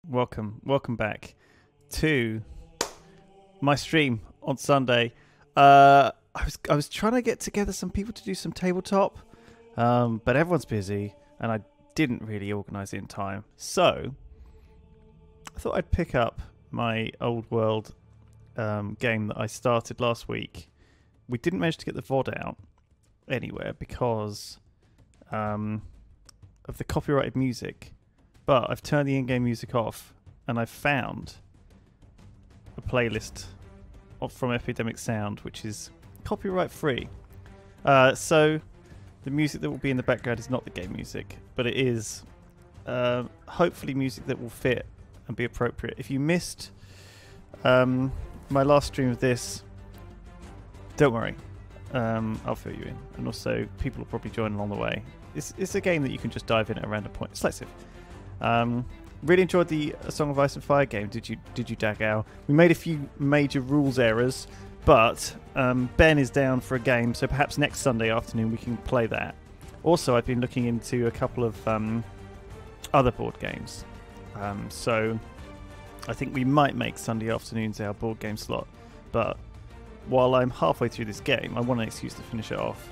Welcome back to my stream on Sunday. I was trying to get together some people to do some tabletop, but everyone's busy, and I didn't really organise it in time. So I thought I'd pick up my old world game that I started last week. We didn't manage to get the VOD out anywhere because of the copyrighted music. But I've turned the in-game music off, and I've found a playlist from Epidemic Sound, which is copyright-free. So the music that will be in the background is not the game music, but it is hopefully music that will fit and be appropriate. If you missed my last stream of this, don't worry. I'll fill you in. And also, people will probably join along the way. It's a game that you can just dive in at a random point. It's like Civ. Really enjoyed the Song of Ice and Fire game. Did you Dagao? We made a few major rules errors, but Ben is down for a game, so perhaps next Sunday afternoon we can play that. Also, I've been looking into a couple of other board games, so I think we might make Sunday afternoons our board game slot. But while I'm halfway through this game, I want an excuse to finish it off,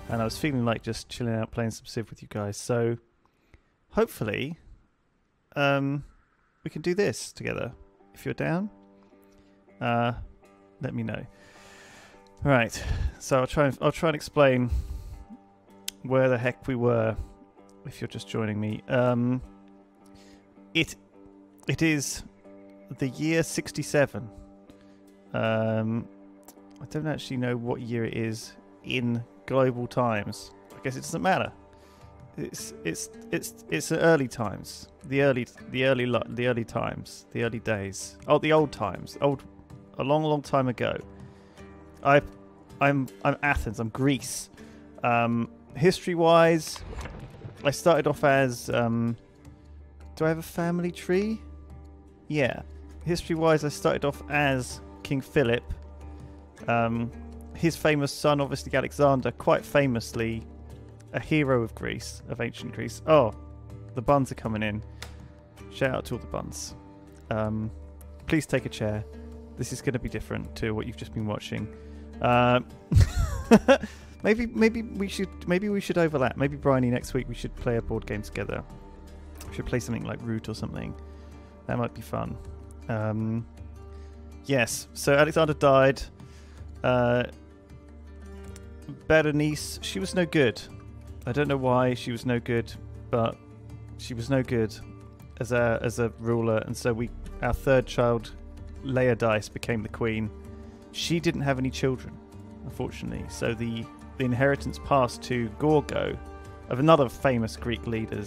and I was feeling like just chilling out, playing some Civ with you guys. So hopefully we can do this together. If you're down, let me know. Right, so I'll try and explain where the heck we were if you're just joining me. It is the year 67. I don't actually know what year it is in global times. I guess it doesn't matter. It's the early times, the early times, the early days. Oh, the old times, a long time ago. I'm Athens. I'm Greece. History-wise, I started off as. Do I have a family tree? Yeah. History-wise, I started off as King Philip. His famous son, obviously Alexander, quite famously a hero of Greece, of ancient Greece. Oh, the buns are coming in. Shout out to all the buns. Please take a chair. This is going to be different to what you've just been watching. Maybe we should overlap. Maybe Bryony, next week we should play a board game together. We should play something like Root or something. That might be fun. Yes. So Alexander died. Berenice, she was no good. I don't know why she was no good, but she was no good as a ruler, and so our third child, Laodice, became the queen. She didn't have any children, unfortunately, so the inheritance passed to Gorgo, of another famous Greek leader.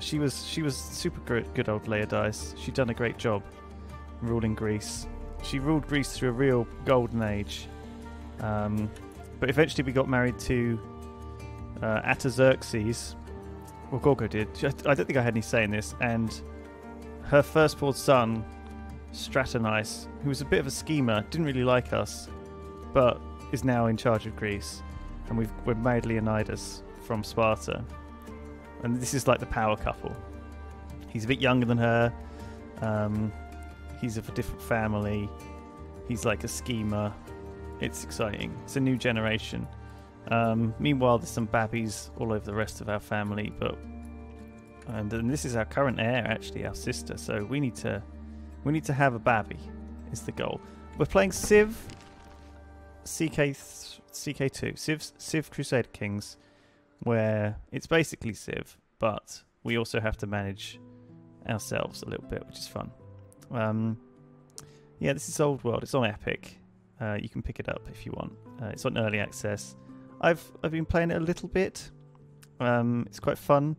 She was super good, old Laodice. She'd done a great job ruling Greece. She ruled Greece through a real golden age. But eventually we got married to Artaxerxes. Well, Gorgo did. I don't think I had any say in this. And her firstborn son, Stratonice, who was a bit of a schemer, didn't really like us, but is now in charge of Greece. And we've married Leonidas from Sparta. And this is like the power couple. He's a bit younger than her. He's of a different family. He's like a schemer. It's exciting. It's a new generation. Meanwhile, there's some babbies all over the rest of our family, and this is our current heir, actually, our sister. So we need to have a babby. Is the goal. We're playing Civ CK2, Civ Crusader Kings, where it's basically Civ, but we also have to manage ourselves a little bit, which is fun. Yeah, this is Old World. It's on Epic. You can pick it up if you want. It's on early access. I've been playing it a little bit. It's quite fun.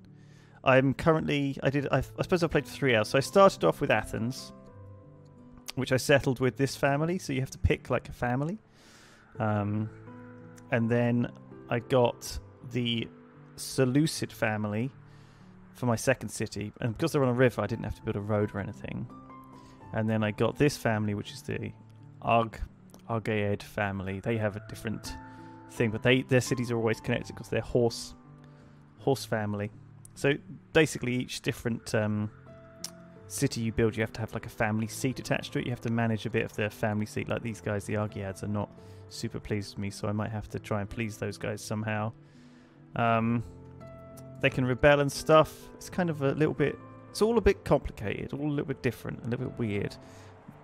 I suppose I played for 3 hours. So I started off with Athens, which I settled with this family. So you have to pick like a family. And then I got the Seleucid family for my second city. And because they're on a river, I didn't have to build a road or anything. And then I got this family, which is the Argead family. They have a different thing, but their cities are always connected because they're horse family. So basically each different city you build, you have to have like a family seat attached to it. You have to manage a bit of their family seat. Like these guys, the Argeads, are not super pleased with me, so I might have to try and please those guys somehow. They can rebel and stuff. It's kind of a little bit... It's all a bit complicated, all a little bit different, a little bit weird.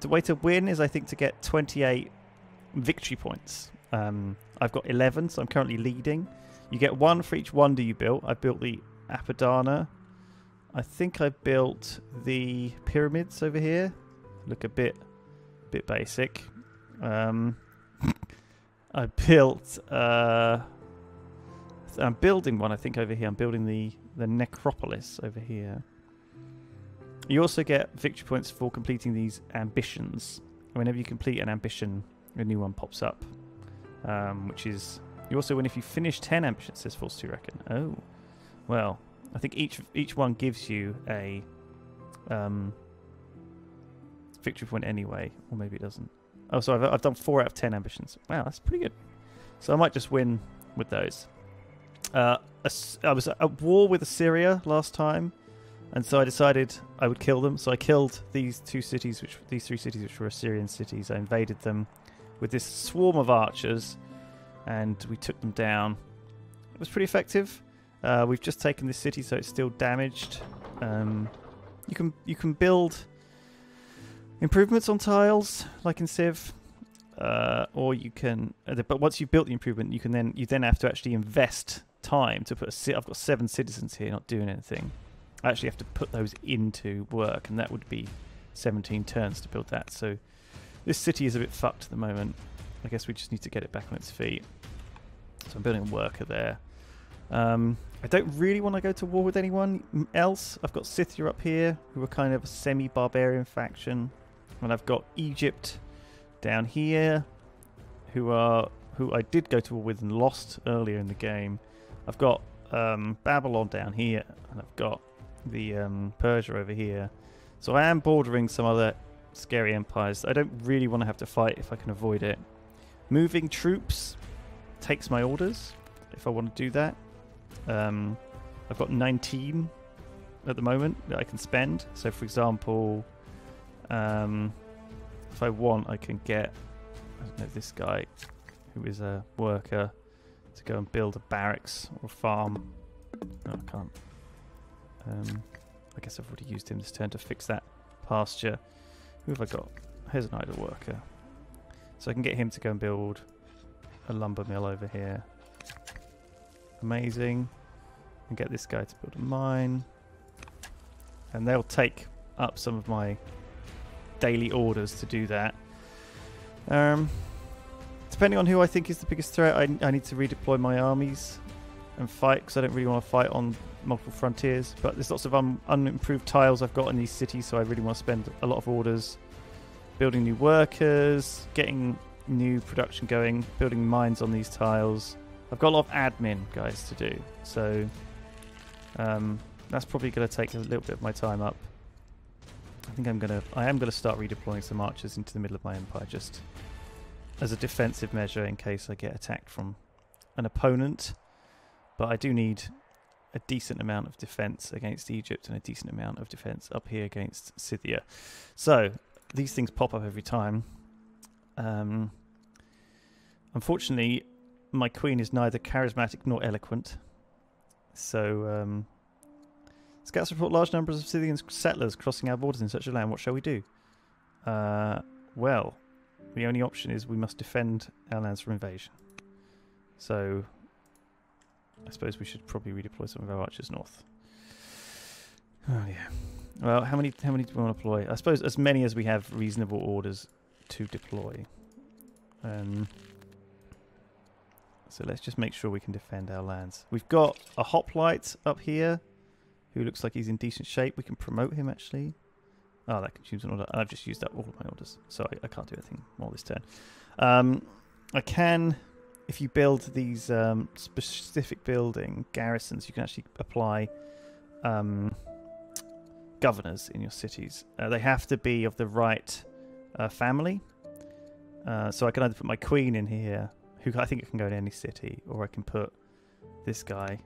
The way to win is, I think, to get 28 victory points. I've got 11, so I'm currently leading. You get 1 for each wonder you built. I built the Apadana. I think I built the pyramids over here. Look a bit basic. I built... I'm building one, I think, over here. I'm building the necropolis over here. You also get victory points for completing these ambitions. Whenever you complete an ambition, a new one pops up. Which is... You also win if you finish 10 ambitions, says Force 2 Reckon. Oh. Well, I think each one gives you a victory point anyway. Or maybe it doesn't. Oh, so I've done 4 out of 10 ambitions. Wow, that's pretty good. So I might just win with those. I was at war with Assyria last time, and so I decided I would kill them. So I killed these 3 cities, which were Assyrian cities. I invaded them with this swarm of archers, and we took them down. It was pretty effective. We've just taken this city, so it's still damaged. You can build improvements on tiles, like in Civ, or you can. But once you've built the improvement, you then have to actually invest time to put I've got 7 citizens here not doing anything. I actually have to put those into work, and that would be 17 turns to build that. So this city is a bit fucked at the moment. I guess we just need to get it back on its feet. So I'm building a worker there. I don't really want to go to war with anyone else. I've got Scythia up here, who are kind of a semi-barbarian faction, and I've got Egypt down here, who I did go to war with and lost earlier in the game. I've got Babylon down here, and I've got the Persia over here. So I am bordering some other scary empires. I don't really want to have to fight if I can avoid it. Moving troops takes my orders if I want to do that. I've got 19 at the moment that I can spend. So for example, if I want, I can get, I don't know, this guy who is a worker to go and build a barracks or a farm. No, I can't. I guess I've already used him this turn to fix that pasture. Who have I got? Here's an idle worker. So I can get him to go and build a lumber mill over here. Amazing. And get this guy to build a mine. And they'll take up some of my daily orders to do that. Depending on who I think is the biggest threat, I need to redeploy my armies and fight, because I don't really want to fight on multiple frontiers. But there's lots of unimproved tiles I've got in these cities, so I really want to spend a lot of orders building new workers, getting new production going, building mines on these tiles. I've got a lot of admin, guys, to do, so that's probably going to take a little bit of my time up. I am gonna start redeploying some archers into the middle of my empire, just as a defensive measure in case I get attacked from an opponent. But I do need a decent amount of defense against Egypt and a decent amount of defense up here against Scythia. So these things pop up every time. Unfortunately, my queen is neither charismatic nor eloquent. So scouts report large numbers of Scythian settlers crossing our borders in such a land. What shall we do? Well, the only option is we must defend our lands from invasion. So I suppose we should probably redeploy some of our archers north. Oh yeah. Well, how many do we want to deploy? I suppose as many as we have reasonable orders to deploy. So let's just make sure we can defend our lands. We've got a hoplite up here who looks like he's in decent shape. We can promote him, actually. Oh, that consumes an order. I've just used up all of my orders, so I can't do anything more this turn. I can, if you build these specific building garrisons, you can actually apply governors in your cities. They have to be of the right family. So I can either put my queen in here, who I think can go in any city, or I can put this guy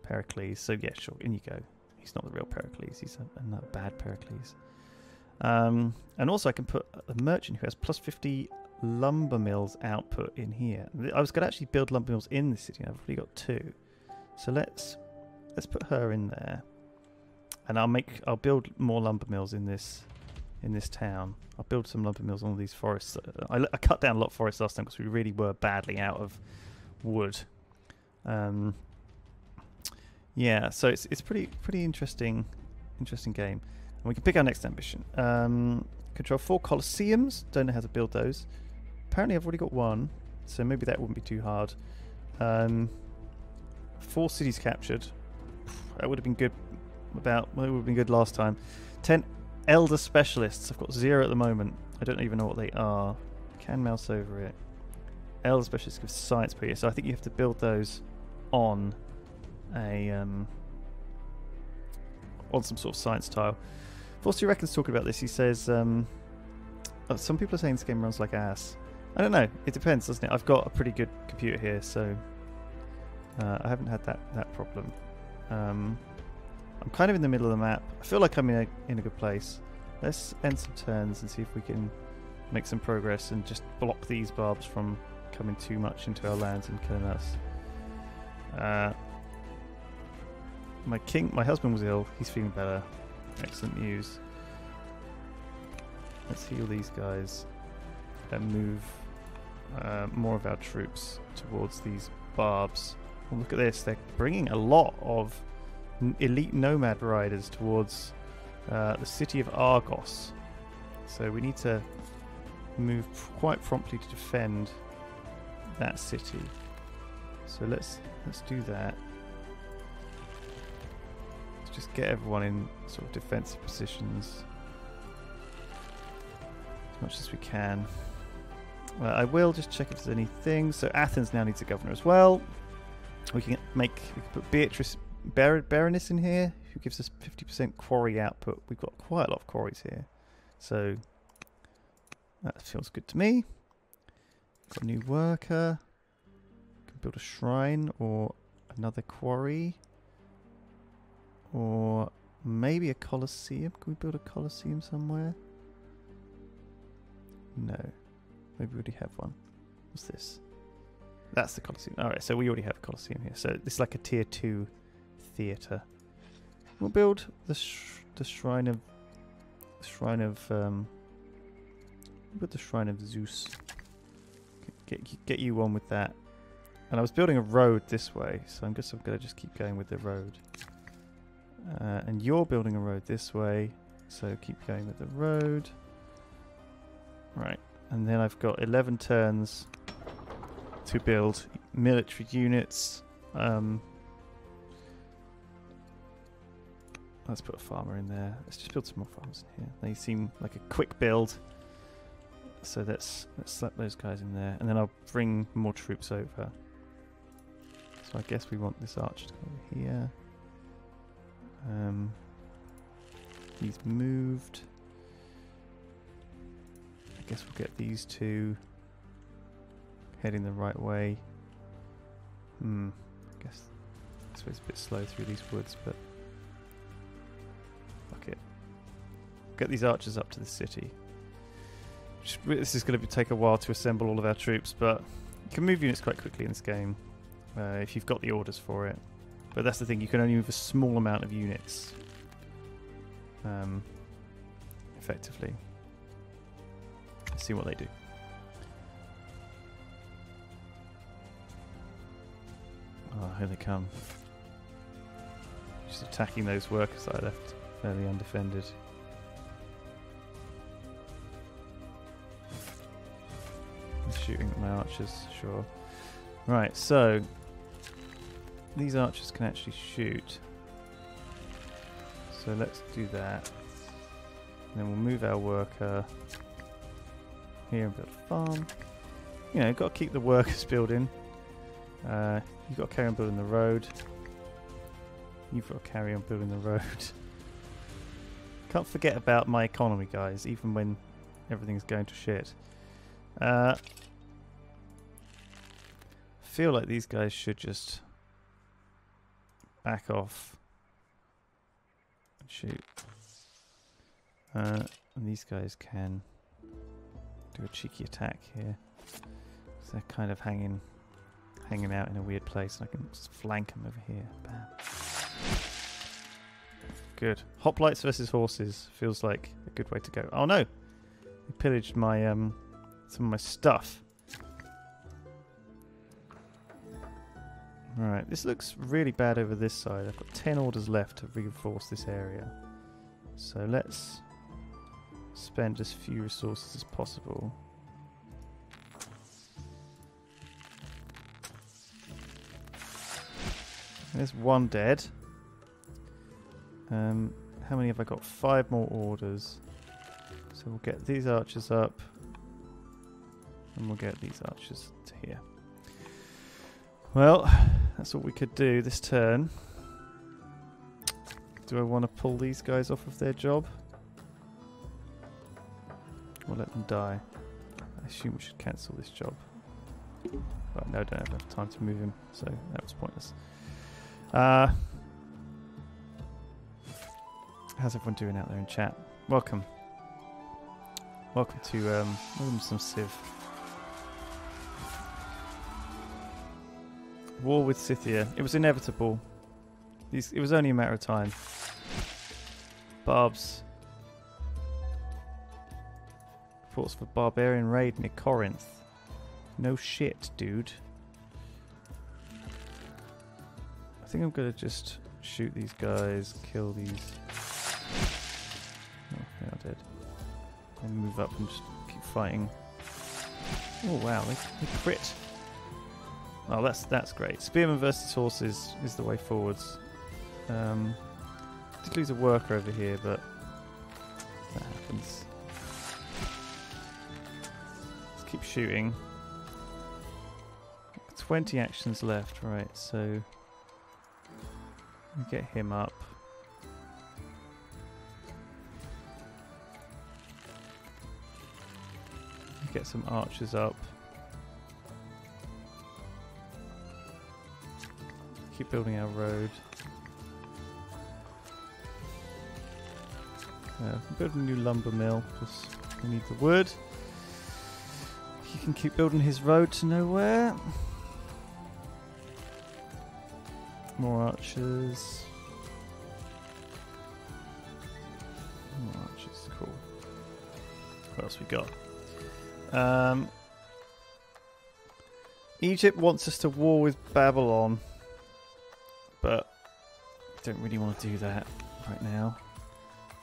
Pericles. So yeah, sure, in you go. He's not the real Pericles. He's another bad Pericles. And also I can put a merchant who has plus 50 lumber mills output in here. I was going to actually build lumber mills in this city, and I've already got 2. So let's put her in there, and I'll build more lumber mills in this town. I'll build some lumber mills on all these forests. I cut down a lot of forests last time because we really were badly out of wood. Yeah, so it's pretty interesting game. And we can pick our next ambition. Control 4 Colosseums. Don't know how to build those. Apparently I've already got 1, so maybe that wouldn't be too hard. 4 cities captured. That would have been good. It would have been good last time. 10 Elder Specialists. I've got 0 at the moment. I don't even know what they are. Can mouse over it. Elder Specialists give science per year, so I think you have to build those on on some sort of science tile. Forster Reckon's talking about this. He says some people are saying this game runs like ass. I don't know. It depends, doesn't it? I've got a pretty good computer here, so I haven't had that problem. I'm kind of in the middle of the map. I feel like I'm in a good place. Let's end some turns and see if we can make some progress and just block these barbs from coming too much into our lands and killing us. My husband was ill. He's feeling better. Excellent news. Let's heal these guys and move more of our troops towards these barbs. Oh, look at this. They're bringing a lot of elite nomad riders towards the city of Argos. So we need to move quite promptly to defend that city. So let's do that. Let's just get everyone in sort of defensive positions as much as we can. I will just check if there's anything. So Athens now needs a governor as well. We can put Beatrice Berenice in here, who gives us 50% quarry output. We've got quite a lot of quarries here, so that feels good to me. Got a new worker. Can build a shrine or another quarry, or maybe a Colosseum. Can we build a Colosseum somewhere? No. Maybe we already have one. What's this? That's the Colosseum. Alright, so we already have a Colosseum here. So this is like a tier 2 theatre. We'll build the shrine of Zeus. Get you on with that. And I was building a road this way, so I guess I'm gonna just keep going with the road. And you're building a road this way, so keep going with the road. Right, and then I've got 11 turns to build military units. Let's put a farmer in there. Let's just build some more farmers in here. They seem like a quick build. So let's slap those guys in there. And then I'll bring more troops over. So I guess we want this archer to go over here. He's moved. I guess we'll get these two heading the right way. I guess this way's a bit slow through these woods, but fuck it. Get these archers up to the city. This is going to take a while to assemble all of our troops, but you can move units quite quickly in this game if you've got the orders for it. But that's the thing, you can only move a small amount of units effectively. Let's see what they do. Oh, here they come. Just attacking those workers that I left fairly undefended. Shooting at my archers, sure. Right, so these archers can actually shoot. So let's do that. And then we'll move our worker here and build a farm. You know, you've got to keep the workers building. You've got to carry on building the road. You've got to carry on building the road. Can't forget about my economy, guys, even when everything's going to shit. Feel like these guys should just back off and shoot. And these guys can do a cheeky attack here. So they're kind of hanging out in a weird place, and I can just flank them over here. Bam. Good. Hoplites versus horses feels like a good way to go. Oh no! They pillaged my some of my stuff. Right, this looks really bad over this side. I've got 10 orders left to reinforce this area. So let's spend as few resources as possible. There's one dead. How many have I got? 5 more orders. So we'll get these archers up. And we'll get these archers to here. Well, that's what we could do this turn. Do I want to pull these guys off of their job? Or let them die? I assume we should cancel this job. But no, I don't have enough time to move him, so that was pointless. How's everyone doing out there in chat? Welcome. Welcome to some Civ. War with Scythia. It was inevitable. It was only a matter of time. Barbs. Reports for barbarian raid near Corinth. No shit, dude. I think I'm gonna just shoot these guys, kill these. Oh, they are dead. And move up and just keep fighting. Oh wow, they crit. Oh, that's great. Spearmen versus horses is the way forwards. Did lose a worker over here, but that happens. Let's keep shooting. 20 actions left, right? So we get him up. Get some archers up. Keep building our road. Build a new lumber mill because we need the wood. He can keep building his road to nowhere. More archers. More archers, cool. What else we got? Egypt wants us to war with Babylon, but we don't really want to do that right now.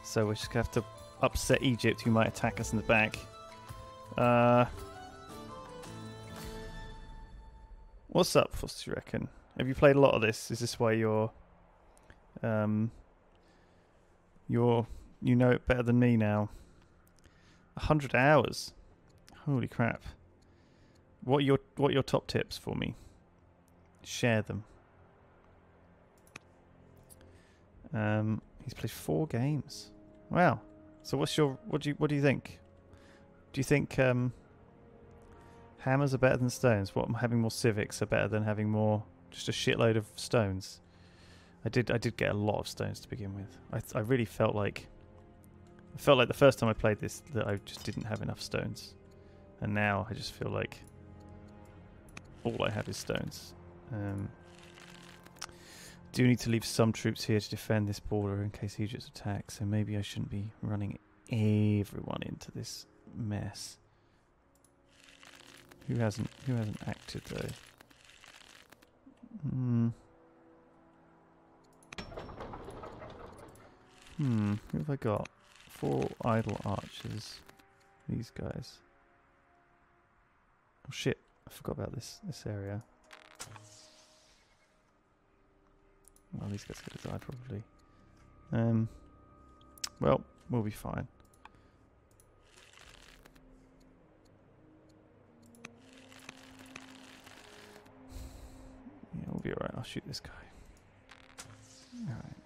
So we're just going to have to upset Egypt, who might attack us in the back. What's up, what do you reckon? Have you played a lot of this? Is this why you know it better than me now? 100 hours. Holy crap. What are your top tips for me? Share them. He's played 4 games. Wow. So what do you think? Do you think hammers are better than stones? What, having more civics are better than having more just a shitload of stones? I did get a lot of stones to begin with. I really felt like the first time I played this that I just didn't have enough stones. And now I just feel like all I have is stones. Do need to leave some troops here to defend this border in case Egypt attacks, so maybe I shouldn't be running everyone into this mess. Who hasn't acted though? Who have I got? 4 idle archers. These guys. Oh shit, I forgot about this area. Well, these guys are gonna die probably. Well, we'll be fine. Yeah, we'll be alright. I'll shoot this guy. Alright.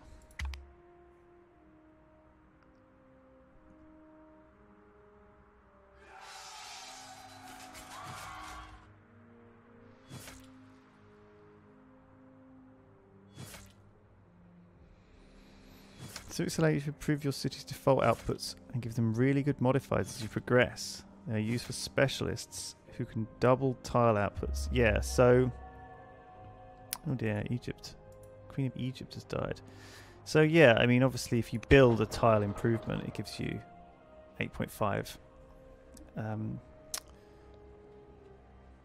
Civics allow you to improve your city's default outputs and give them really good modifiers as you progress. They are used for specialists who can double tile outputs. Yeah, so... Oh dear, Egypt. Queen of Egypt has died. So yeah, I mean, obviously if you build a tile improvement, it gives you 8.5.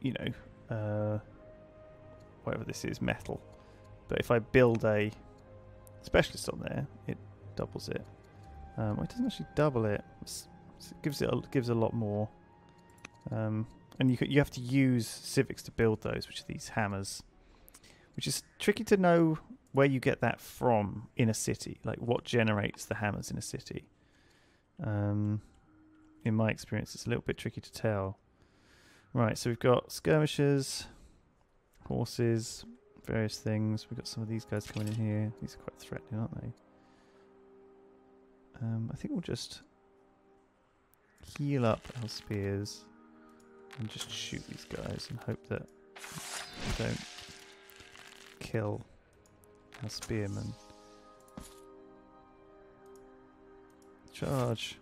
You know, whatever this is, metal. But if I build a specialist on there, it doubles it. Well, it doesn't actually double it. It gives a lot more. And you have to use civics to build those, which are these hammers, which is tricky to know where you get that from in a city. Like what generates the hammers in a city. In my experience, it's a little bit tricky to tell. Right, so we've got skirmishers, horses, various things. We've got some of these guys coming in here. These are quite threatening, aren't they? I think we'll just heal up our spears and just shoot these guys and hope that they don't kill our spearmen. Charge!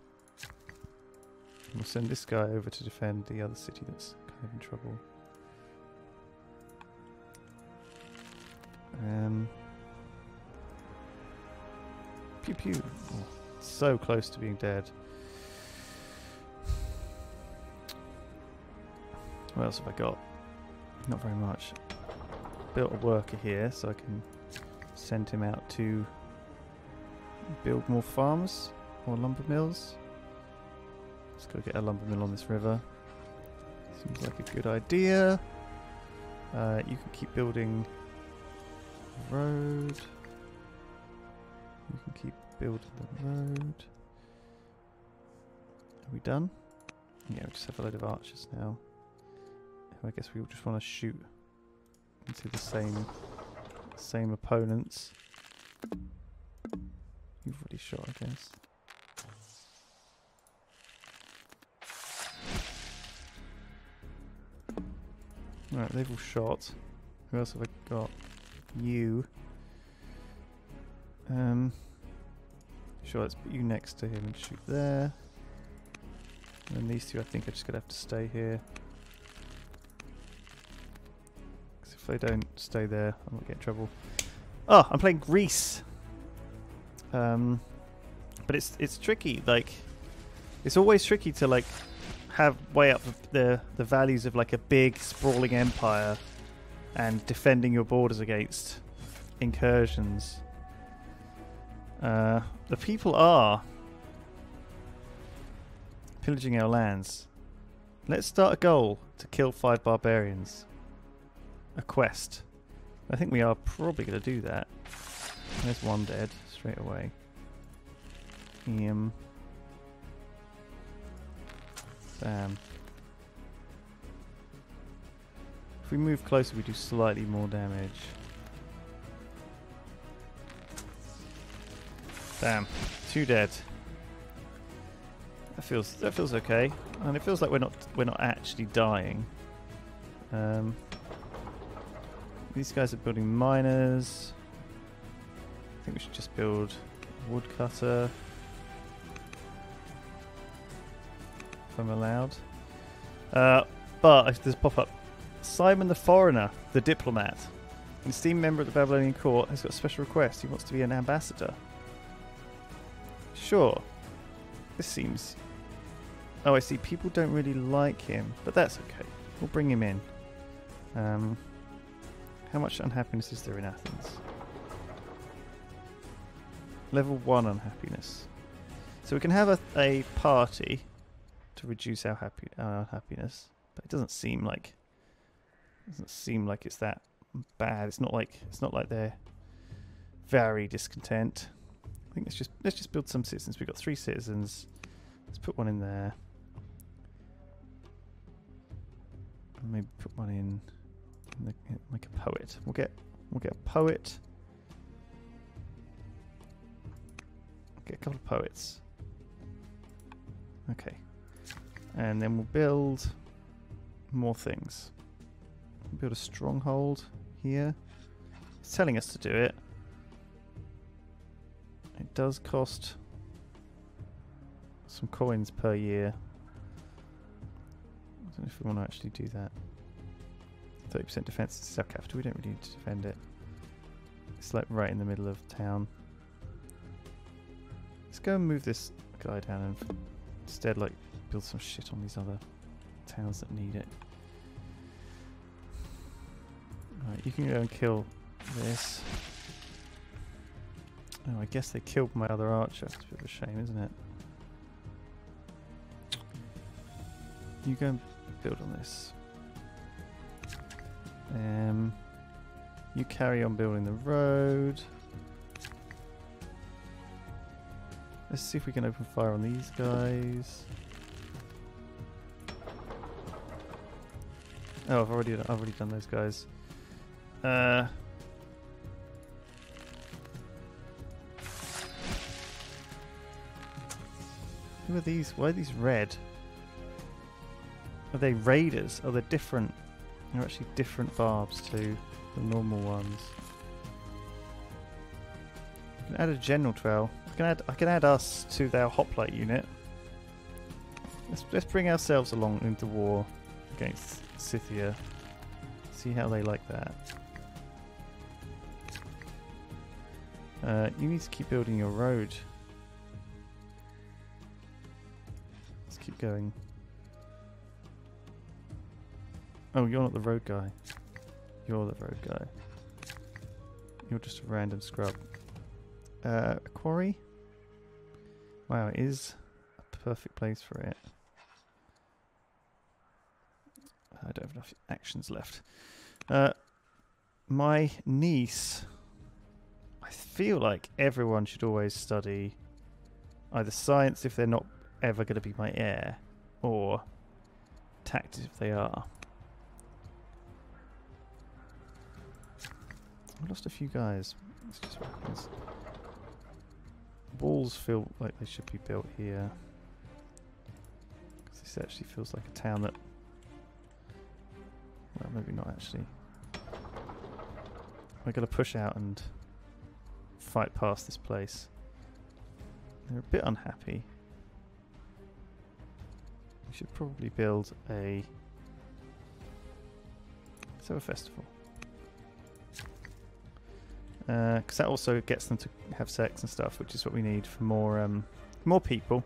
And we'll send this guy over to defend the other city that's kind of in trouble. Pew pew! Oh, so close to being dead. What else have I got? Not very much. Built a worker here so I can send him out to build more farms or lumber mills. Let's go get a lumber mill on this river. Seems like a good idea. You can keep building the road. You can keep building the road. Are we done? Yeah, we just have a load of archers now. I guess we just want to shoot into the same opponents. You've already shot, I guess. Right, they've all shot. Who else have I got? You. Sure, let's put you next to him and shoot there. And then these two, I think, are just gonna have to stay here. Because if they don't stay there, I might get in trouble. Oh, I'm playing Greece. But it's tricky. Like, it's always tricky to like have weigh up the values of like a big sprawling empire and defending your borders against incursions. The people are pillaging our lands. Let's start a goal to kill 5 barbarians. A quest. I think we are probably going to do that. There's one dead straight away. Bam. If we move closer, we do slightly more damage. Damn, 2 dead. That feels okay, and it feels like we're not actually dying. These guys are building miners. I think we should just build a woodcutter, if I'm allowed. But if there's a pop-up, Simon the Foreigner, the diplomat, an esteemed member of the Babylonian court, has got a special request. He wants to be an ambassador. Sure. This seems... Oh, I see. People don't really like him, but that's okay. We'll bring him in. How much unhappiness is there in Athens? Level 1 unhappiness. So we can have a party to reduce our unhappiness, but it doesn't seem like it's that bad. It's not like they're very discontent. I think let's just build some citizens. We've got 3 citizens. Let's put one in there. And maybe put one in like a poet. We'll get a poet. Get a couple of poets. Okay. And then we'll build more things. We'll build a stronghold here. It's telling us to do it. It does cost some coins per year. I don't know if we want to actually do that. 30% defense is our capital. We don't really need to defend it. It's like right in the middle of town. Let's go and move this guy down and instead like build some shit on these other towns that need it. Alright, you can go and kill this. Oh, I guess they killed my other archer. It's a bit of a shame, isn't it? You go and build on this. You carry on building the road. Let's see if we can open fire on these guys. Oh, I've already done those guys. Who are these? Why are these red? Are they raiders? Oh, they're different. They're actually different barbs to the normal ones. I can add a general trail. I can add us to their hoplite unit. Let's bring ourselves along into war against Scythia. See how they like that. You need to keep building your road. Let's keep going. Oh, you're not the road guy. You're the road guy. You're just a random scrub. A quarry? Wow, it is a perfect place for it. I don't have enough actions left. My niece. I feel like everyone should always study either science if they're not ever going to be my heir, or tactics if they are. I lost a few guys. Let's just work on this. Walls feel like they should be built here. Because this actually feels like a town that... Well, maybe not actually. We're going to push out and fight past this place. They're a bit unhappy. We should probably build a... Let's have a festival. Because that also gets them to have sex and stuff, which is what we need for more people.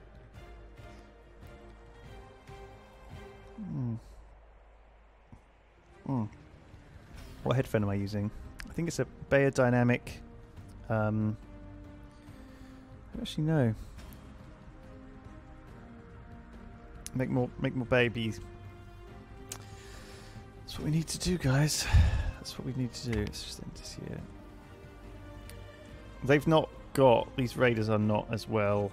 What headphone am I using? I think it's a Beyerdynamic. I don't actually know. Make more babies. That's what we need to do, guys. That's what we need to do. It's just end this year. They've not got... These raiders are not as well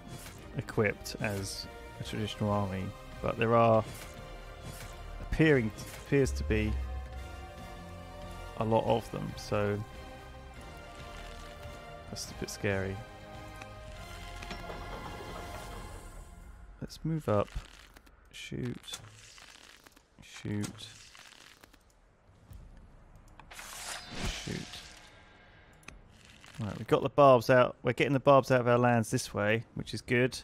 equipped as a traditional army, but there are... appears to be a lot of them, so that's a bit scary. Let's move up. Shoot. Shoot. Shoot. Right, we've got the barbs out. We're getting the barbs out of our lands this way, which is good.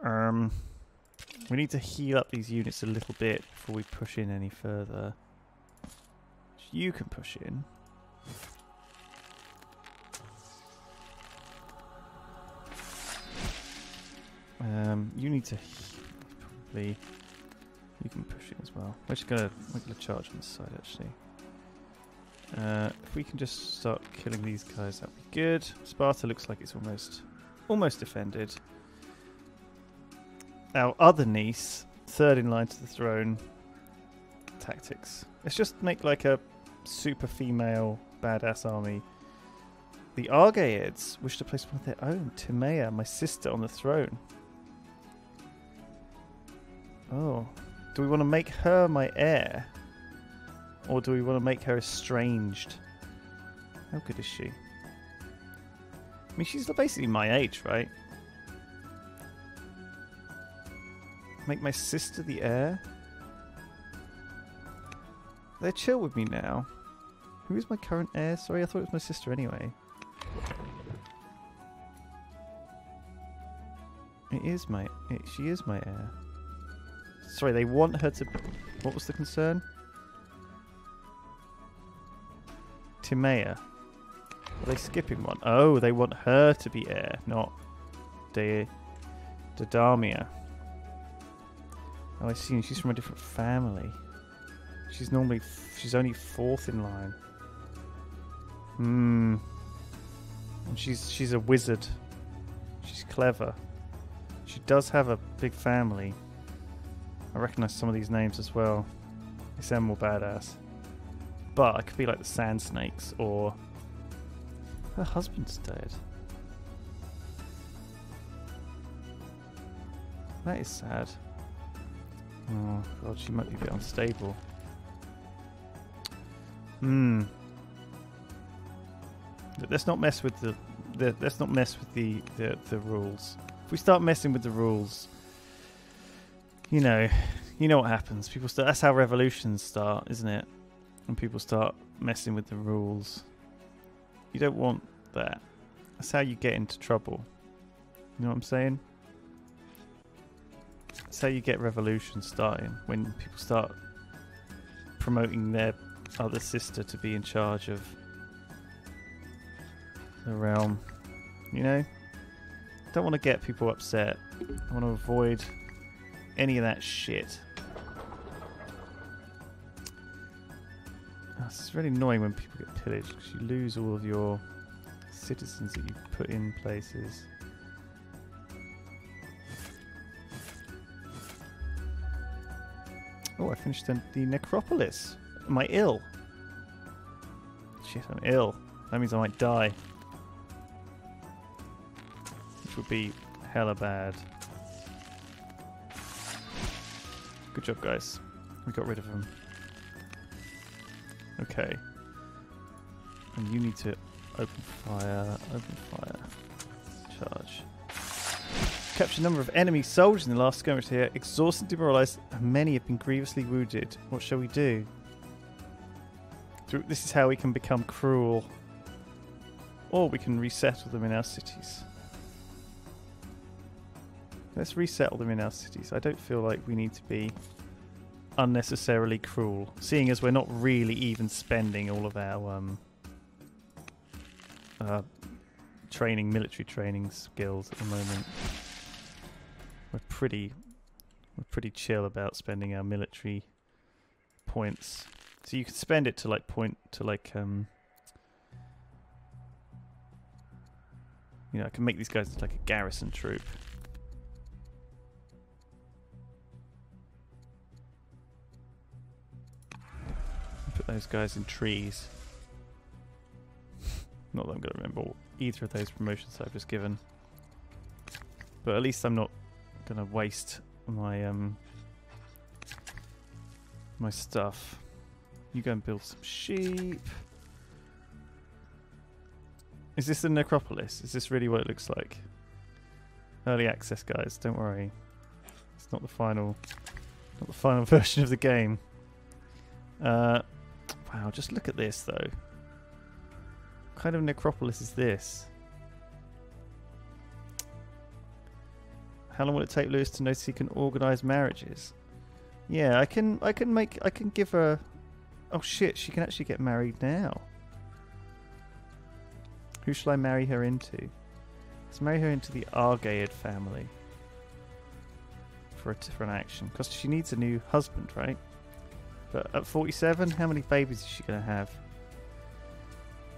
We need to heal up these units a little bit before we push in any further. You can push in. You need to probably... You can push in as well. We're gonna charge on this side actually. If we can just start killing these guys, that'd be good. Sparta looks like it's almost defended. Our other niece, third in line to the throne. Tactics. Let's just make like a super female badass army. The Argaids wish to place one of their own, Timea, my sister, on the throne. Oh. Do we want to make her my heir? Or do we want to make her estranged? How good is she? I mean, she's basically my age, right? Make my sister the heir? They're chill with me now. Who is my current heir? Sorry, I thought it was my sister anyway. It is my... she is my heir. Sorry, they want her to... What was the concern? Timea. Are they skipping one? Oh, they want her to be heir, not Dodamia. Oh, I see. She's from a different family. She's normally... she's only 4th in line. Hmm. And she's a wizard. She's clever. She does have a big family. I recognise some of these names as well. They sound more badass. But I could be like the Sand Snakes, or... her husband's dead. That is sad. Oh god, she might be a bit unstable. Hmm. Let's not mess with the let's not mess with the rules. If we start messing with the rules, you know what happens. People start. That's how revolutions start, isn't it? When people start messing with the rules. You don't want that. That's how you get into trouble. You know what I'm saying? That's how you get revolutions starting. When people start promoting their other sister to be in charge of the realm. You know? Don't want to get people upset. I want to avoid any of that shit. It's really annoying when people get pillaged because you lose all of your citizens that you put in places. Oh, I finished the necropolis. Am I ill? Shit, I'm ill. That means I might die. Which would be hella bad. Good job, guys. We got rid of him. Okay. And you need to open fire, charge. Capture a number of enemy soldiers in the last skirmish here. Exhausted, demoralized, and many have been grievously wounded. What shall we do? This is how we can become cruel. Or we can resettle them in our cities. Let's resettle them in our cities. I don't feel like we need to be unnecessarily cruel, seeing as we're not really even spending all of our military training skills at the moment. We're pretty chill about spending our military points. So you can spend it to like you know, I can make these guys like a garrison troop. Put those guys in trees. Not that I'm going to remember either of those promotions I've just given. But at least I'm not going to waste my my stuff. You go and build some sheep. Is this the necropolis? Is this really what it looks like? Early access, guys. Don't worry. It's not the final version of the game. Wow, just look at this though. What kind of necropolis is this? How long will it take Lewis to notice he can organise marriages? Yeah, I can give her... Oh shit, she can actually get married now. Who shall I marry her into? Let's marry her into the Argaid family. For an action. Because she needs a new husband, right? But at 47, how many babies is she going to have?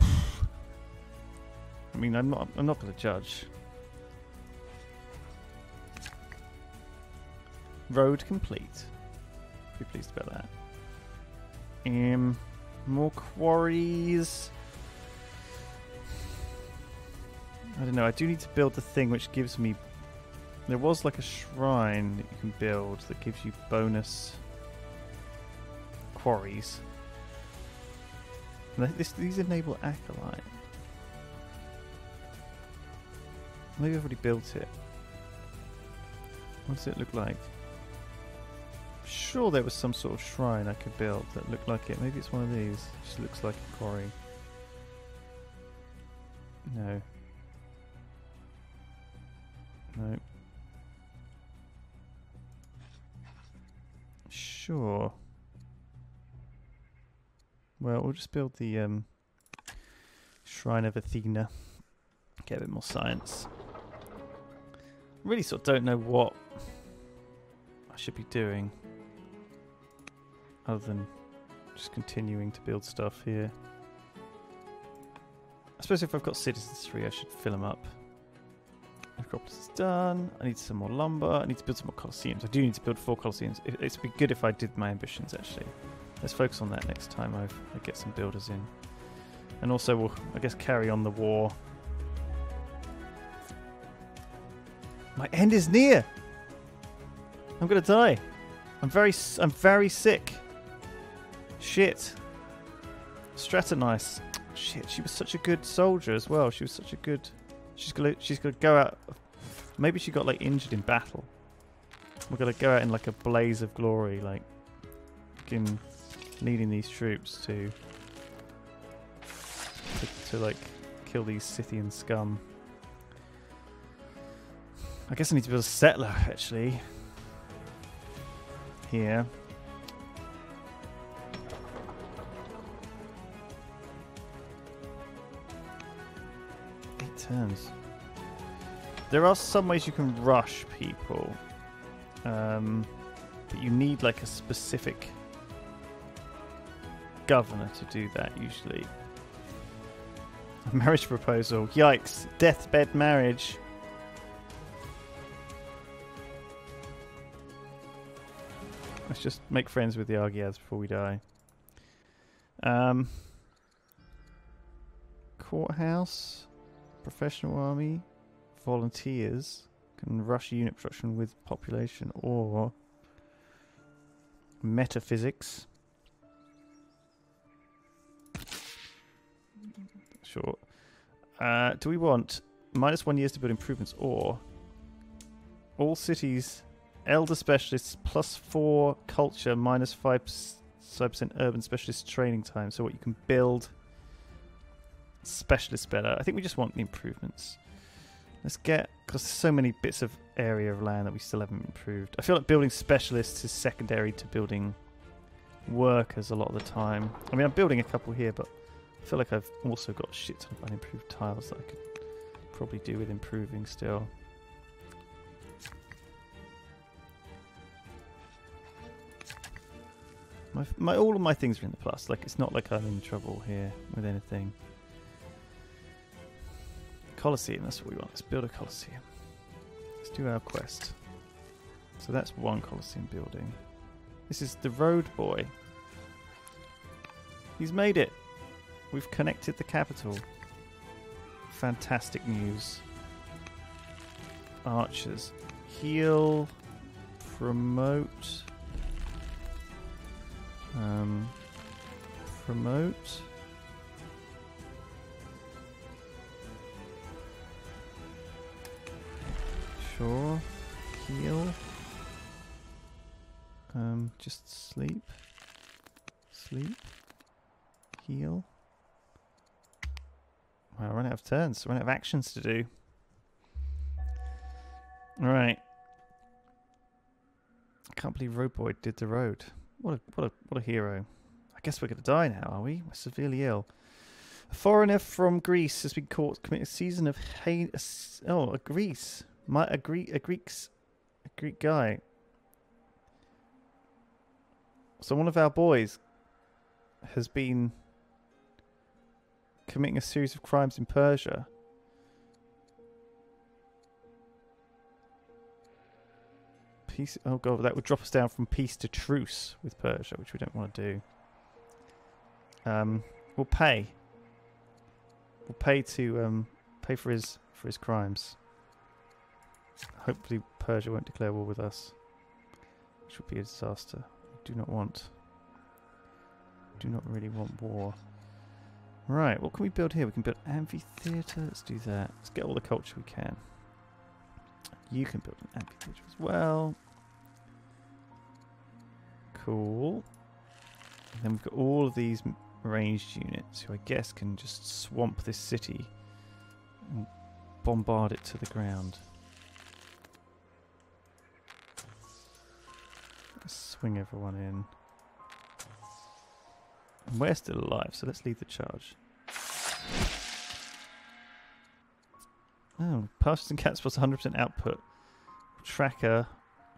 I mean, I'm not going to judge. Road complete. Pretty pleased about that. More quarries. I don't know. I do need to build the thing which gives me... There was like a shrine that you can build that gives you bonus quarries. And these enable Acolyte. Maybe I've already built it. What does it look like? Sure, there was some sort of shrine I could build that looked like it. Maybe it's one of these. It just looks like a quarry. No. No. Sure. Well, we'll just build the Shrine of Athena. Get a bit more science. Really sort of don't know what I should be doing other than just continuing to build stuff here. I suppose if I've got Citizens 3, I should fill them up. Necropolis is done. I need some more lumber. I need to build some more Colosseums. I do need to build 4 Colosseums. It'd be good if I did my ambitions, actually. Let's focus on that next time I get some builders in. And also, we'll, I guess, carry on the war. My end is near! I'm gonna die. I'm very sick. Shit. Stratonice. Shit, she was such a good soldier as well. She was such a good... She's gonna go out... Maybe she got, like, injured in battle. We're gonna go out in, like, a blaze of glory, like... Fucking leading these troops to like, kill these Scythian scum. I guess I need to build a settler, actually. Here. Turns. There are some ways you can rush people, but you need like a specific governor to do that usually. A marriage proposal. Yikes. Deathbed marriage. Let's just make friends with the Argiads before we die. Courthouse. Professional army, volunteers can rush unit production with population, or metaphysics. Sure. Do we want -1 years to build improvements, or all cities, elder specialists +4 culture, -5% urban specialist training time? So what you can build. Specialist better. I think we just want the improvements. Let's get, because there's so many bits of area of land that we still haven't improved. I feel like building specialists is secondary to building workers a lot of the time. I mean, I'm building a couple here, but I feel like I've also got shit ton of unimproved tiles that I could probably do with improving still. All of my things are in the plus. Like, it's not like I'm in trouble here with anything. Colosseum, that's what we want. Let's build a Colosseum. Let's do our quest. So that's 1 Colosseum building. This is the road boy. He's made it. We've connected the capital. Fantastic news. Archers. Heal. Promote. Promote. Sure. Heal. Just sleep. Sleep. Heal. Wow, I run out of turns. I run out of actions to do. Alright. I can't believe Road Boy did the road. What a hero. I guess we're gonna die now, are we? We're severely ill. A foreigner from Greece has been caught committing a season of heinous... Oh, a Greece. A Greek guy. So one of our boys has been committing a series of crimes in Persia. Peace. Oh god, that would drop us down from peace to truce with Persia, which we don't want to do. We'll pay. We'll pay to pay for his crimes. Hopefully Persia won't declare war with us, which would be a disaster. We do not want. Do not really want war. Right, what can we build here? We can build amphitheatre. Let's do that. Let's get all the culture we can. You can build an amphitheatre as well. Cool. And then we've got all of these ranged units who I guess can just swamp this city and bombard it to the ground. Swing everyone in. And we're still alive, so let's lead the charge. Oh, pastures and cats plus 100% output. Tracker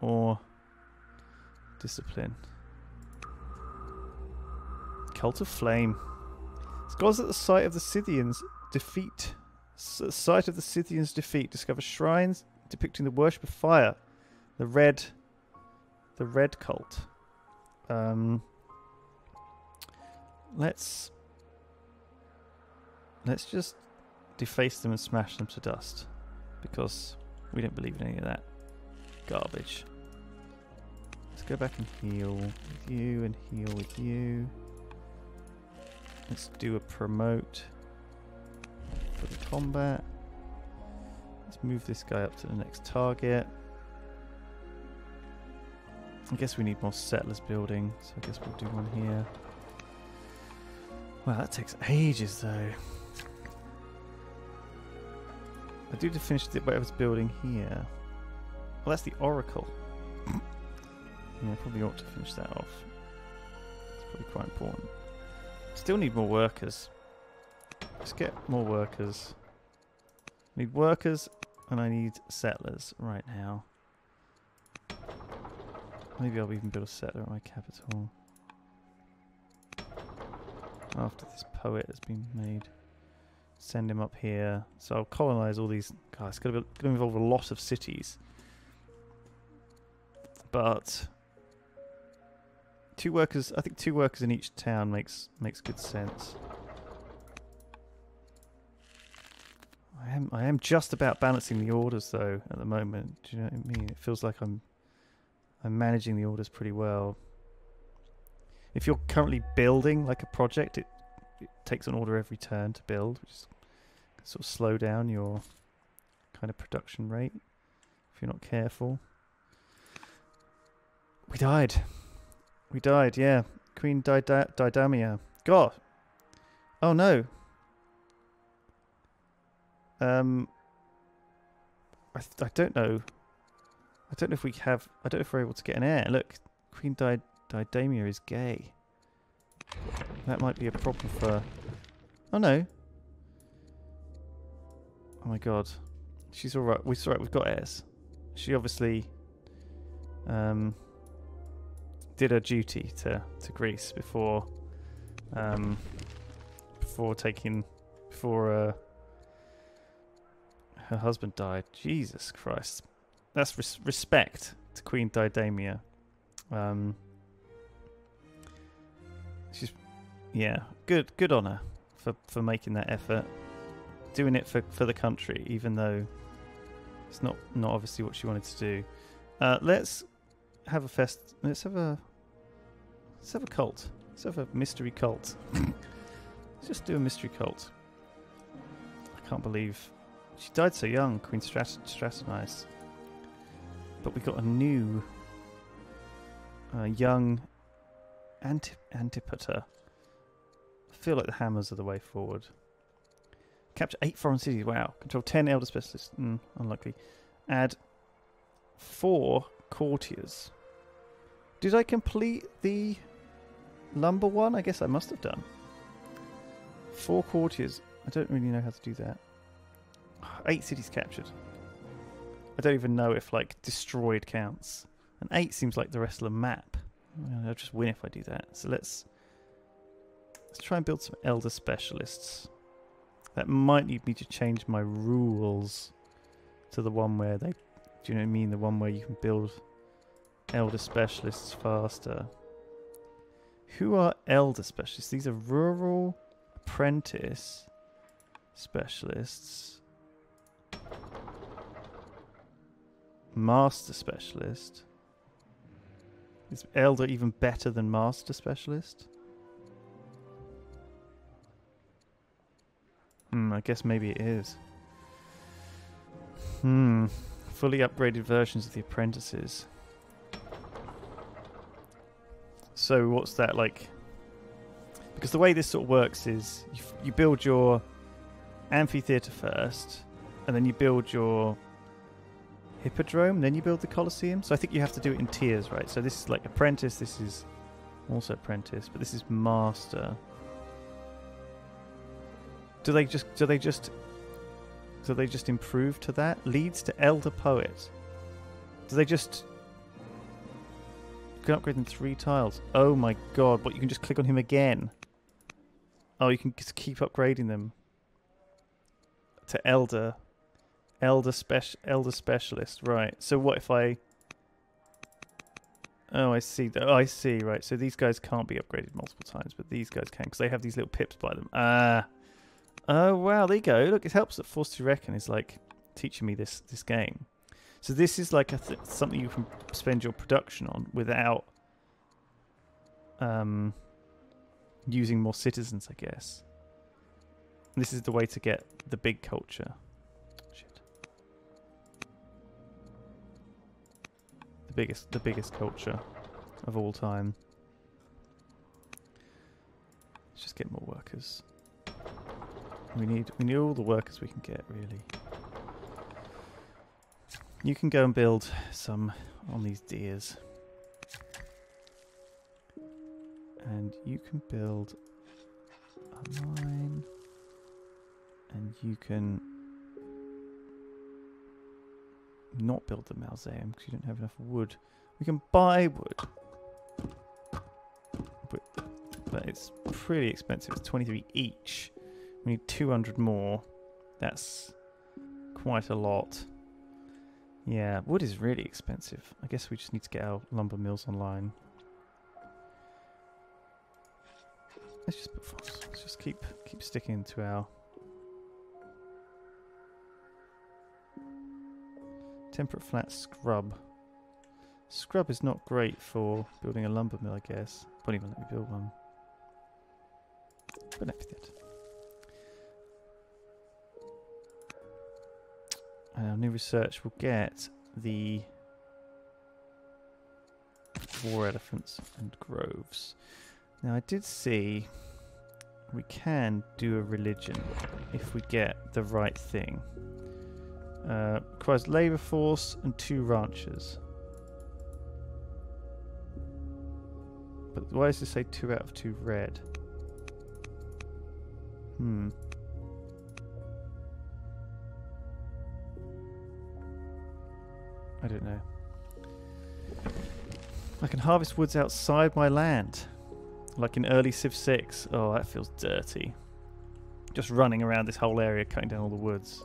or discipline. Cult of Flame. Scholars at the site of the Scythians' defeat. Site of the Scythians' defeat. Discover shrines depicting the worship of fire. The red cult. Let's just deface them and smash them to dust, because we don't believe in any of that garbage. Let's go back and heal with you and heal with you. Let's do a promote for the combat. Let's move this guy up to the next target. I guess we need more settlers building, so I guess we'll do one here. Wow, that takes ages though. I do to finish whatever's building here. Well, that's the Oracle. Yeah, probably ought to finish that off. It's probably quite important. Still need more workers. Let's get more workers. I need workers and I need settlers right now. Maybe I'll even build a settler at my capital. After this poet has been made. Send him up here. So I'll colonize all these. God, it's going to involve a lot of cities. But two workers. I think 2 workers in each town makes good sense. I am just about balancing the orders though at the moment. Do you know what I mean? It feels like I'm managing the orders pretty well. If you're currently building like a project, it takes an order every turn to build, which is sort of slow down your kind of production rate if you're not careful. We died. We died, yeah. Queen Didamia. God. Oh no. I don't know. I don't know if we have. I don't know if we're able to get an heir. Look, Queen Didamia is gay. That might be a problem for. Oh no. Oh my god. She's all right. We're right. We've got heirs. She obviously did her duty to Greece before her husband died. Jesus Christ. That's respect to Queen Didamia. She's, yeah, good on her for making that effort, doing it for the country, even though it's not obviously what she wanted to do. Let's have a fest. Let's have a cult. Let's have a mystery cult. Let's just do a mystery cult. I can't believe she died so young, Queen Stratonice. But we got a new young Antipater. I feel like the hammers are the way forward. Capture 8 foreign cities. Wow. Control 10 elder specialists. Unlucky. Add 4 courtiers. Did I complete the lumber one? I guess I must have done. 4 courtiers. I don't really know how to do that. 8 cities captured. I don't even know if like destroyed counts. And 8 seems like the rest of the map. I'll just win if I do that. So let's try and build some elder specialists. That might need me to change my rules to the one where they, do you know what I mean? The one where you can build elder specialists faster. Who are elder specialists? These are rural apprentice specialists. Master specialist. Is elder even better than master specialist? I guess maybe it is. Fully upgraded versions of the apprentices. So what's that like? Because the way this sort of works is you build your amphitheatre first, and then you build your Hippodrome, then you build the Colosseum. So I think you have to do it in tiers, right? So this is like apprentice, this is also apprentice, but this is master. Do they just improve to that? Leads to elder poet. Do they just... You can upgrade them 3 tiles. Oh my god, but you can just click on him again. Oh, you can just keep upgrading them to elder specialist. Right. So what if I... Oh, I see. Oh, I see. Right. So these guys can't be upgraded multiple times, but these guys can because they have these little pips by them. Ah. Oh wow. There you go. Look, it helps that Forced to Reckon is like teaching me this game. So this is like something you can spend your production on without using more citizens, I guess. And this is the way to get the big culture. Shit. The biggest culture of all time. Let's just get more workers. We need all the workers we can get, really. You can go and build some on these deers. And you can build a line. And you can not build the mausoleum because you don't have enough wood. We can buy wood. But it's pretty expensive. It's 23 each. We need 200 more. That's quite a lot. Yeah, wood is really expensive. I guess we just need to get our lumber mills online. Let's just put farms. Let's just keep sticking to our temperate flat scrub. Scrub is not great for building a lumber mill, I guess. Won't even let me build one. But next it. And our new research will get the war elephants and groves. Now I did see we can do a religion if we get the right thing. Requires labour force and 2 ranchers. But why does it say 2 out of 2 red? I don't know. I can harvest woods outside my land. Like in early Civ 6. Oh, that feels dirty. Just running around this whole area cutting down all the woods.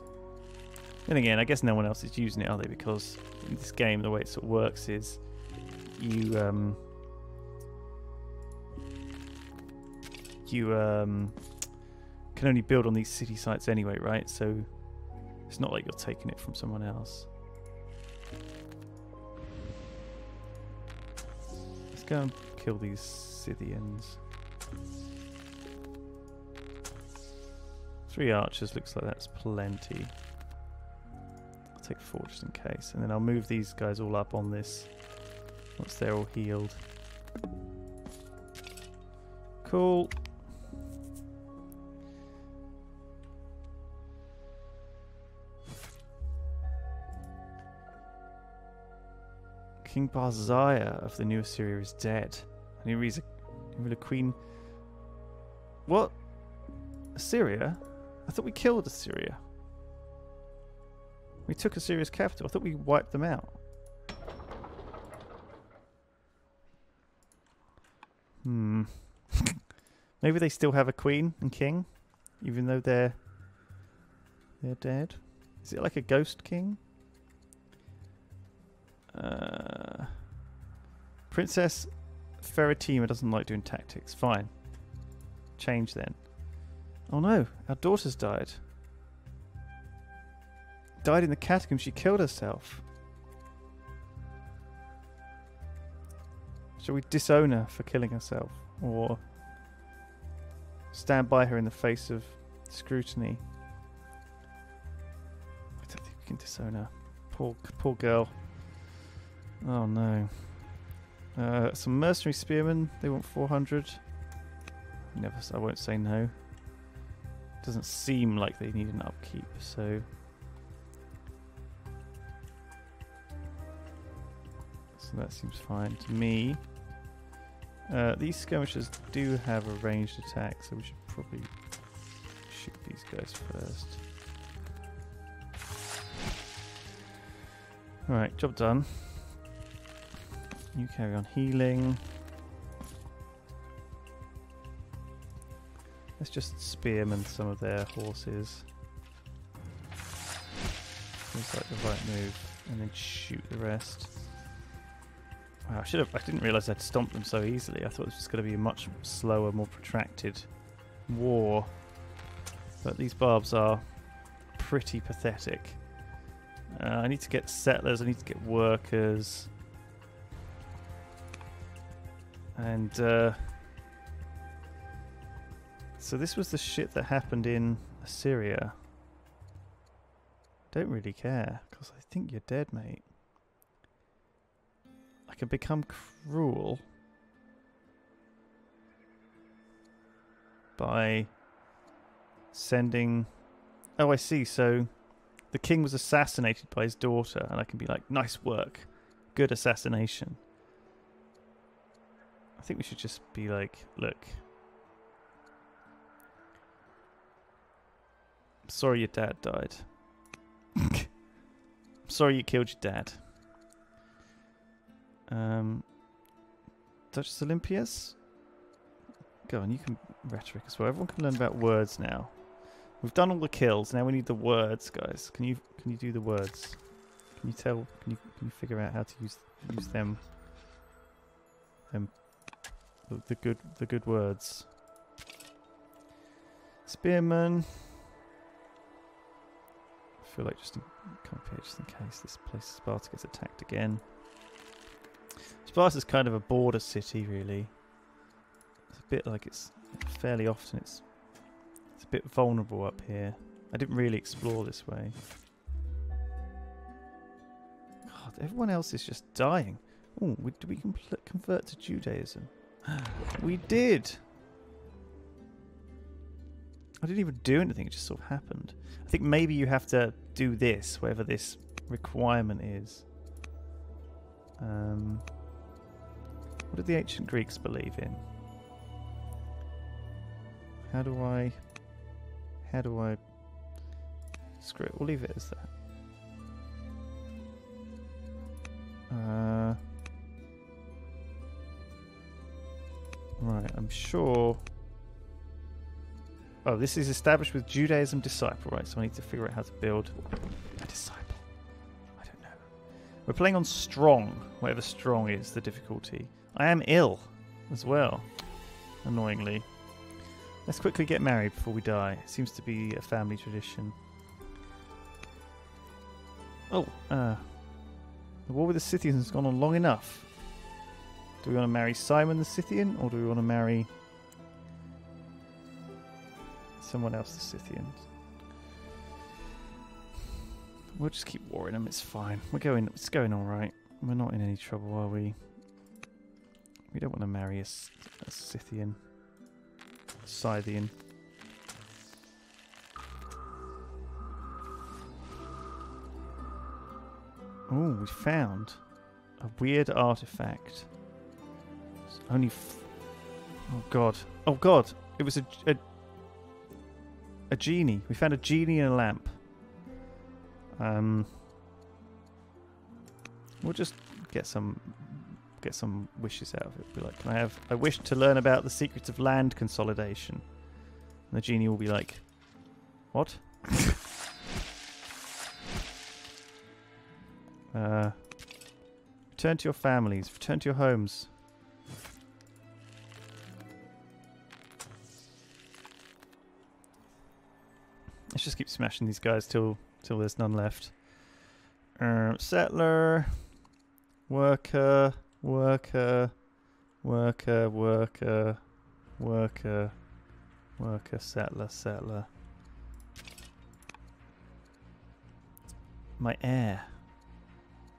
Then again, I guess no one else is using it, are they? Because in this game, the way it sort of works is you can only build on these city sites anyway, right? So it's not like you're taking it from someone else. Let's go and kill these Scythians. 3 archers looks like that's plenty. I'll take 4 just in case, and then I'll move these guys all up on this once they're all healed. Cool. King Barzia of the New Assyria is dead. And he reads a queen. What? Assyria? I thought we killed Assyria. We took Assyria's capital. I thought we wiped them out. Maybe they still have a queen and king, even though they're dead. Is it like a ghost king? Princess Feratima doesn't like doing tactics. Fine. Change then. Oh no, our daughter's died. Died in the catacombs. She killed herself. Shall we disown her for killing herself? Or stand by her in the face of scrutiny? I don't think we can disown her. Poor girl. Oh no. Some mercenary spearmen. They want 400. I won't say no. Doesn't seem like they need an upkeep, so That seems fine to me. These skirmishers do have a ranged attack, so we should probably shoot these guys first. Alright, job done. You carry on healing. Let's just spearman some of their horses. Seems like the right move. And then shoot the rest. Wow, I didn't realise I'd stomped them so easily. I thought this was going to be a much slower, more protracted war. But these barbs are pretty pathetic. I need to get settlers, I need to get workers. And so this was the shit that happened in Assyria. Don't really care, because I think you're dead, mate. I can become cruel by sending... Oh, I see, so the king was assassinated by his daughter, and I can be like, nice work, good assassination. I think we should just be like, look, I'm sorry your dad died. I'm sorry you killed your dad. Duchess Olympias? Go on, you can rhetoric as well. Everyone can learn about words now. We've done all the kills, now we need the words, guys. Can you do the words? Can you figure out how to use them? The good words. Spearman. I feel like just come up here just in case this place Sparta gets attacked again. Sparta's kind of a border city, really. It's a bit like it's fairly often it's a bit vulnerable up here. I didn't really explore this way. God, everyone else is just dying. Oh, did we convert to Judaism? We did! I didn't even do anything, it just sort of happened. I think maybe you have to do this, whatever this requirement is. What did the ancient Greeks believe in? How do I... Screw it, we'll leave it as that. Right, I'm sure... Oh, this is established with Judaism disciple, right? So I need to figure out how to build a disciple. I don't know. We're playing on strong, whatever strong is the difficulty. I am ill as well, annoyingly. Let's quickly get married before we die. It seems to be a family tradition. Oh, the war with the Scythians has gone on long enough. Do we want to marry Simon the Scythian, or do we want to marry someone else the Scythians? We'll just keep warring them, it's fine. It's going alright. We're not in any trouble, are we? We don't want to marry a Scythian. Scythian. Oh, we found a weird artifact. It's only... oh god. Oh god! It was a genie. We found a genie in a lamp. We'll just get some wishes out of it. Be like, I wish to learn about the secrets of land consolidation. And the genie will be like, what? Return to your families. Return to your homes. Let's just keep smashing these guys till there's none left. Settler, worker, worker, worker, worker, worker, worker, settler, settler. My heir.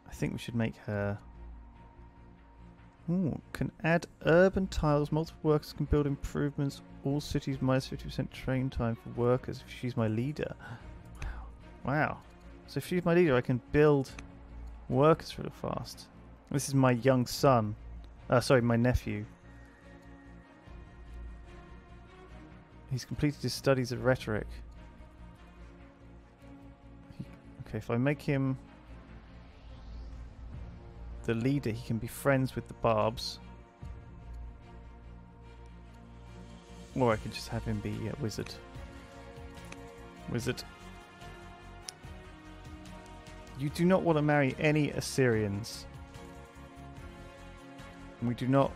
I think we should make her... Ooh, can add urban tiles, multiple workers can build improvements, all cities minus 50% train time for workers if she's my leader. Wow. So if she's my leader I can build workers real fast. This is my young son. Sorry, my nephew. He's completed his studies of rhetoric. Okay, if I make him the leader, he can be friends with the Barbs. Or I could just have him be a wizard. Wizard. You do not want to marry any Assyrians. We do not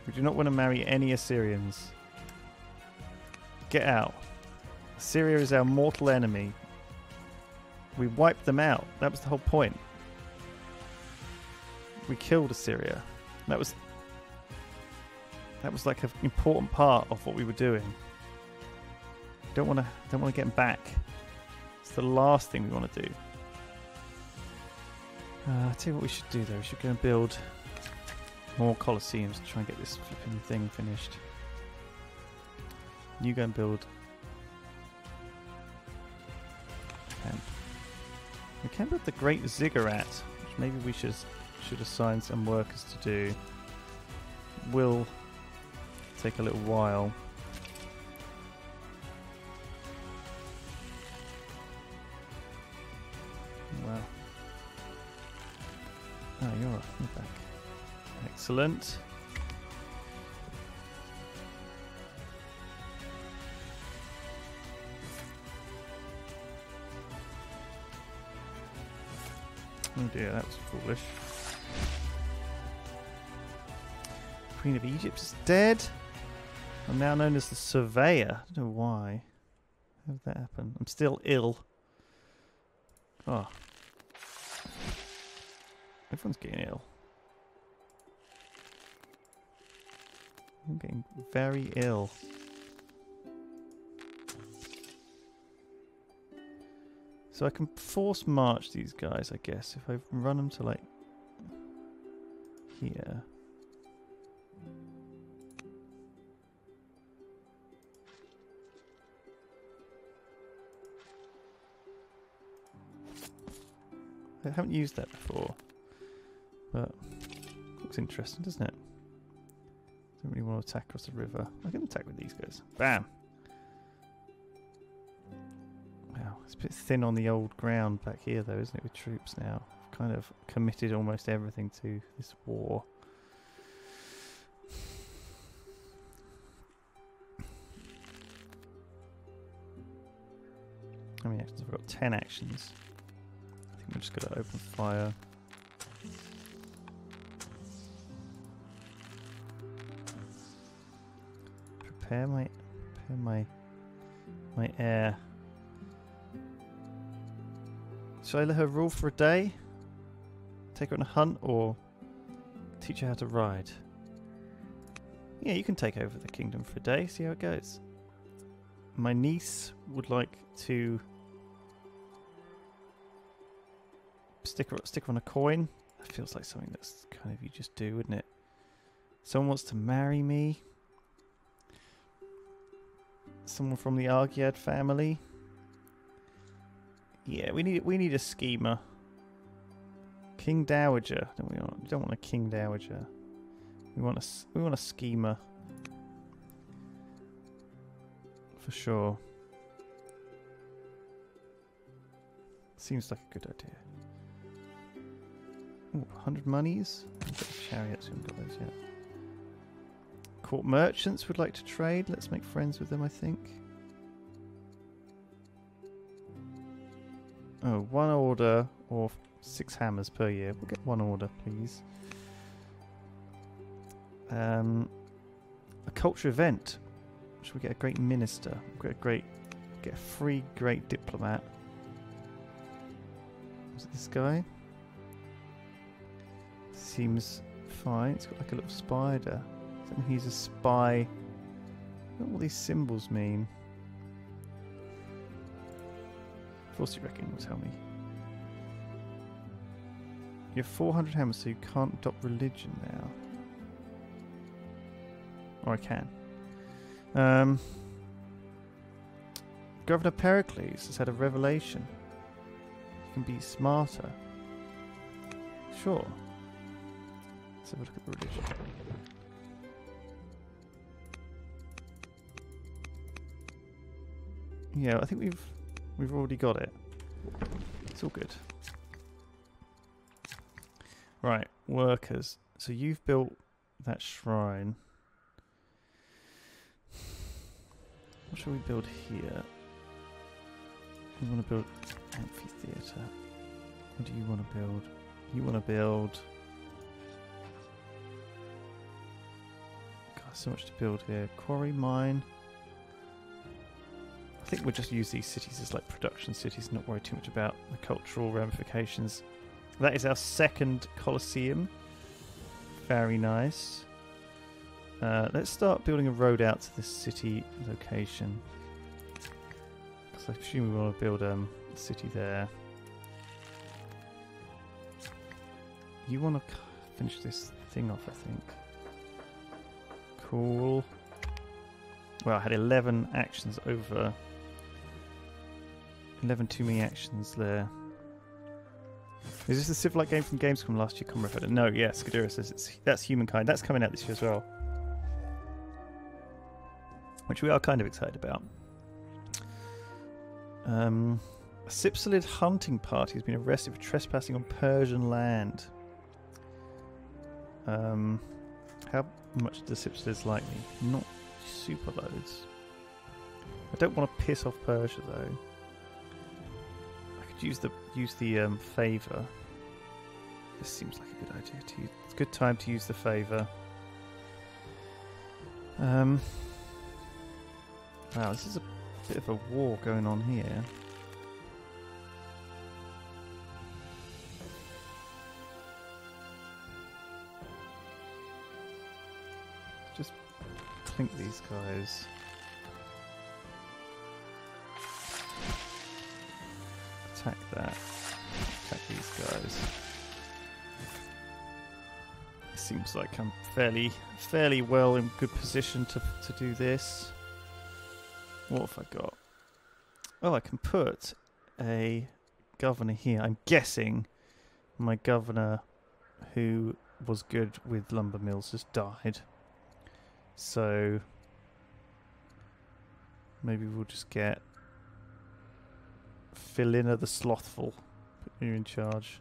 want to marry any Assyrians. Get out. Assyria is our mortal enemy. We wiped them out. That was the whole point. We killed Assyria. That was like an important part of what we were doing. Don't want to get them back. It's the last thing we want to do. I'll tell you what we should do though. We should go and build more Colosseums to try and get this flipping thing finished. You go and build. We can build the Great Ziggurat, which maybe we should assign some workers to do. Will take a little while. Wow. Oh, you're back. Excellent. Oh dear, that was foolish. Queen of Egypt is dead. I'm now known as the Surveyor. I don't know why. How did that happen? I'm still ill. Oh. Everyone's getting ill. I'm getting very ill. So I can force march these guys, I guess, if I run them to like here. I haven't used that before, but looks interesting, doesn't it? Don't really want to attack across the river. I can attack with these guys. Bam! Wow, it's a bit thin on the old ground back here though, isn't it, with troops now? I've kind of committed almost everything to this war. How many actions? I've got 10 actions. I think we're just going to open fire. Prepare my heir. Should I let her rule for a day? Take her on a hunt or teach her how to ride? Yeah, you can take over the kingdom for a day, see how it goes. My niece would like to stick her on a coin. That feels like something that's kind of you just do, wouldn't it? Someone wants to marry me. Someone from the Argiad family. Yeah, we need a schemer. King Dowager. We don't want a King Dowager. We want a schemer. For sure. Seems like a good idea. Ooh, 100 monies. Chariots, we haven't got those yet. Court merchants would like to trade. Let's make friends with them, I think. Oh, 1 order or 6 hammers per year. We'll get 1 order, please. A culture event. Should we get a great minister? We'll get a free great diplomat. Was it this guy? Seems fine. It's got like a little spider. Does that mean he's a spy? I don't know what these symbols mean. Force Reckoning will tell me. You have 400 hammers, so you can't adopt religion now. Or I can. Governor Pericles has had a revelation. can be smarter. Sure. Let's have a look at the religion. Yeah, I think we've already got it. It's all good. Right, workers. So you've built that shrine. What shall we build here? We want to build amphitheatre. What do you want to build? You want to build... God, so much to build here. Quarry, mine. I think we'll just use these cities as like production cities, not worry too much about the cultural ramifications. That is our second Colosseum. Very nice. Let's start building a road out to this city location. Because I assume we want to build a city there. You want to finish this thing off, I think. Cool. Well, I had 11 actions over. 11 too many actions there. Is this the Civilite game from Gamescom last year? Comrade? No, yeah, Skadura says that's Humankind. That's coming out this year as well. Which we are kind of excited about. A Sipsalid hunting party has been arrested for trespassing on Persian land. How much do the Sipsalids like me? Not super loads. I don't want to piss off Persia though. I could use the favour. This seems like a good idea to use. It's a good time to use the favour. Wow, this is a bit of a war going on here. Just clink these guys. Attack that. Attack these guys. It seems like I'm fairly well in good position to do this. What have I got? Oh, I can put a governor here. I'm guessing my governor, who was good with lumber mills, has died. So maybe we'll just get Philina the Slothful. Put you in charge.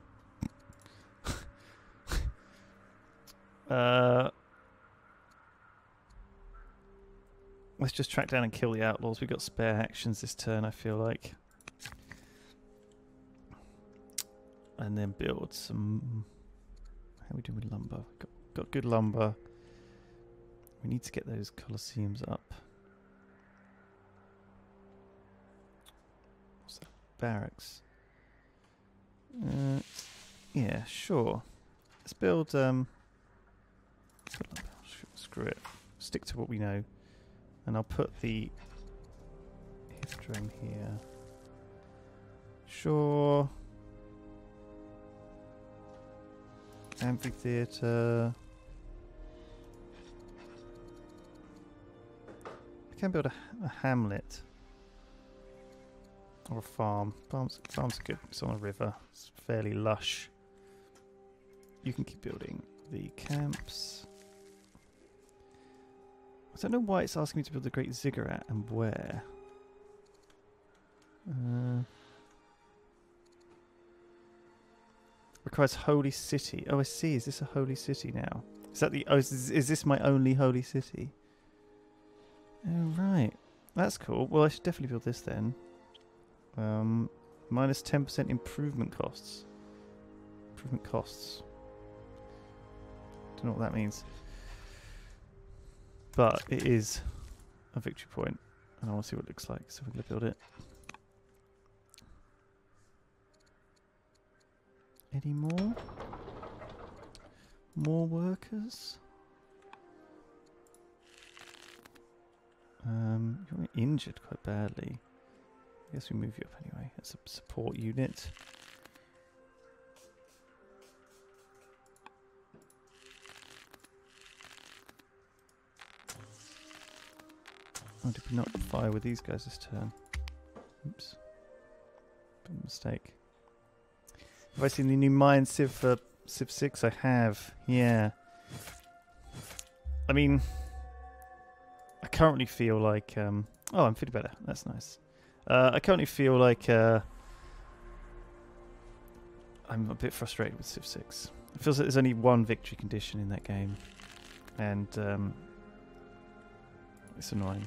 Let's just track down and kill the outlaws. We've got spare actions this turn, I feel like. And then build some... How are we doing with lumber? Got good lumber. We need to get those Colosseums up. What's that? Barracks. Yeah, sure. Let's build... Screw it. Stick to what we know. And I'll put the Hippodrome here. Sure. Amphitheatre. I can build a hamlet. Or a farm. Farm's good. It's on a river. It's fairly lush. You can keep building the camps. I don't know why it's asking me to build the Great Ziggurat and where. Requires holy city. Oh, I see. Is this a holy city now? Is that the? Oh, is this my only holy city? Oh, right. That's cool. Well, I should definitely build this then. Minus 10% improvement costs. Improvement costs. Don't know what that means. But it is a victory point, and I want to see what it looks like, so we're going to build it. Any more? More workers? You're injured quite badly. I guess we move you up anyway. That's a support unit. Oh, did we not fire with these guys this turn? Oops. Bit of a mistake. Have I seen the new Mayan Civ for Civ 6? I have, yeah. I mean, I currently feel like... oh, I'm feeling better. That's nice. I currently feel like I'm a bit frustrated with Civ 6. It feels like there's only one victory condition in that game. And it's annoying.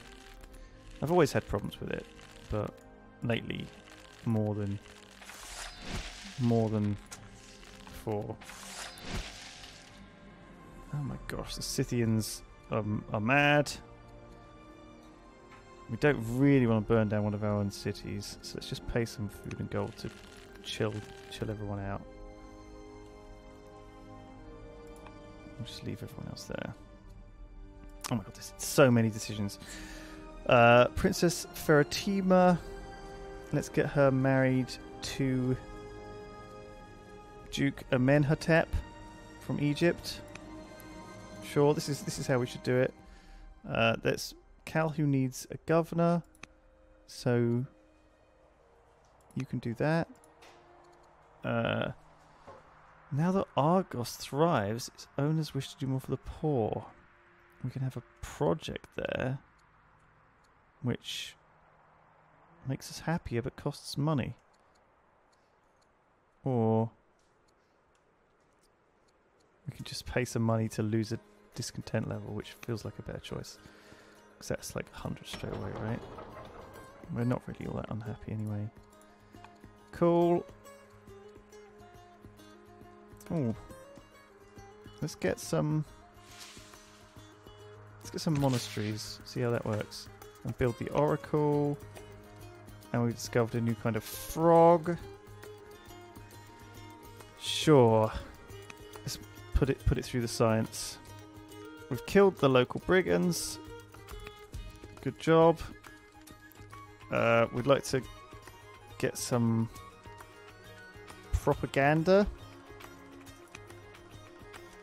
I've always had problems with it, but lately more than before. Oh my gosh, the Scythians are mad. We don't really want to burn down one of our own cities, so let's just pay some food and gold to chill everyone out. We'll just leave everyone else there. Oh my god, there's so many decisions. Princess Feratima. Let's get her married to Duke Amenhotep from Egypt. Sure, this is how we should do it. That's Cal, who needs a governor, so you can do that. Now that Argos thrives, its owners wish to do more for the poor. We can have a project there, which makes us happier but costs money. Or we can just pay some money to lose a discontent level, which feels like a better choice. Because that's like 100 straight away, right? We're not really all that unhappy anyway. Cool. Oh, let's get some monasteries. See how that works. And build the oracle. And we discovered a new kind of frog. Sure. Let's put it through the science. We've killed the local brigands. Good job. We'd like to get some propaganda.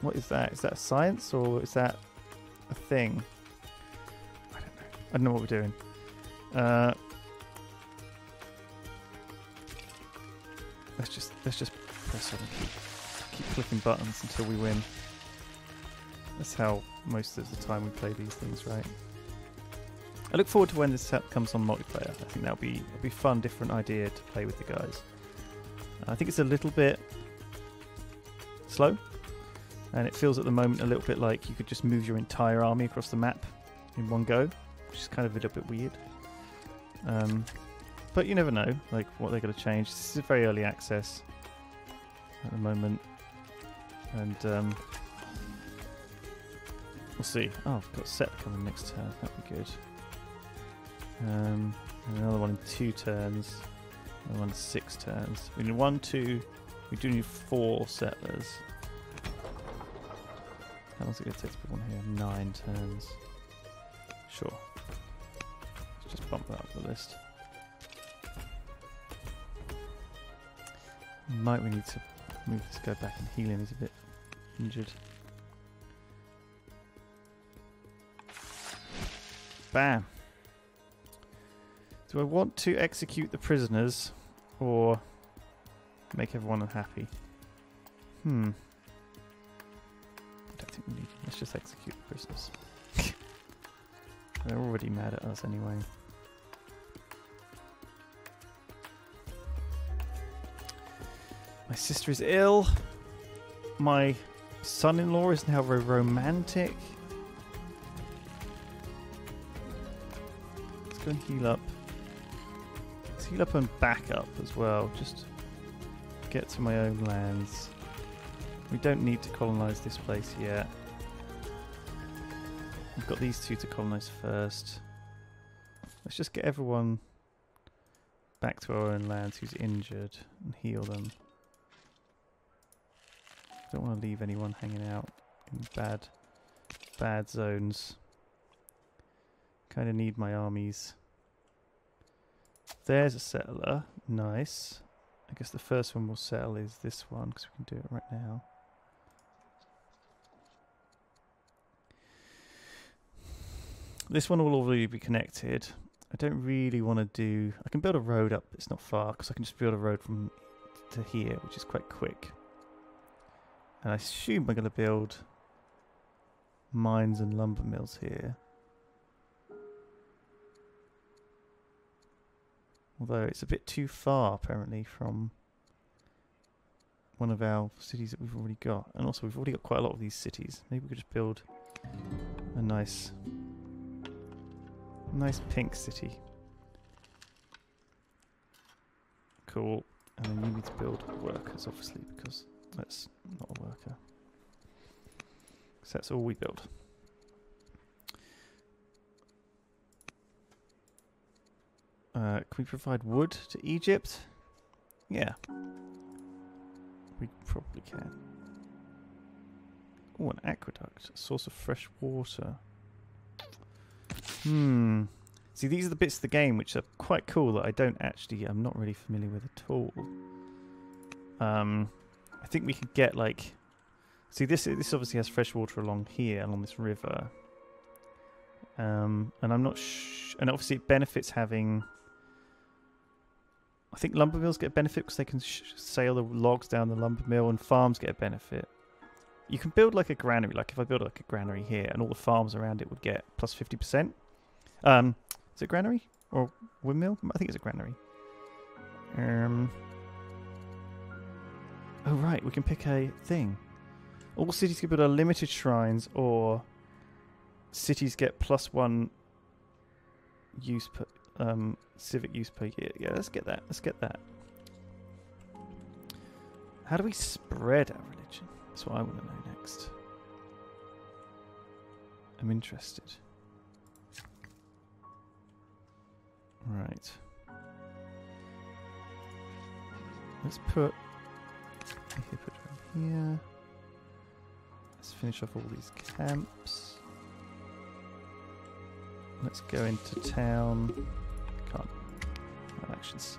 What is that? Is that science or is that a thing? I don't know. I don't know what we're doing. Let's just press on and keep clicking buttons until we win. That's how most of the time we play these things, right? I look forward to when this comes on multiplayer. I think that'll be a fun, different idea to play with the guys. I think it's a little bit slow, and it feels at the moment a little bit like you could just move your entire army across the map in one go, which is kind of a little bit weird. But you never know, like what they're going to change. This is very early access at the moment, and we'll see. Oh, I've got set coming next turn. That'd be good. And another one in 2 turns. Another one in 6 turns. We need 1, 2. We do need 4 settlers. How long is it going to take to put one here? 9 turns. Sure. Let's just bump that up the list. Might we need to move this guy back and heal him? He's a bit injured. Bam. Do I want to execute the prisoners or make everyone unhappy? I don't think we need to. Let's just execute the prisoners. They're already mad at us anyway. My sister is ill. My son-in-law is now very romantic. Let's go and heal up. Let's heal up and back up as well. Just get to my own lands. We don't need to colonize this place yet. We've got these 2 to colonize first. Let's just get everyone back to our own lands who's injured and heal them. Don't want to leave anyone hanging out in bad zones. Kind of need my armies. There's a settler. Nice. I guess the first one we'll settle is this one because we can do it right now. This one will already be connected. I don't really want to do... I can build a road up. It's not far because I can just build a road from to here, which is quite quick. And I assume we're going to build mines and lumber mills here. Although it's a bit too far, apparently, from one of our cities that we've already got. And also, we've already got quite a lot of these cities. Maybe we could just build a nice pink city. Cool. And then you need to build workers, obviously, because that's not a worker. So that's all we build. Can we provide wood to Egypt? Yeah. We probably can. Oh, an aqueduct. A source of fresh water. See, these are the bits of the game which are quite cool that I'm not really familiar with at all. I think we could get like... See, this obviously has fresh water along here, along this river. And I'm not and obviously it benefits having... I think lumber mills get a benefit because they can sail the logs down the lumber mill, and farms get a benefit. You can build like a granary, like if I build like a granary here, and all the farms around it would get plus 50%. Is it granary or windmill? I think it's a granary. Oh right, we can pick a thing. All cities can build unlimited shrines, or cities get +1 use per civic use per year. Yeah, let's get that. Let's get that. How do we spread our religion? That's what I want to know next. I'm interested. Right. Let's put it right here. Let's finish off all these camps. Let's go into town. Can't. No actions.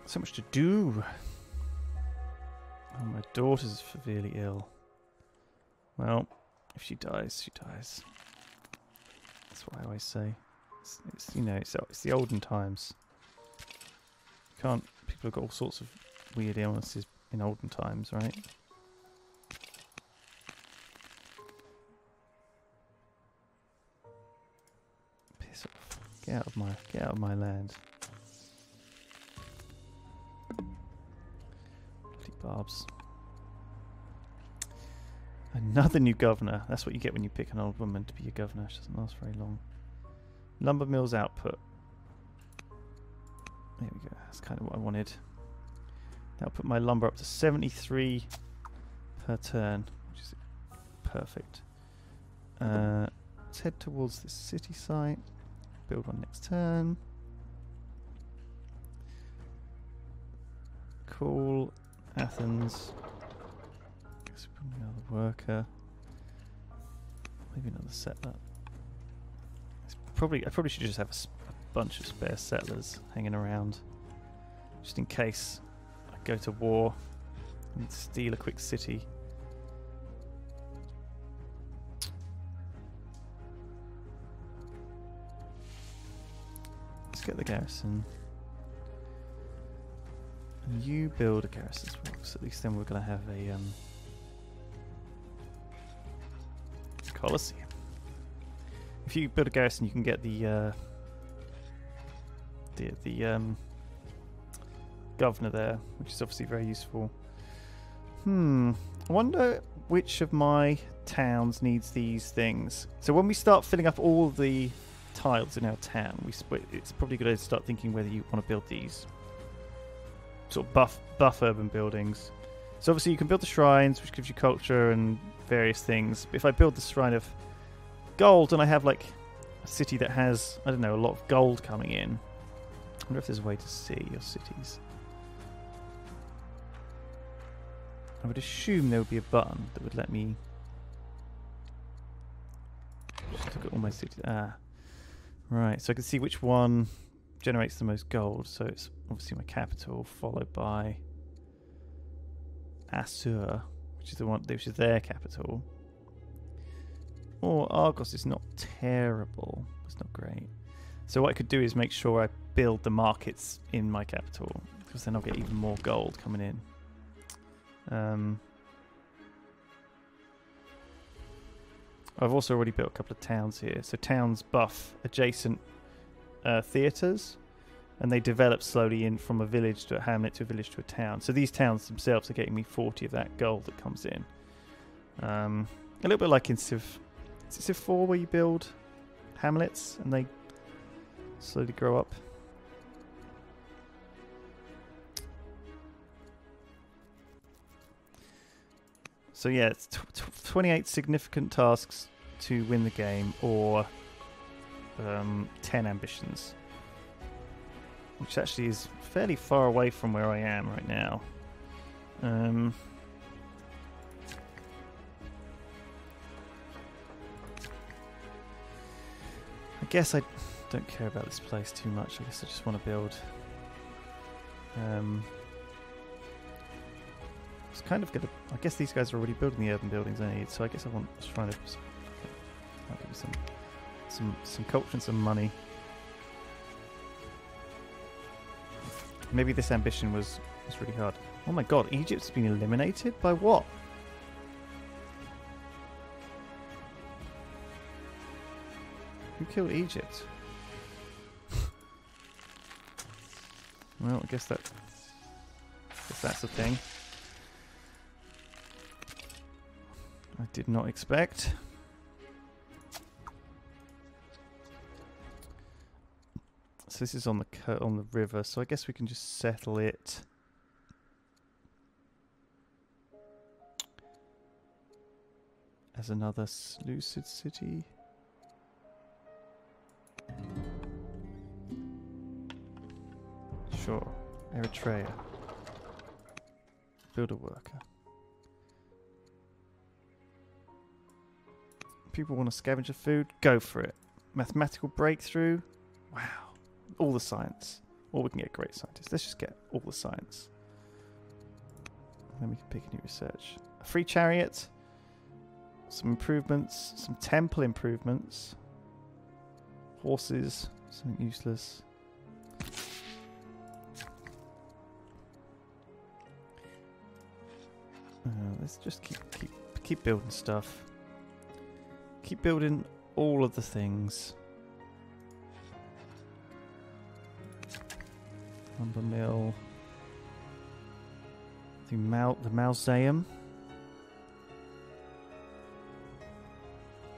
So much to do. Oh, my daughter's severely ill. Well, if she dies, she dies. That's what I always say. It's you know, it's the olden times. Can't. People have got all sorts of weird illnesses in olden times, right? Piss off! Get out of my land. Bloody barbs. Another new governor. That's what you get when you pick an old woman to be your governor. She doesn't last very long. Lumber mills output. There we go. That's kind of what I wanted. That'll put my lumber up to 73 per turn, which is perfect. Let's head towards this city site. Build one next turn. Cool. Athens. Guess we put another worker. Maybe another settler. I probably should just have a bunch of spare settlers hanging around, just in case I go to war and steal a quick city. Let's get the garrison. And you build a garrison as well, so at least then we're going to have a Colosseum. If you build a garrison, you can get the governor there, which is obviously very useful. I wonder which of my towns needs these things. So when we start filling up all the tiles in our town, it's probably good to start thinking whether you want to build these sort of buff urban buildings. So obviously you can build the shrines, which gives you culture and various things. But if I build the shrine of gold and I have like a city that has, I don't know, a lot of gold coming in, I wonder if there's a way to see your cities. I would assume there would be a button that would let me just look at all my cities. Right, so I can see which one generates the most gold. So it's obviously my capital, followed by Assur, which is their capital. Or Argos is not terrible. It's not great. So what I could do is make sure I build the markets in my capital. because then I'll get even more gold coming in. I've also already built a couple of towns here. So towns buff adjacent theatres, and they develop slowly in from a village to a hamlet to a village to a town. So these towns themselves are getting me 40 of that gold that comes in. A little bit like in Civ 4, where you build hamlets and they slowly grow up. So yeah, it's 28 significant tasks to win the game, or 10 ambitions, which actually is fairly far away from where I am right now. I guess I don't care about this place too much. I guess I just want to build. It's kind of gonna. I guess these guys are already building the urban buildings I need, so I guess I want to try to. I'll give you some culture and some money. Maybe this ambition was really hard. Oh my god, Egypt's been eliminated? By what? Who killed Egypt? Well, I guess that's the thing. I did not expect. So this is on the river, so I guess we can just settle it. As another Seleucid city. Sure. Eritrea. Builder worker. People want to scavenge for food? Go for it. Mathematical breakthrough? Wow. All the science. Or we can get great scientists. Let's just get all the science. Then we can pick a new research. A free chariot. Some improvements. Some temple improvements. Horses. Something useless. Let's just keep building stuff. Keep building all of the things. Lumber mill. The mausoleum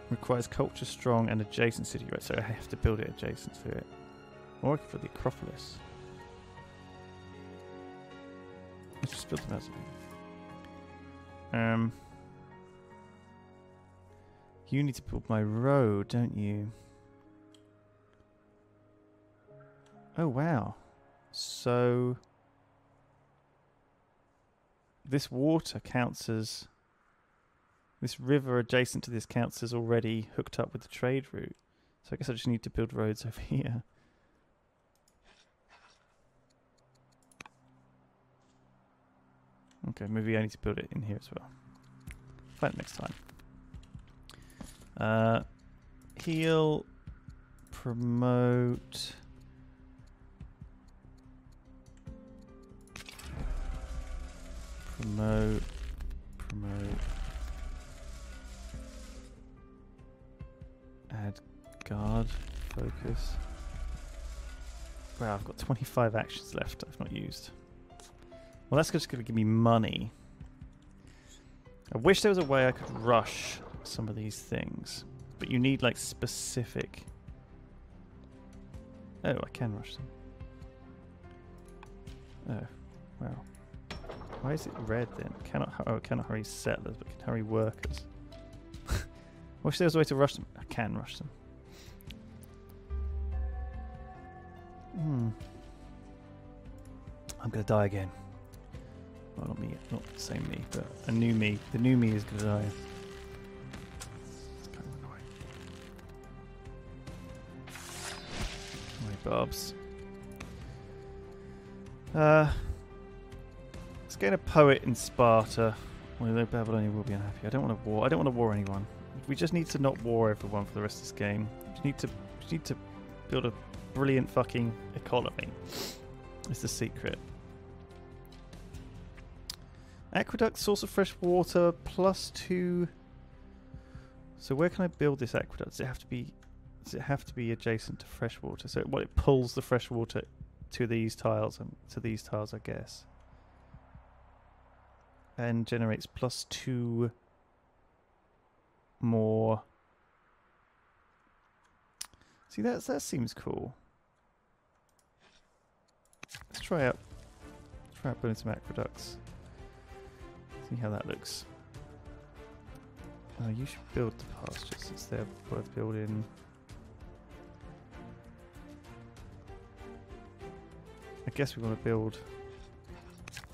requires culture strong and adjacent city, right? So I have to build it adjacent to it. Or I could put the Acropolis. Let's just build the mausoleum. You need to build my road, don't you? Oh, wow. So this water counts as... This river adjacent to this counts as already hooked up with the trade route. So I guess I just need to build roads over here. Okay, maybe I need to build it in here as well. Find it next time. Heal, promote, add guard, focus. Wow, I've got 25 actions left I've not used. Well, that's just going to give me money. I wish there was a way I could rush some of these things, but you need like specific. Oh, I can rush them. Oh, wow. Why is it red then? Cannot hurry settlers, but can hurry workers. I wish there was a way to rush them. I can rush them. I'm gonna die again. Well, not me, not the same me, but a new me. The new me is gonna die. It's kind of annoying. My Bobs. Let's get a poet in Sparta. Although Babylonia will be unhappy. I don't want to war. I don't want to war anyone. We just need to not war everyone for the rest of this game. We need to build a brilliant fucking economy. It's the secret. Aqueduct, source of fresh water, +2. So where can I build this aqueduct? Does it have to be? Does it have to be adjacent to fresh water? So what, it pulls the fresh water to these tiles and to these tiles, I guess, and generates +2 more. See, that seems cool. Let's try out building some aqueducts. See how that looks. Oh, you should build the pastures since they're worth building. I guess we want to build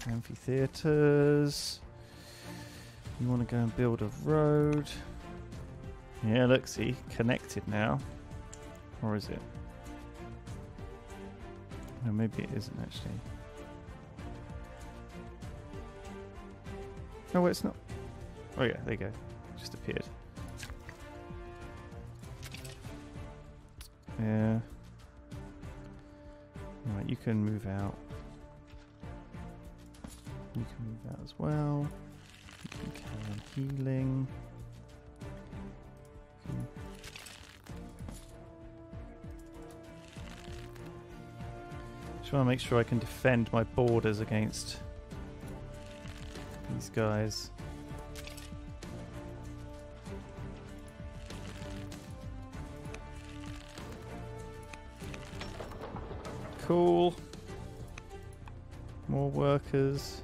amphitheaters. You want to go and build a road. Yeah, look, see, connected now. Or is it? No, maybe it isn't actually. Oh, wait, it's not. Oh yeah, there you go. Just appeared. Yeah. Right, you can move out. You can move out as well. You can carry on healing. Just want to make sure I can defend my borders against these guys. Cool. More workers.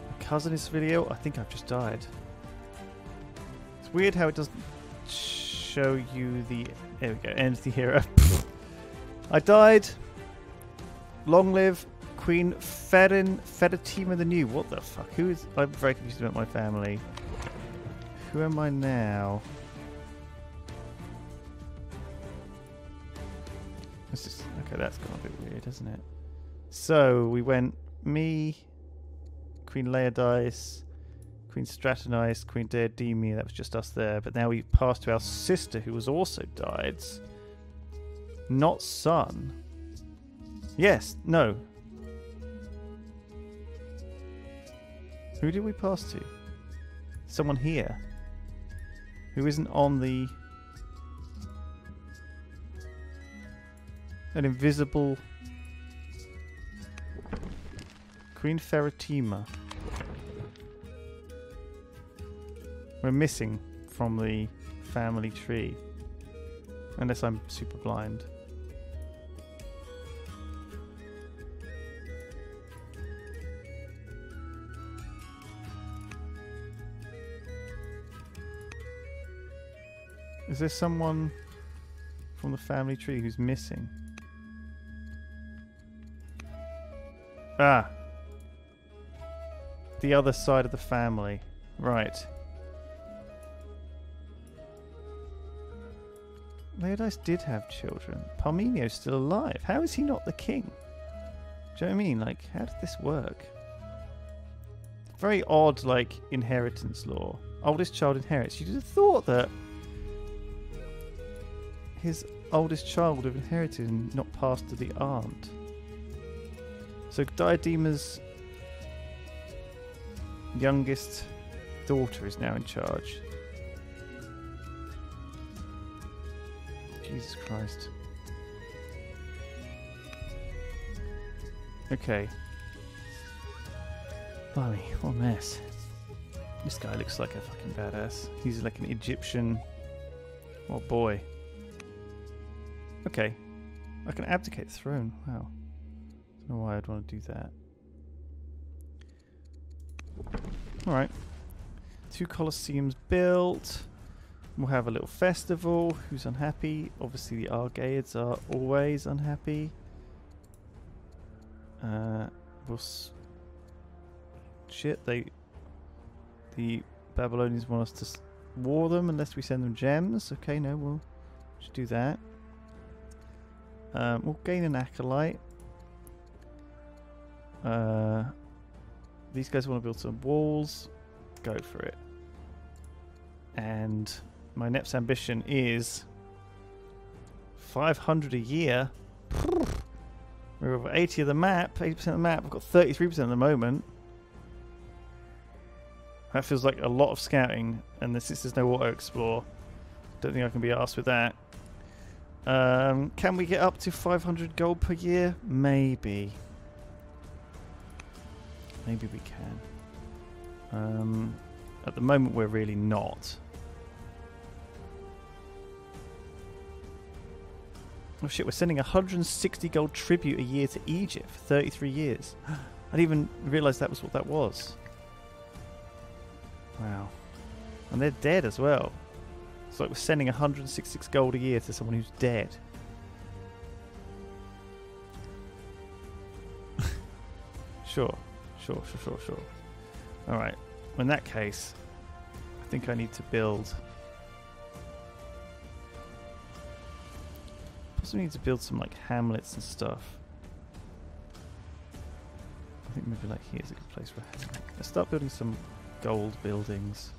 My cousin is video. I think I've just died. It's weird how it doesn't show you the. There we go. End the hero. I died. Long live Queen Federatima the New. What the fuck? Who is? I'm very confused about my family. Who am I now? This is okay. That's gone a bit weird, isn't it? So we went me, Queen Laodice, Queen Stratonice, Queen Deodemia. That was just us there. But now we passed to our sister, who was also died. Not son. Yes. No. Who did we pass to? Someone here. Who isn't on the... An invisible... Queen Federatima. We're missing from the family tree. Unless I'm super blind. Is there someone from the family tree who's missing? Ah. The other side of the family. Right. Laodice did have children. Parmenio's still alive. How is he not the king? Do you know what I mean? Like, how did this work? Very odd, like, inheritance law. Oldest child inherits. You'd have thought that his oldest child would have inherited and not passed to the aunt. So Diadema's youngest daughter is now in charge. Jesus Christ. Okay. Blimey, what a mess. This guy looks like a fucking badass. He's like an Egyptian... Oh boy. Okay. I can abdicate the throne. Wow. Don't know why I'd want to do that. Alright. 2 Colosseums built. We'll have a little festival. Who's unhappy? Obviously the Argaids are always unhappy. Shit, the Babylonians want us to war them unless we send them gems. Okay, no, we'll just do that. We'll gain an acolyte. These guys want to build some walls. Go for it. And my next ambition is 500 a year. We're over 80 of the map, 80% of the map. We've got 33% at the moment. That feels like a lot of scouting, and this is no auto explore. Don't think I can be asked with that. Can we get up to 500 gold per year? Maybe. Maybe we can. At the moment, we're really not. Oh shit, we're sending 160 gold tribute a year to Egypt for 33 years. I didn't even realise that was what that was. Wow. And they're dead as well. It's like we're sending 166 gold a year to someone who's dead. Sure. Alright. Well, in that case, I think I need to build... Possibly need to build some like hamlets and stuff. I think maybe like here's a good place for a hamlet. Let's start building some gold buildings.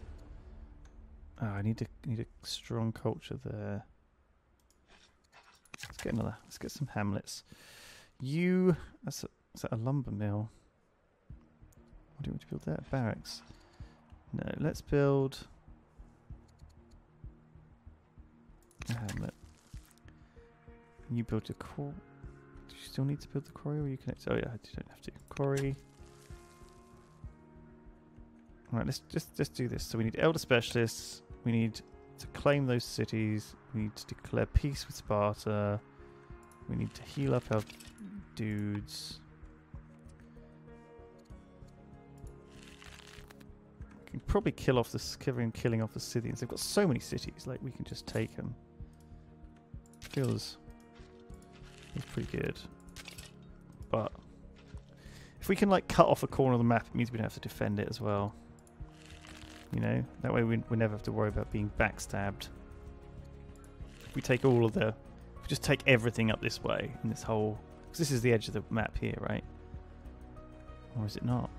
Oh, I need a strong culture there. Let's get some hamlets. Is that a lumber mill? What do you want to build there? Barracks. No, let's build a hamlet. You build a core. Do you still need to build the quarry, or you connect? Oh yeah, you don't have to. Quarry. All right, let's just do this. So we need elder specialists. We need to claim those cities. We need to declare peace with Sparta. We need to heal up our dudes. We can probably kill off killing off the Scythians. They've got so many cities. Like we can just take them. Feels pretty good, but if we can like cut off a corner of the map, it means we don't have to defend it as well. You know, that way we never have to worry about being backstabbed. If we take all of the, if we just take everything up this way in this whole, because this is the edge of the map here, right? Or is it not?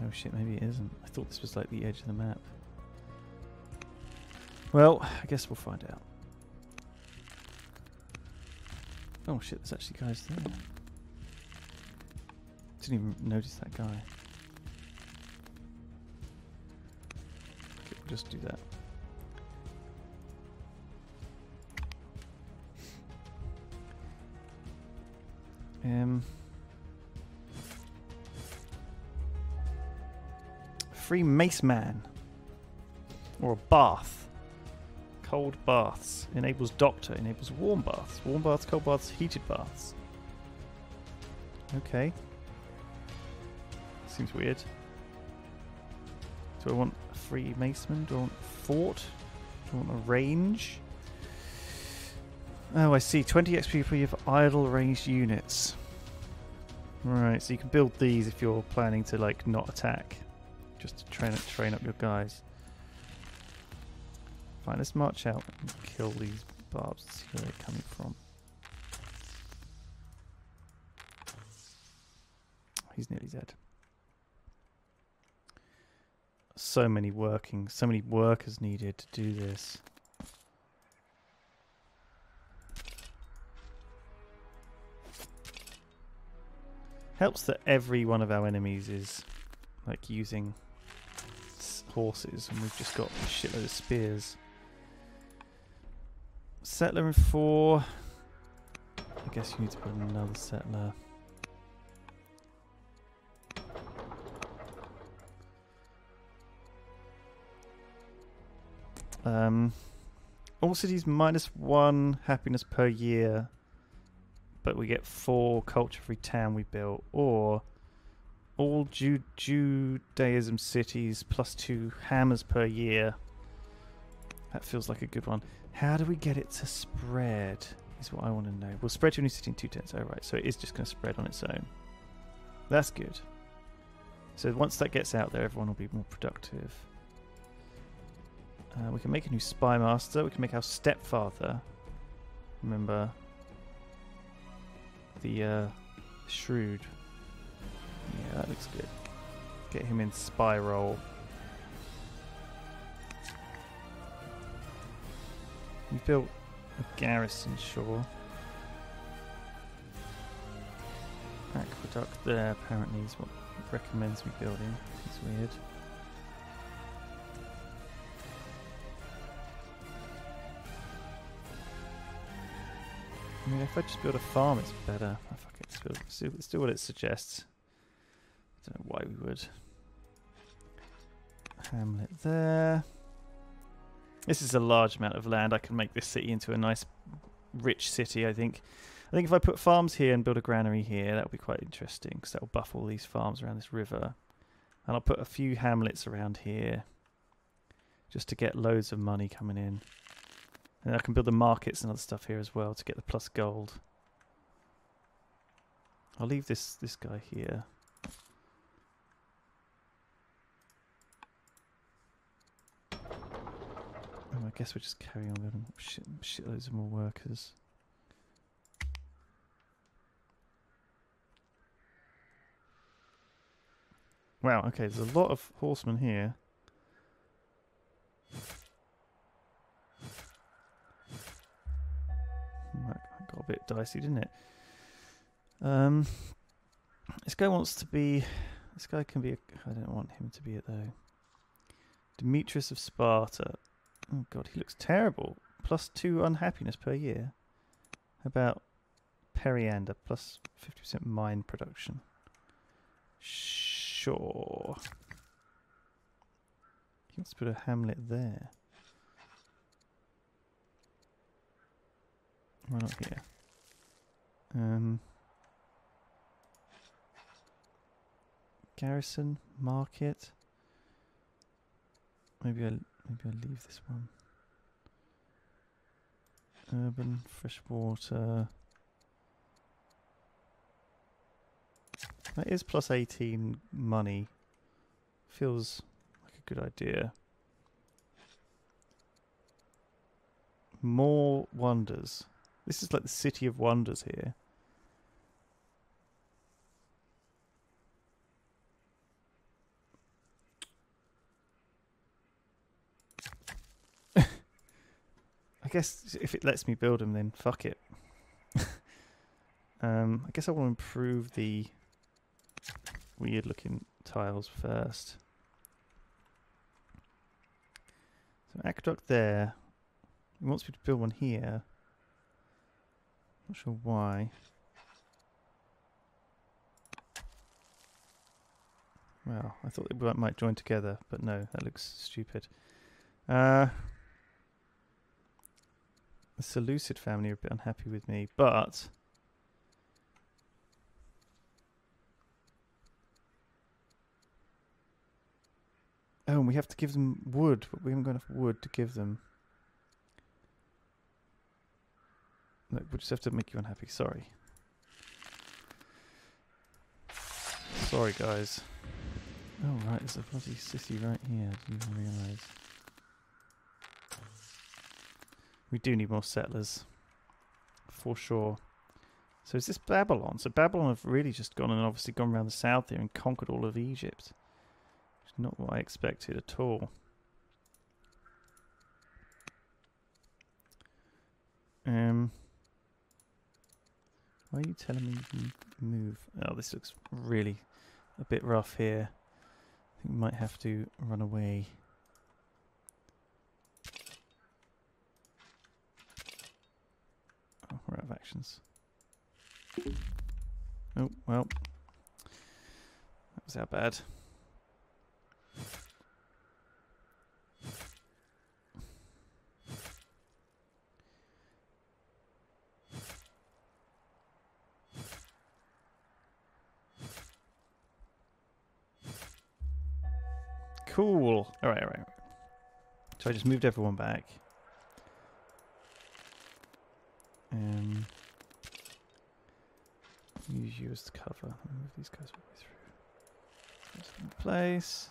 Oh shit, maybe it isn't. I thought this was like the edge of the map. Well, I guess we'll find out. Oh shit, there's actually guys there. Didn't even notice that guy. Okay, we'll just do that. Free Mace Man. Or a bath. Cold baths. Enables doctor. Enables warm baths. Warm baths, cold baths, heated baths. Okay. Seems weird. Do I want a free maceman? Do I want a fort? Do I want a range? Oh, I see. 20 XP per year for idle ranged units. Right, so you can build these if you're planning to like not attack. Just to train up your guys. Fine, let's march out and kill these barbs and see where they're coming from. He's nearly dead. So many workers needed to do this. Helps that every one of our enemies is like using horses and we've just got a shitload of spears. Settler in 4. I guess you need to put another settler. All cities -1 happiness per year, but we get 4 culture for every town we built. Or all Judaism cities +2 hammers per year. That feels like a good one. How do we get it to spread? Is what I want to know. We'll spread to a new city in 2 turns. Oh, right. So it is just going to spread on its own. That's good. So once that gets out there, everyone will be more productive. We can make a new spy master. We can make our stepfather. Remember the shrewd. Yeah, that looks good. Get him in spy role. We built A garrison, sure. Aqueduct there apparently is what it recommends me building. It's weird. I mean, if I just build a farm, it's better. Oh, fuck it, let's do what it suggests. I don't know why we would. Hamlet there. This is a large amount of land. I can make this city into a nice, rich city, I think. I think if I put farms here and build a granary here, that would be quite interesting, because that will buff all these farms around this river. And I'll put a few hamlets around here, just to get loads of money coming in. And I can build the markets and other stuff here as well to get the plus gold. I'll leave this guy here. Oh, I guess we'll just carry on building shitloads of more workers. Wow, okay, there's a lot of horsemen here. That got a bit dicey, didn't it? This guy wants to be... This guy can be... I don't want him to be it, though. Demetrius of Sparta. Oh, God, he looks terrible. +2 unhappiness per year. How about Periander? +50% mine production. Sure. He wants to put a hamlet there. Why not here? Garrison, market. Maybe I'll leave this one. Urban, freshwater. That is +18 money. Feels like a good idea. More wonders. This is like the city of wonders here. I guess if it lets me build them, then fuck it. I guess I want to improve the weird looking tiles first. So aqueduct there. He wants me to build one here. Not sure why. Well, I thought they might join together, but no, that looks stupid. The Seleucid family are a bit unhappy with me, but oh, and we have to give them wood, but we haven't got enough wood to give them. Look, we'll just have to make you unhappy. Sorry. Sorry, guys. Oh, right, there's a bloody city right here. I didn't even realise. We do need more settlers. For sure. So is this Babylon? So Babylon have really just gone and obviously gone around the south here and conquered all of Egypt. Which is not what I expected at all. Why are you telling me to move? Oh, this looks really a bit rough here. I think we might have to run away. Oh, we're out of actions. Oh, well. That was how bad. Cool. Alright, alright. So I just moved everyone back. Use you as the cover. Move these guys all the way through. That's in place.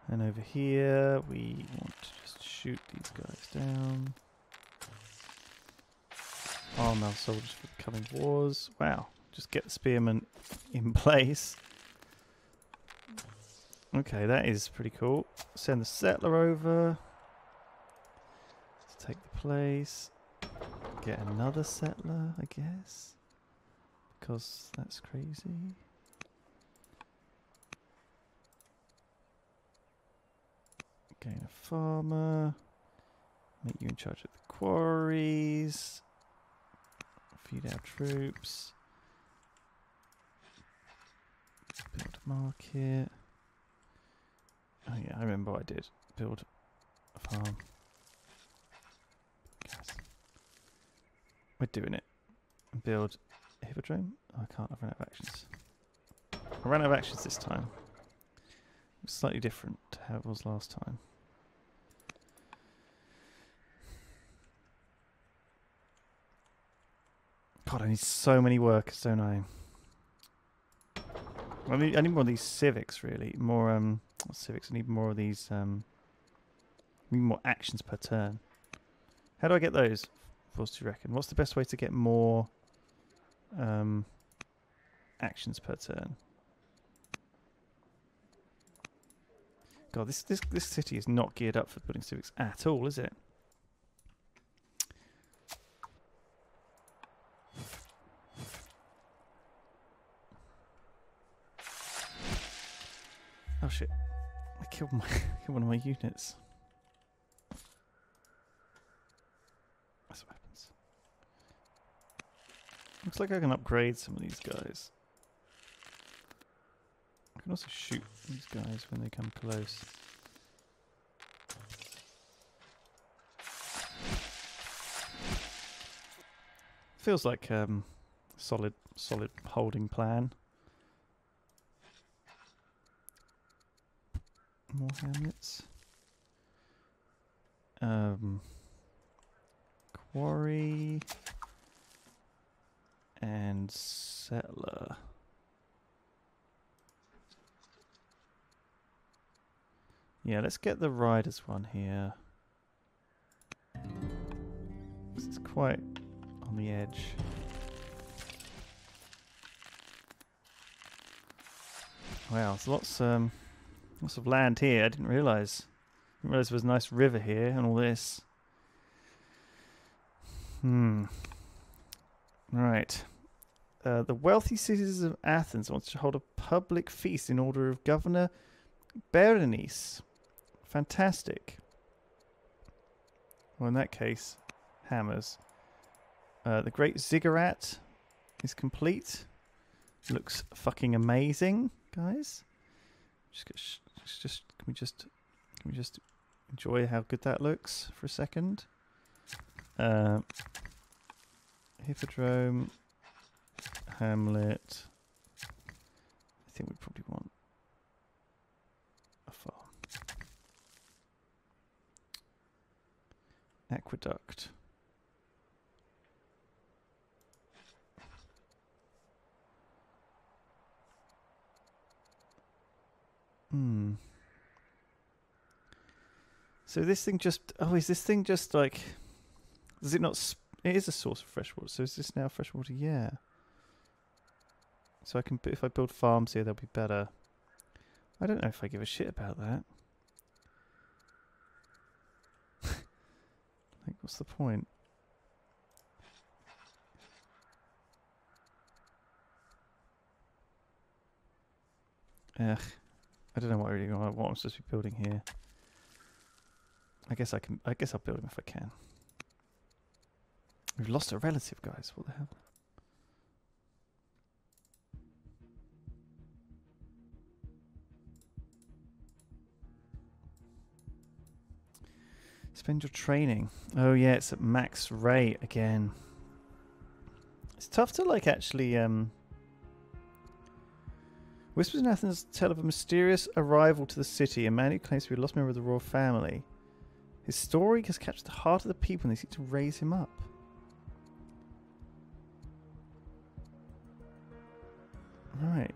And over here, we want to just shoot these guys down. Arm our soldiers for the coming wars. Wow. Just get the spearmen in place. Okay, that is pretty cool. Send the settler over to take the place. get another settler, I guess. Because that's crazy. Gain a farmer. Make you in charge of the quarries. Feed our troops. Build a market. Oh yeah, I remember what I did. Build a farm. Guys. We're doing it. Build a hippodrome. Oh, I can't, I've run out of actions. I ran out of actions this time. It's slightly different to how it was last time. God, I need so many workers, don't I? I need more of these civics, really. More, not civics, I need more of these, I need more actions per turn. How do I get those? What do you reckon? What's the best way to get more, actions per turn? God, this city is not geared up for building civics at all, is it? Oh shit! I killed one of my units. That's what happens. Looks like I can upgrade some of these guys. I can also shoot these guys when they come close. Feels like solid holding plan. More hamlets. Quarry and settler. Yeah, let's get the riders one here. This is quite on the edge. Wow, there's lots of land here. I didn't realise. There was a nice river here and all this. Right. The wealthy citizens of Athens wants to hold a public feast in order of Governor Berenice. Fantastic. Well, in that case, hammers. The Great Ziggurat is complete. Looks fucking amazing, guys. Can we just enjoy how good that looks for a second? Hippodrome, hamlet. I think we probably want a farm. Aqueduct. So this thing just... Oh, is this thing just like... Does it not... It is a source of fresh water. So is this now fresh water? Yeah. So I can... If I build farms here, they'll be better. I don't know if I give a shit about that. Like, what's the point? Ugh. I don't know what I'm supposed to be building here. I guess I'll build them if I can. We've lost a relative, guys. What the hell? Spend your training. Oh yeah, it's at max rate again. It's tough to like actually Whispers in Athens tell of a mysterious arrival to the city, a man who claims to be a lost member of the royal family. His story has captured the heart of the people and they seek to raise him up. Right.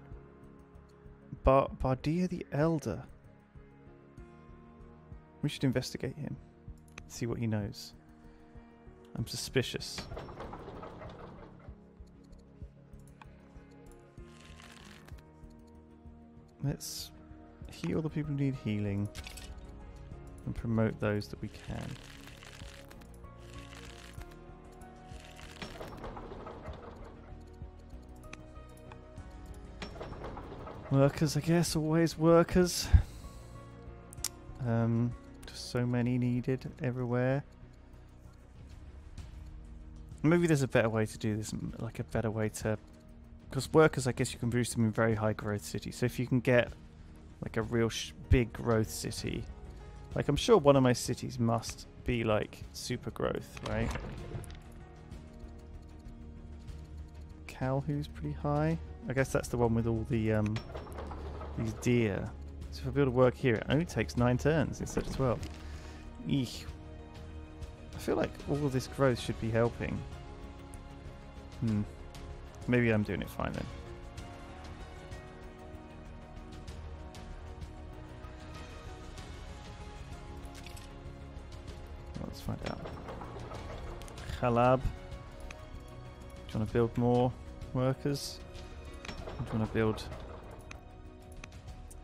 Bardia the Elder. We should investigate him. See what he knows. I'm suspicious. Let's heal the people who need healing and promote those that we can. Workers, I guess, always workers. Just so many needed everywhere. Maybe there's a better way to do this, like a better way to... Because workers, I guess you can produce them in very high growth cities. So if you can get like a real big growth city, like I'm sure one of my cities must be like super growth, right? Calhoun's pretty high. I guess that's the one with all the these deer. So if I build a work here, it only takes 9 turns instead of 12. Eek. I feel like all of this growth should be helping. Maybe I'm doing it fine then. Well, let's find out. Halab. Do you want to build more workers? Or do you want to build...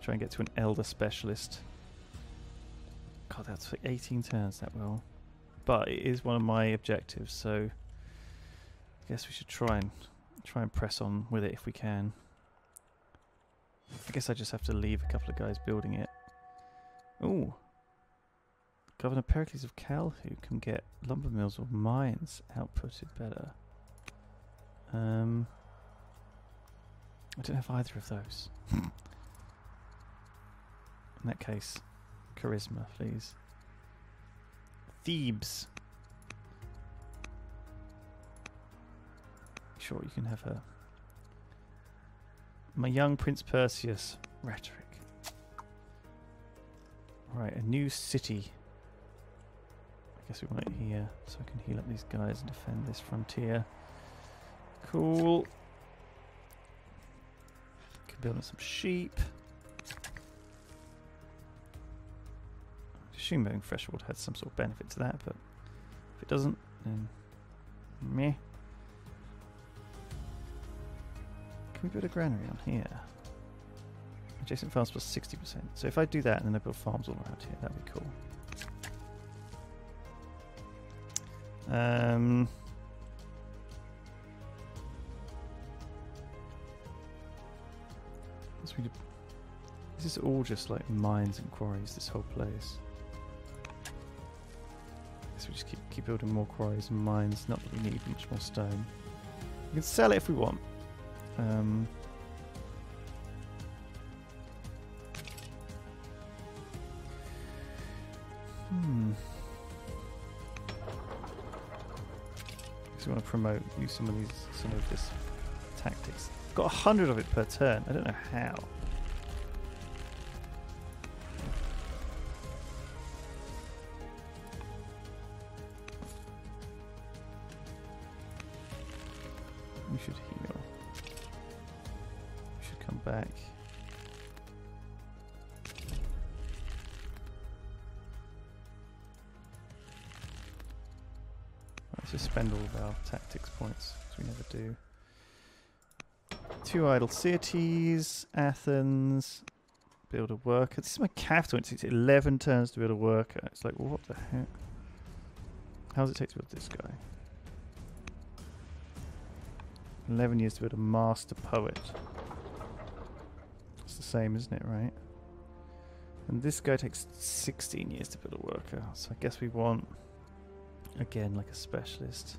Try and get to an elder specialist. God, that's for 18 turns, that will. But it is one of my objectives, so I guess we should try and press on with it if we can. I guess I just have to leave a couple of guys building it. Ooh. Governor Pericles of Calhoun can get lumber mills or mines outputted better. I don't have either of those. In that case, charisma, please. Thebes. Sure, you can have her. My young Prince Perseus. Rhetoric. Right, a new city. I guess we want it here, so I can heal up these guys and defend this frontier. Cool. Can build on some sheep. I assume moving Freshwater has some sort of benefit to that, but if it doesn't, then meh. Can we build a granary on here? Adjacent farms plus 60%. So if I do that and then I build farms all around here, that'd be cool. This is all just like mines and quarries, this whole place. I guess we just keep building more quarries and mines, not that we need much more stone. We can sell it if we want. We want to promote, use some of this tactics. Got 100 of it per turn. I don't know how. We should heal. We should come back. Let's just spend all of our tactics points, because we never do. 2 idle cities, Athens, build a worker. This is my capital, it takes 11 turns to build a worker. It's like, what the heck? How does it take to build this guy? 11 years to build a master poet. It's the same, isn't it, right? And this guy takes 16 years to build a worker. So I guess we want, again, like a specialist.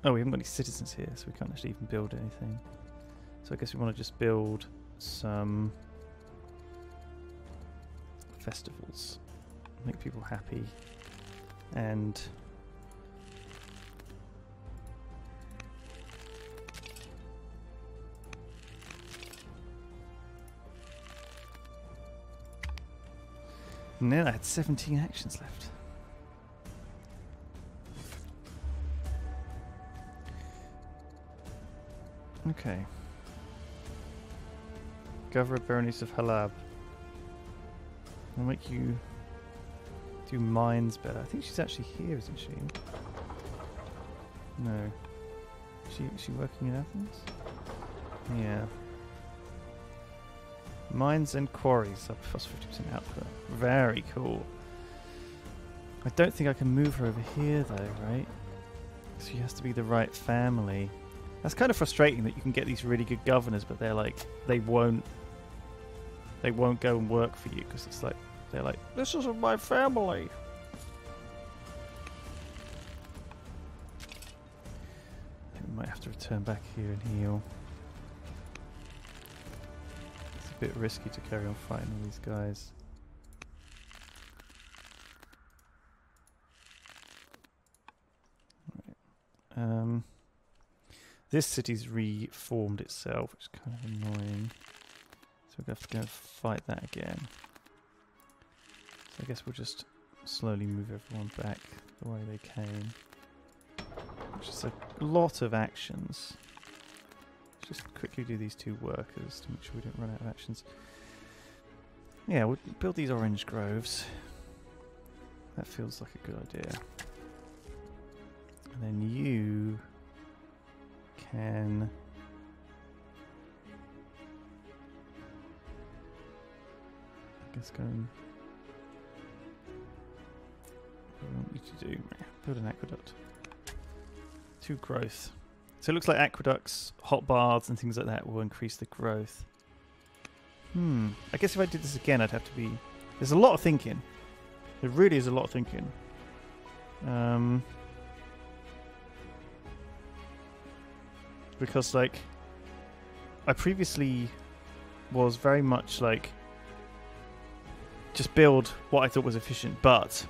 Oh, we haven't got any citizens here, so we can't actually even build anything. So I guess we want to just build some festivals. Make people happy. And then I had 17 actions left. Okay. Governor Berenice of Halab. I'll make you do mines better. I think she's actually here, isn't she? No. Is she working in Athens? Yeah. Mines and quarries up plus 50% output. Very cool. I don't think I can move her over here though, right? So he has to be the right family. That's kind of frustrating that you can get these really good governors, but they're like, they won't go and work for you because it's like, they're like, this isn't my family. I think we might have to return back here and heal. It's a bit risky to carry on fighting all these guys. This city's reformed itself, which is kind of annoying. So we're going to have to go and fight that again. So I guess we'll just slowly move everyone back the way they came. Which is a lot of actions. Let's just quickly do these 2 workers to make sure we don't run out of actions. Yeah, we'll build these orange groves. That feels like a good idea. And then you can I guess go and what do I want you to do? Build an aqueduct. 2 growth. So it looks like aqueducts, hot baths and things like that will increase the growth. I guess if I did this again I'd have to be... There's a lot of thinking. There really is a lot of thinking. Because, like, I previously was very much like just build what I thought was efficient, but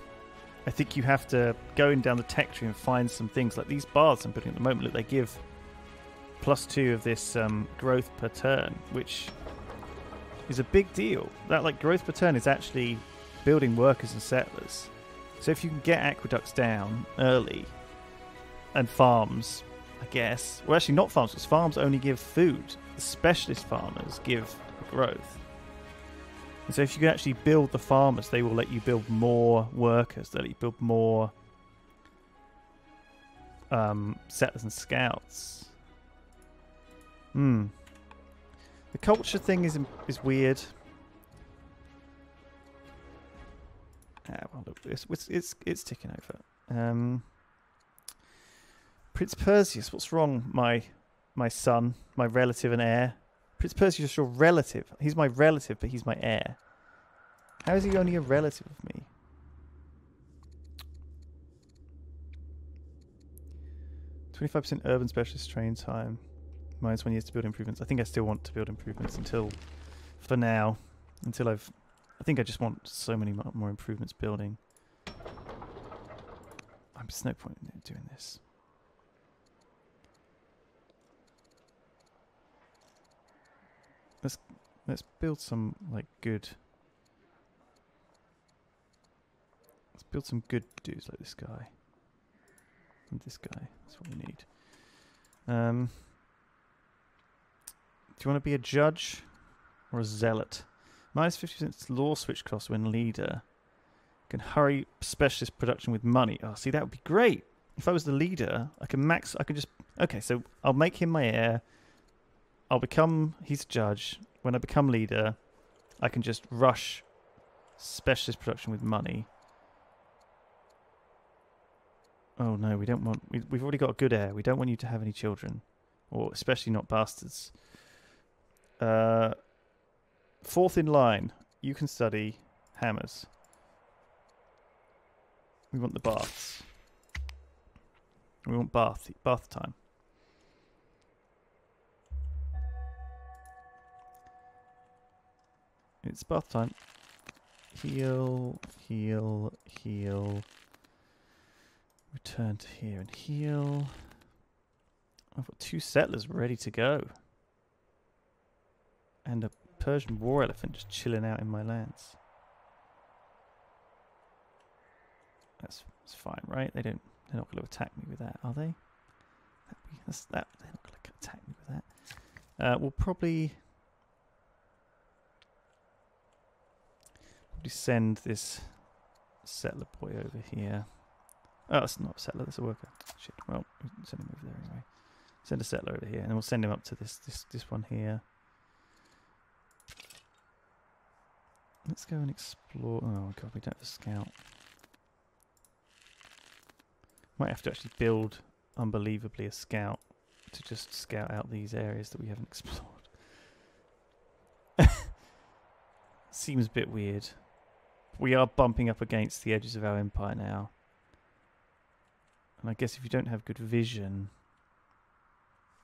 I think you have to go in down the tech tree and find some things like these baths I'm building at the moment. Look, they give +2 of this growth per turn, which is a big deal. That, like, growth per turn is actually building workers and settlers. So if you can get aqueducts down early and farms, I guess. Well, actually, not farms, because farms only give food. The specialist farmers give growth. And so if you can actually build the farmers, they will let you build more workers. They'll let you build more settlers and scouts. The culture thing is weird. Well, look, it's ticking over. Prince Perseus, what's wrong, my son, my relative and heir? Prince Perseus is your relative. He's my relative, but he's my heir. How is he only a relative of me? %25 urban specialist train time. -1 years to build improvements. I think I still want to build improvements until, for now, until I think I just want so many more improvements building. There's no point in doing this. Let's build some, like, good... Let's build some good dudes like this guy. And this guy. That's what we need. Do you want to be a judge or a zealot? -50% law switch cost when leader. Can hurry specialist production with money. Oh, see, that would be great. If I was the leader, I could just... Okay, so I'll make him my heir. He's a judge. When I become leader, I can just rush specialist production with money. Oh no, we don't want... We've already got a good heir. We don't want you to have any children. Or especially not bastards. 4th in line. You can study hammers. We want the baths. We want bath time. It's bath time. Heal, heal, heal. Return to here and heal. I've got 2 settlers ready to go. And a Persian war elephant just chilling out in my lands. That's fine, right? They're not going to attack me with that, are they? They're not going to attack me with that. We'll probably send this settler boy over here. Oh, it's not a settler, that's a worker. Shit. Well, we'll send him over there anyway. Send a settler over here, and then we'll send him up to this one here. Let's go and explore. Oh god, we don't have a scout. Might have to actually build unbelievably a scout to just scout out these areas that we haven't explored. Seems a bit weird. We are bumping up against the edges of our empire now. And I guess if you don't have good vision,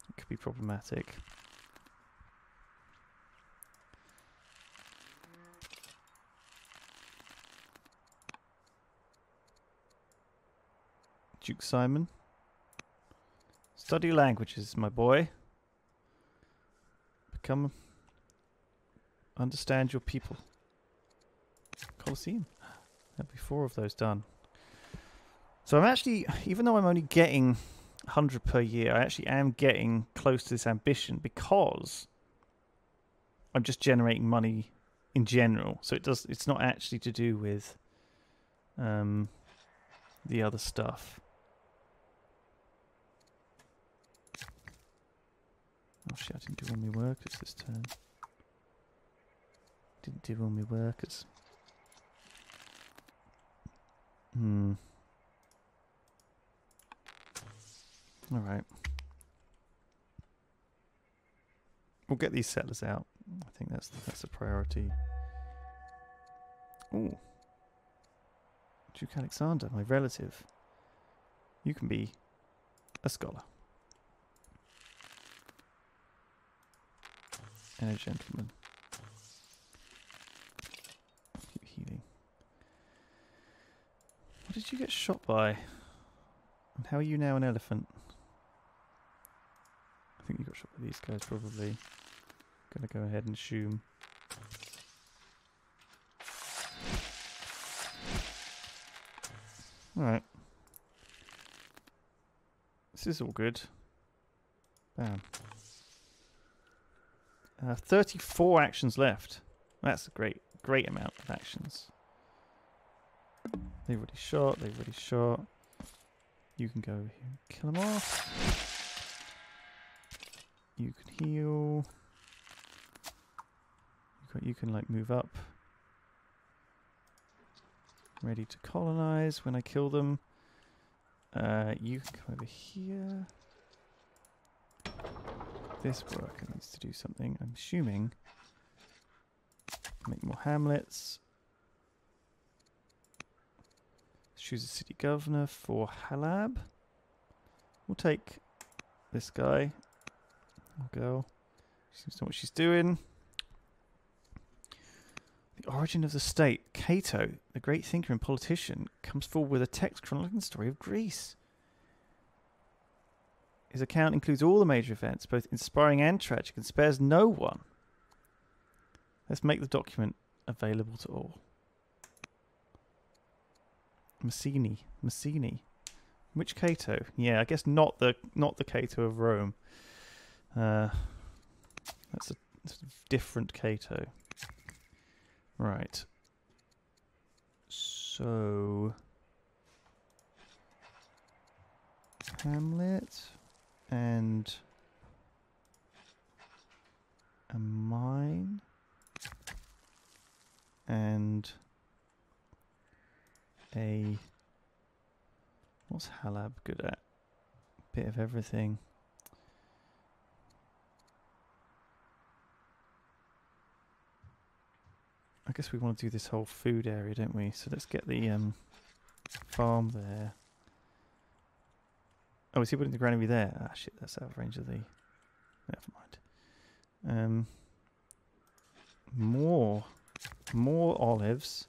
it could be problematic. Duke Simon. Study languages, my boy. Understand your people. Colosseum. There'll be 4 of those done. So I'm actually, even though I'm only getting 100 per year, I actually am getting close to this ambition because I'm just generating money in general. So it's not actually to do with the other stuff. Oh shit, I didn't do all my workers this turn. Didn't do all my workers. Alright. We'll get these settlers out. I think that's a priority. Ooh. Duke Alexander, my relative. You can be a scholar. And a gentleman. Keep healing. What did you get shot by? And how are you now an elephant? I think you got shot by these guys probably. Gonna go ahead and assume. Alright. This is all good. Bam. 34 actions left. That's a great amount of actions. They've already shot, You can go here and kill them off. You can heal. You can like move up. Ready to colonize when I kill them. You can come over here. This worker needs to do something, I'm assuming. Make more hamlets. Choose a city governor for Halab. We'll take this guy. Or girl. She seems to know what she's doing. The origin of the state. Cato, the great thinker and politician, comes forward with a text chronicling the story of Greece. His account includes all the major events, both inspiring and tragic, and spares no one. Let's make the document available to all. Massini. Which Cato? Yeah, I guess not the Cato of Rome. That's a different Cato. Right. So Hamlet and a mine and a what's Halab good at? Bit of everything. I guess we want to do this whole food area, don't we? So let's get the farm there. Oh, is he putting the granary there? Ah, shit, that's out of range of the... Never mind. More olives.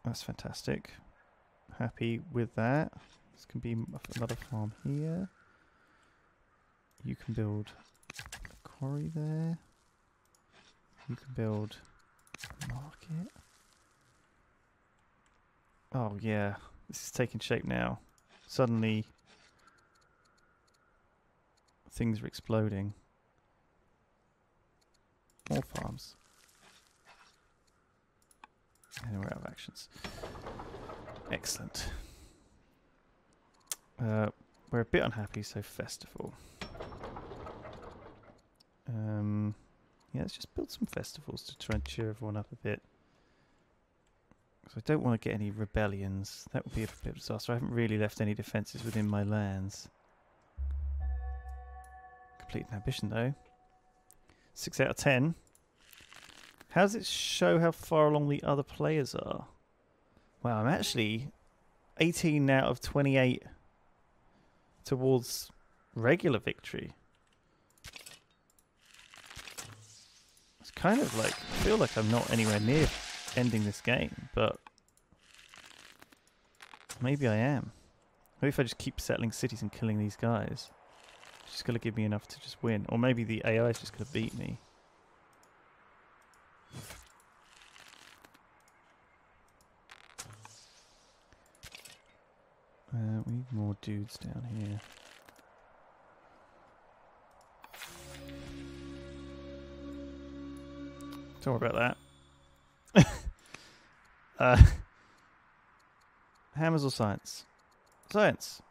That's fantastic. Happy with that. This can be another farm here. You can build a quarry there. You can build a market. Oh yeah, this is taking shape now. Suddenly things are exploding. More farms. And we're out of actions. Excellent. We're a bit unhappy, so festival. Yeah, let's just build some festivals to try and cheer everyone up a bit. So I don't want to get any rebellions. That would be a bit of a disaster. I haven't really left any defences within my lands. Complete an ambition though. 6 out of 10. How does it show how far along the other players are? Wow, I'm actually 18 out of 28 towards regular victory. It's kind of like, I feel like I'm not anywhere near ending this game, but maybe I am. Maybe if I just keep settling cities and killing these guys, it's just going to give me enough to just win. Or maybe the AI is just going to beat me. We need more dudes down here. Don't worry about that. Hammers or science? Science.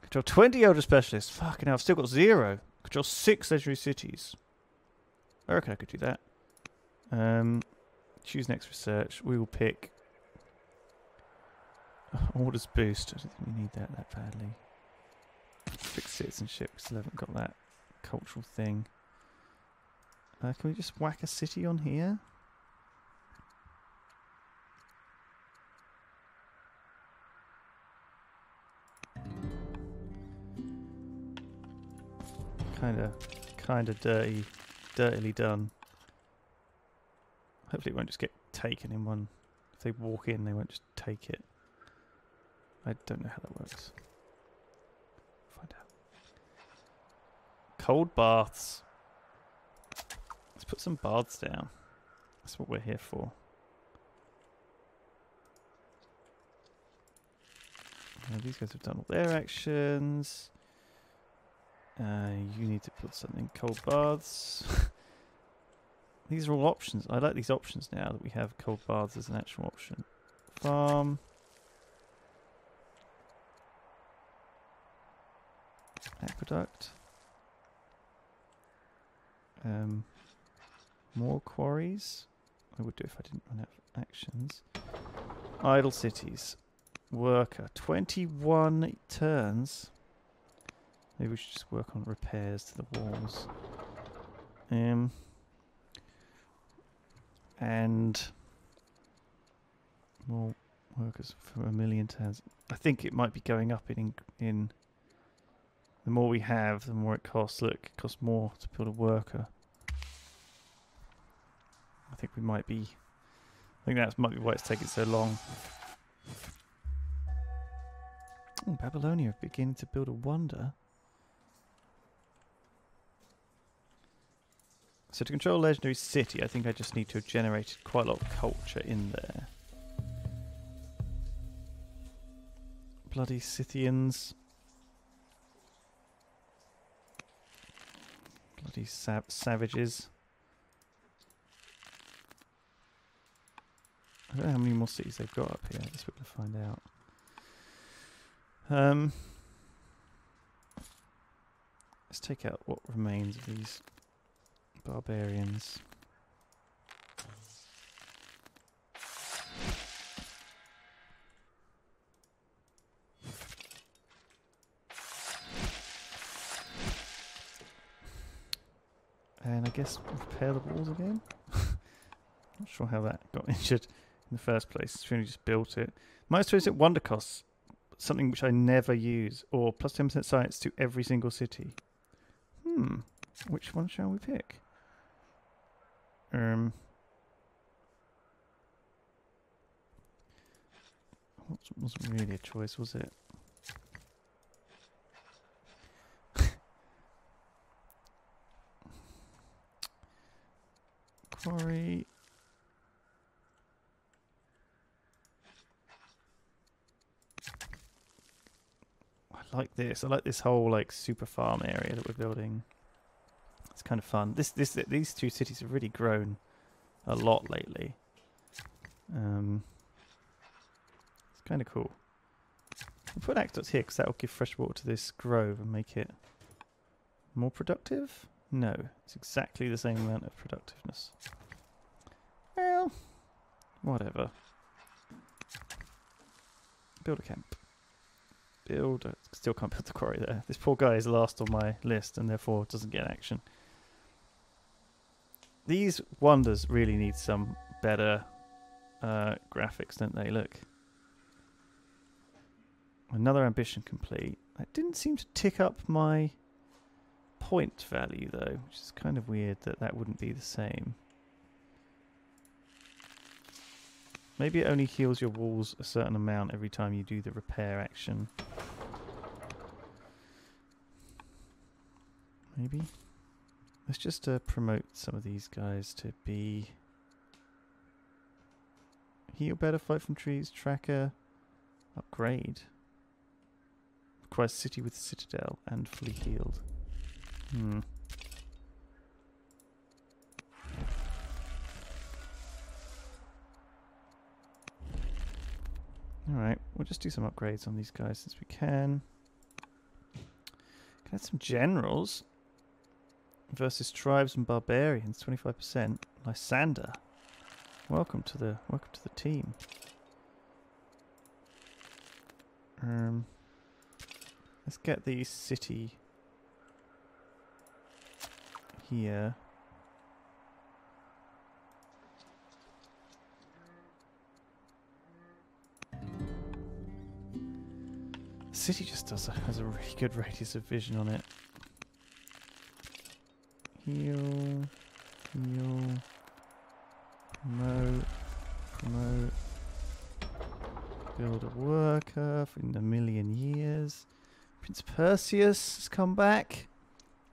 Control 20 elder specialists. Fucking hell, I've still got 0. Control 6 legendary cities. I reckon I could do that. Choose next research. We will pick orders boost. I don't think we need that badly. Fix citizenship. We still haven't got that cultural thing. Can we just whack a city on here? Kinda dirtily done. Hopefully it won't just get taken in one. If they walk in, they won't just take it. I don't know how that works. Find out. Cold baths. Let's put some baths down. That's what we're here for. These guys have done all their actions. You need to put something. Cold baths. These are all options. I like these options now that we have cold baths as an actual option. Farm. Aqueduct. More quarries. I would do if I didn't run out of actions. Idle cities. Worker. 21 turns. Maybe we should just work on repairs to the walls. And more workers for 1,000,000 turns. I think it might be going up in the more we have, the more it costs. Look, it costs more to build a worker. I think we might be. I think that might be why it's taking so long. Oh, Babylonia beginning to build a wonder. So to control Legendary City, I think I just need to have generated quite a lot of culture in there. Bloody Scythians. Bloody savages. I don't know how many more cities they've got up here. I guess we're going to find out. Let's take out what remains of these barbarians. And I guess repair the walls again. Not sure how that got injured in the first place. It's really just built it. Most visit wonder costs, something which I never use, or plus 10% science to every single city. Which one shall we pick? Wasn't really a choice, was it? Quarry. I like this. I like this whole like super farm area that we're building. It's kind of fun. These two cities have really grown a lot lately. It's kind of cool. We'll put aqueducts here because that will give fresh water to this grove and make it more productive. No, it's exactly the same amount of productiveness. Well, Whatever. Build a camp. Still can't build the quarry there. This poor guy is last on my list and therefore doesn't get action. These wonders really need some better graphics, don't they? Look. Another ambition complete. That didn't seem to tick up my point value though, which is kind of weird that that wouldn't be the same. Maybe it only heals your walls a certain amount every time you do the repair action. Maybe. Let's just promote some of these guys to be... Heal better, fight from trees, tracker, upgrade. Requires city with citadel and fully healed. Alright, we'll just do some upgrades on these guys since we can. Can add some generals versus tribes and barbarians, 25%. Lysander, welcome to the team. Let's get the city here. The city just has a really good radius of vision on it. Heal, promote, build a worker in a million years. Prince Perseus has come back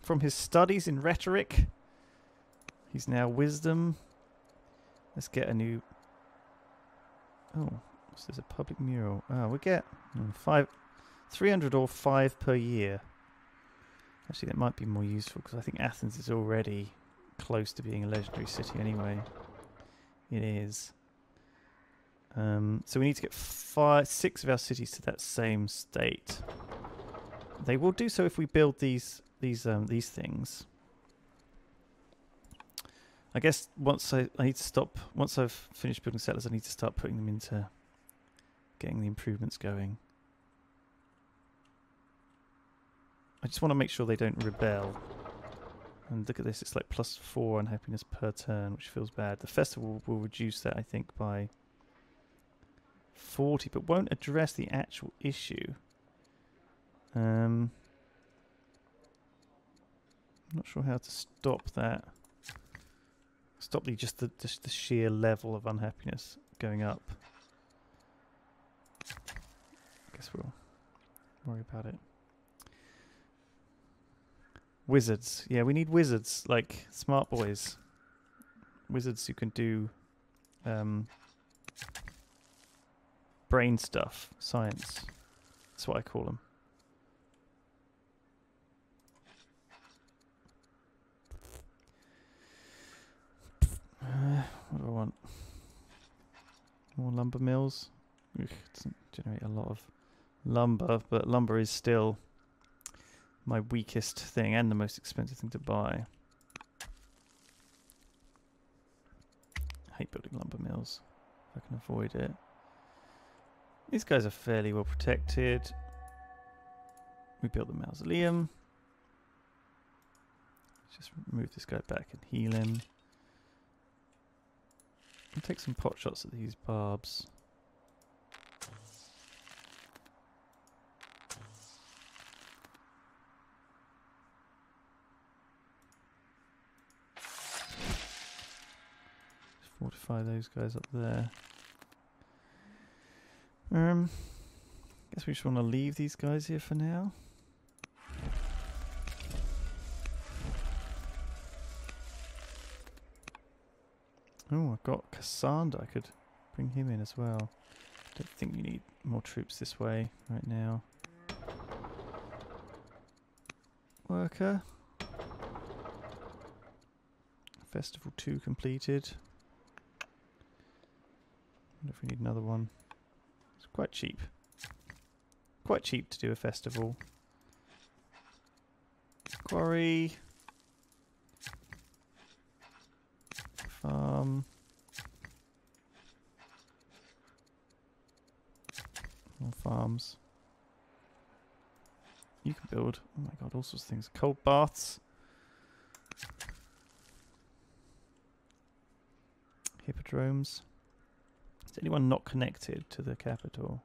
from his studies in rhetoric. He's now wisdom. Let's get a new... Oh, so there's a public mural. Oh, we get 300 or 5 per year. Actually, that might be more useful because I think Athens is already close to being a legendary city anyway. It is. So we need to get 6 of our cities to that same state. They will do so if we build these things. I guess once I need to stop. Once I've finished building settlers, I need to start putting them into getting the improvements going. I just want to make sure they don't rebel. And look at this, it's like +4 unhappiness per turn, which feels bad. The festival will reduce that, I think, by 40, but won't address the actual issue. I'm not sure how to stop that. Stop just the sheer level of unhappiness going up. I guess we'll worry about it. Wizards. Yeah, we need wizards, like smart boys. Wizards who can do brain stuff, science. That's what I call them. What do I want? More lumber mills. Ugh, it doesn't generate a lot of lumber, but lumber is still my weakest thing and the most expensive thing to buy. I hate building lumber mills if I can avoid it. These guys are fairly well protected. We built the mausoleum. Let's just move this guy back and heal him. I'll take some pot shots at these barbs. Just fortify those guys up there. Guess we just want to leave these guys here for now. Oh, I've got Cassander. I could bring him in as well. Don't think you need more troops this way right now. Worker. Festival 2 completed. Wonder if we need another one. It's quite cheap. Quite cheap to do a festival. Quarry. Farm. farms. You can build, oh my god, all sorts of things. Cold baths. Hippodromes. Is anyone not connected to the capital?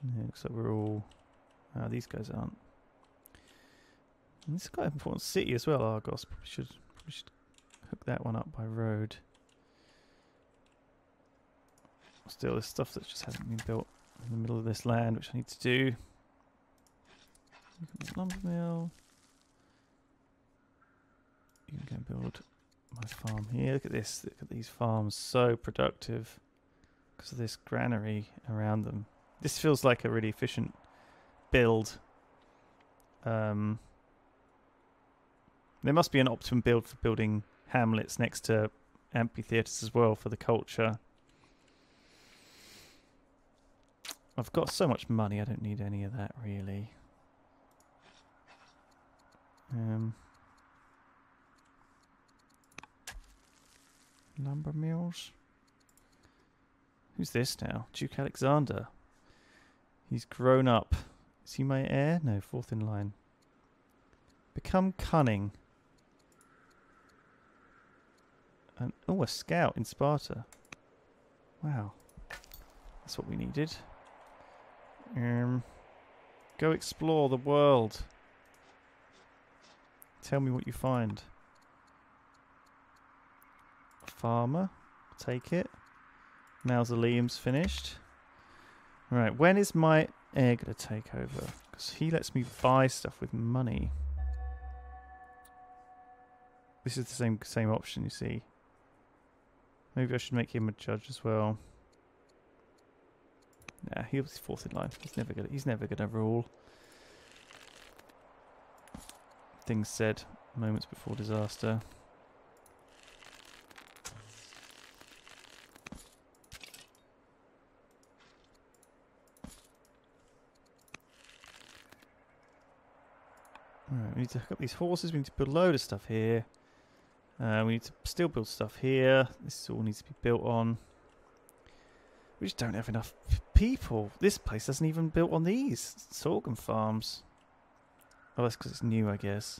Yeah, looks like we're all... these guys aren't. And this is quite an important city as well, Argos. Probably should hook that one up by road. Still, there's stuff that just hasn't been built in the middle of this land, which I need to do. Lumber mill. You can go and build my farm here. Look at this. Look at these farms. So productive because of this granary around them. This feels like a really efficient build. There must be an optimum build for building hamlets next to amphitheatres as well for the culture. I've got so much money, I don't need any of that really. Lumber mills. Who's this now? Duke Alexander. He's grown up. Is he my heir? No, fourth in line. Become cunning. And oh, a scout in Sparta. Wow. That's what we needed. Go explore the world. Tell me what you find. A farmer. Take it. Mausoleum's finished. Right, when is my heir going to take over? Because he lets me buy stuff with money. This is the same option, you see. Maybe I should make him a judge as well. Nah, he was fourth in line. He's never gonna rule. Things said moments before disaster. Alright, we need to hook up these horses. We need to build a load of stuff here. We need to still build stuff here. This all needs to be built on. We just don't have enough people. This place hasn't even built on these sorghum farms. Oh, that's because it's new, I guess.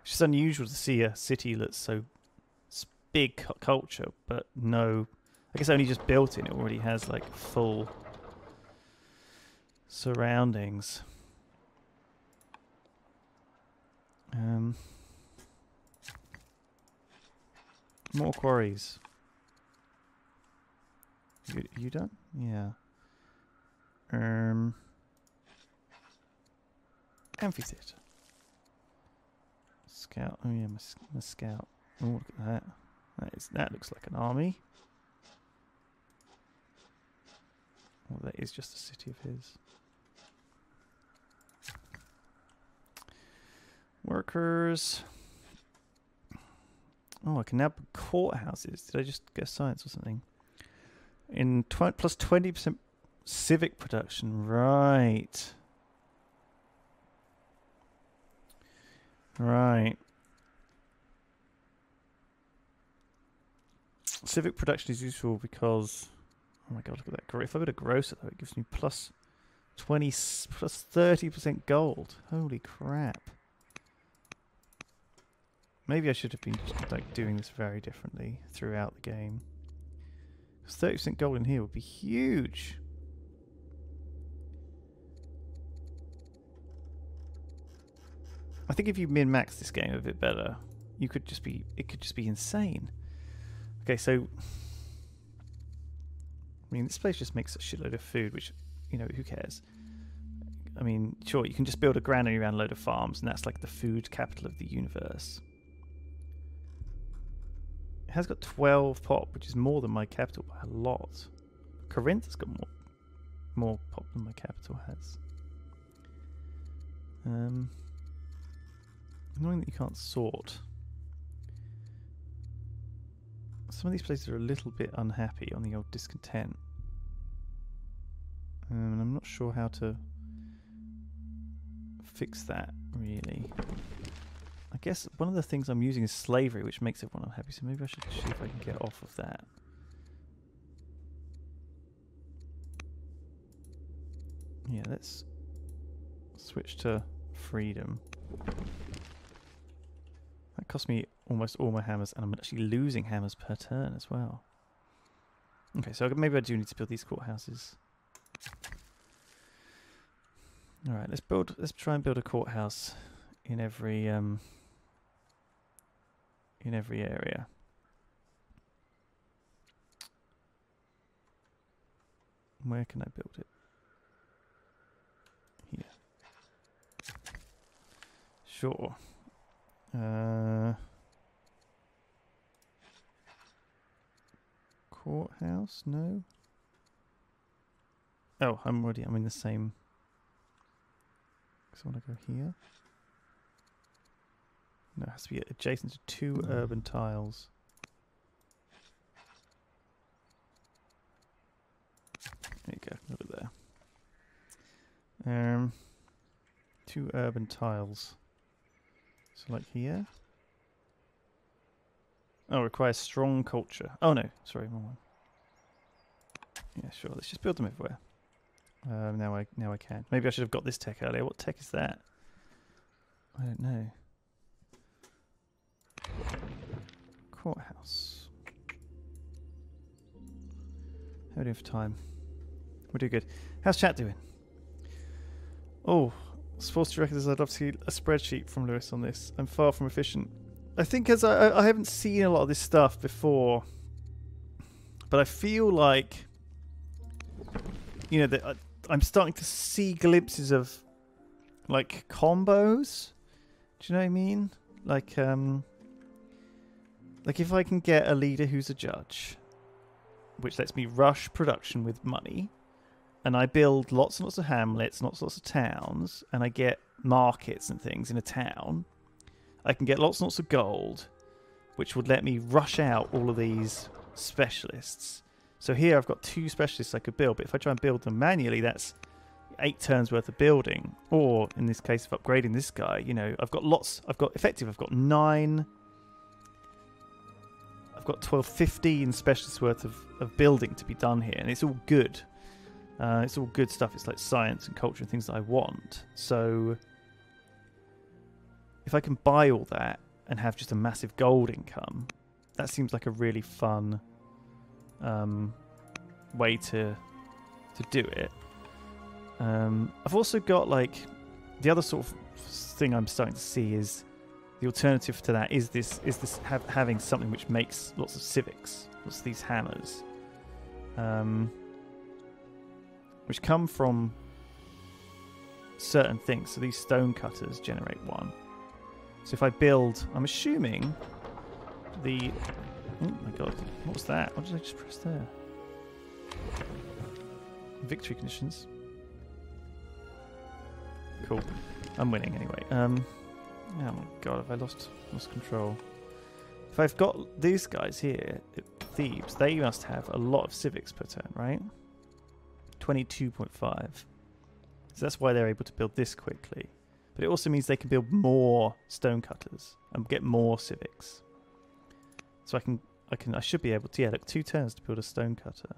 It's just unusual to see a city that's so big culture, but no... I guess only just built it. It already has, like, full surroundings. More quarries. You done? Yeah. Amphitheatre. Scout. Oh yeah, my scout. Oh, look at that. That looks like an army. Well, that is just a city of his. Workers. Oh, I can now put courthouses. Did I just get science or something? In plus 20% civic production. Right. Right. Civic production is useful because... Oh my god, look at that. If I go to gross it, though, it gives me plus 30% gold. Holy crap. Maybe I should have been like doing this very differently throughout the game. Because 30% gold in here would be huge. I think if you min-max this game a bit better, it could just be insane. Okay, so I mean, this place just makes a shitload of food, which, you know, who cares? I mean, sure, you can just build a granary around a load of farms, and that's like the food capital of the universe. It has got 12 pop, which is more than my capital by a lot. Corinth has got more pop than my capital has. Annoying that you can't sort. Some of these places are a little bit unhappy on the old discontent. And I'm not sure how to fix that, really. I guess one of the things I'm using is slavery, which makes everyone unhappy, so maybe I should see if I can get off of that. Yeah, let's switch to freedom. That cost me almost all my hammers, and I'm actually losing hammers per turn as well. Okay, so maybe I do need to build these courthouses. All right, let's try and build a courthouse in every area. Where can I build it? Here. Sure. Courthouse? No. Oh, I'm in the same. So I want to go here. No, it has to be adjacent to 2 urban tiles. There you go, a little bit there. 2 urban tiles. So like here. Oh, requires strong culture. Oh no, sorry, wrong one. Yeah, sure. Let's just build them everywhere. Now I can. Maybe I should have got this tech earlier. What tech is that? I don't know. Courthouse. How are we doing for time? We're doing good. How's chat doing? Oh, I was forced to recognise I'd love to see a spreadsheet from Lewis on this. I'm far from efficient. I think as I haven't seen a lot of this stuff before, but I feel like, you know, that I'm starting to see glimpses of like combos. Do you know what I mean? Like if I can get a leader who's a judge, which lets me rush production with money, and I build lots and lots of hamlets, lots and lots of towns, and I get markets and things in a town, I can get lots and lots of gold, which would let me rush out all of these specialists. So here I've got 2 specialists I could build, but if I try and build them manually, that's 8 turns worth of building. Or in this case of upgrading this guy, you know, I've got 9, I've got 12, 15 specialists worth of building to be done here, and it's all good. It's all good stuff. It's like science and culture and things that I want. So if I can buy all that and have just a massive gold income, that seems like a really fun way to do it. I've also got like the other sort of thing I'm starting to see is the alternative to that is having something which makes lots of civics, lots of these hammers, which come from certain things. So these stone cutters generate 1. So if I build, I'm assuming the... Oh my god, what was that? What did I just press there? Victory conditions. Cool. I'm winning anyway. Oh my god, have I lost control? If I've got these guys here, Thebes, they must have a lot of civics per turn, right? 22.5. So that's why they're able to build this quickly. But it also means they can build more stone cutters and get more civics. So I should be able to, yeah, look, 2 turns to build a stone cutter.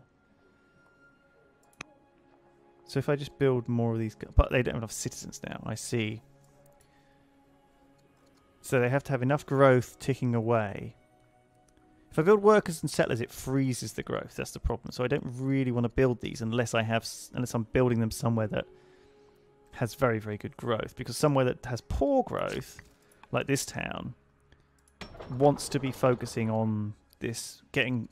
So if I just build more of these, but they don't have enough citizens now, I see. So they have to have enough growth ticking away. If I build workers and settlers, it freezes the growth. That's the problem. So I don't really want to build these unless I'm building them somewhere that has very, very good growth. Because somewhere that has poor growth, like this town, wants to be focusing on this,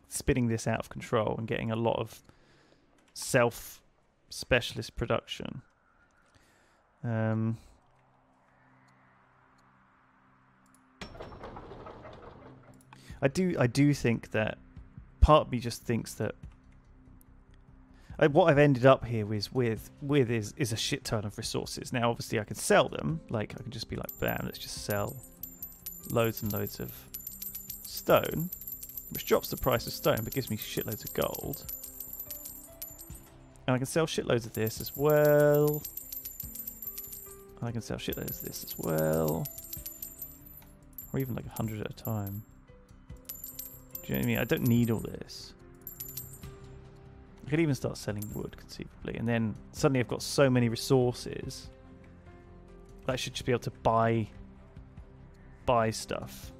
spinning this out of control and getting a lot of self-specialist production. I do think that part of me just thinks that what I've ended up here with is a shit ton of resources. Now, obviously, I can sell them. Like, I can just be like, bam, let's just sell loads and loads of stone, which drops the price of stone, but gives me shitloads of gold. And I can sell shitloads of this as well. I can sell shitloads of this as well. Or even like 100 at a time. Do you know what I mean? I don't need all this. I could even start selling wood, conceivably, and then suddenly I've got so many resources that I should just be able to buy stuff.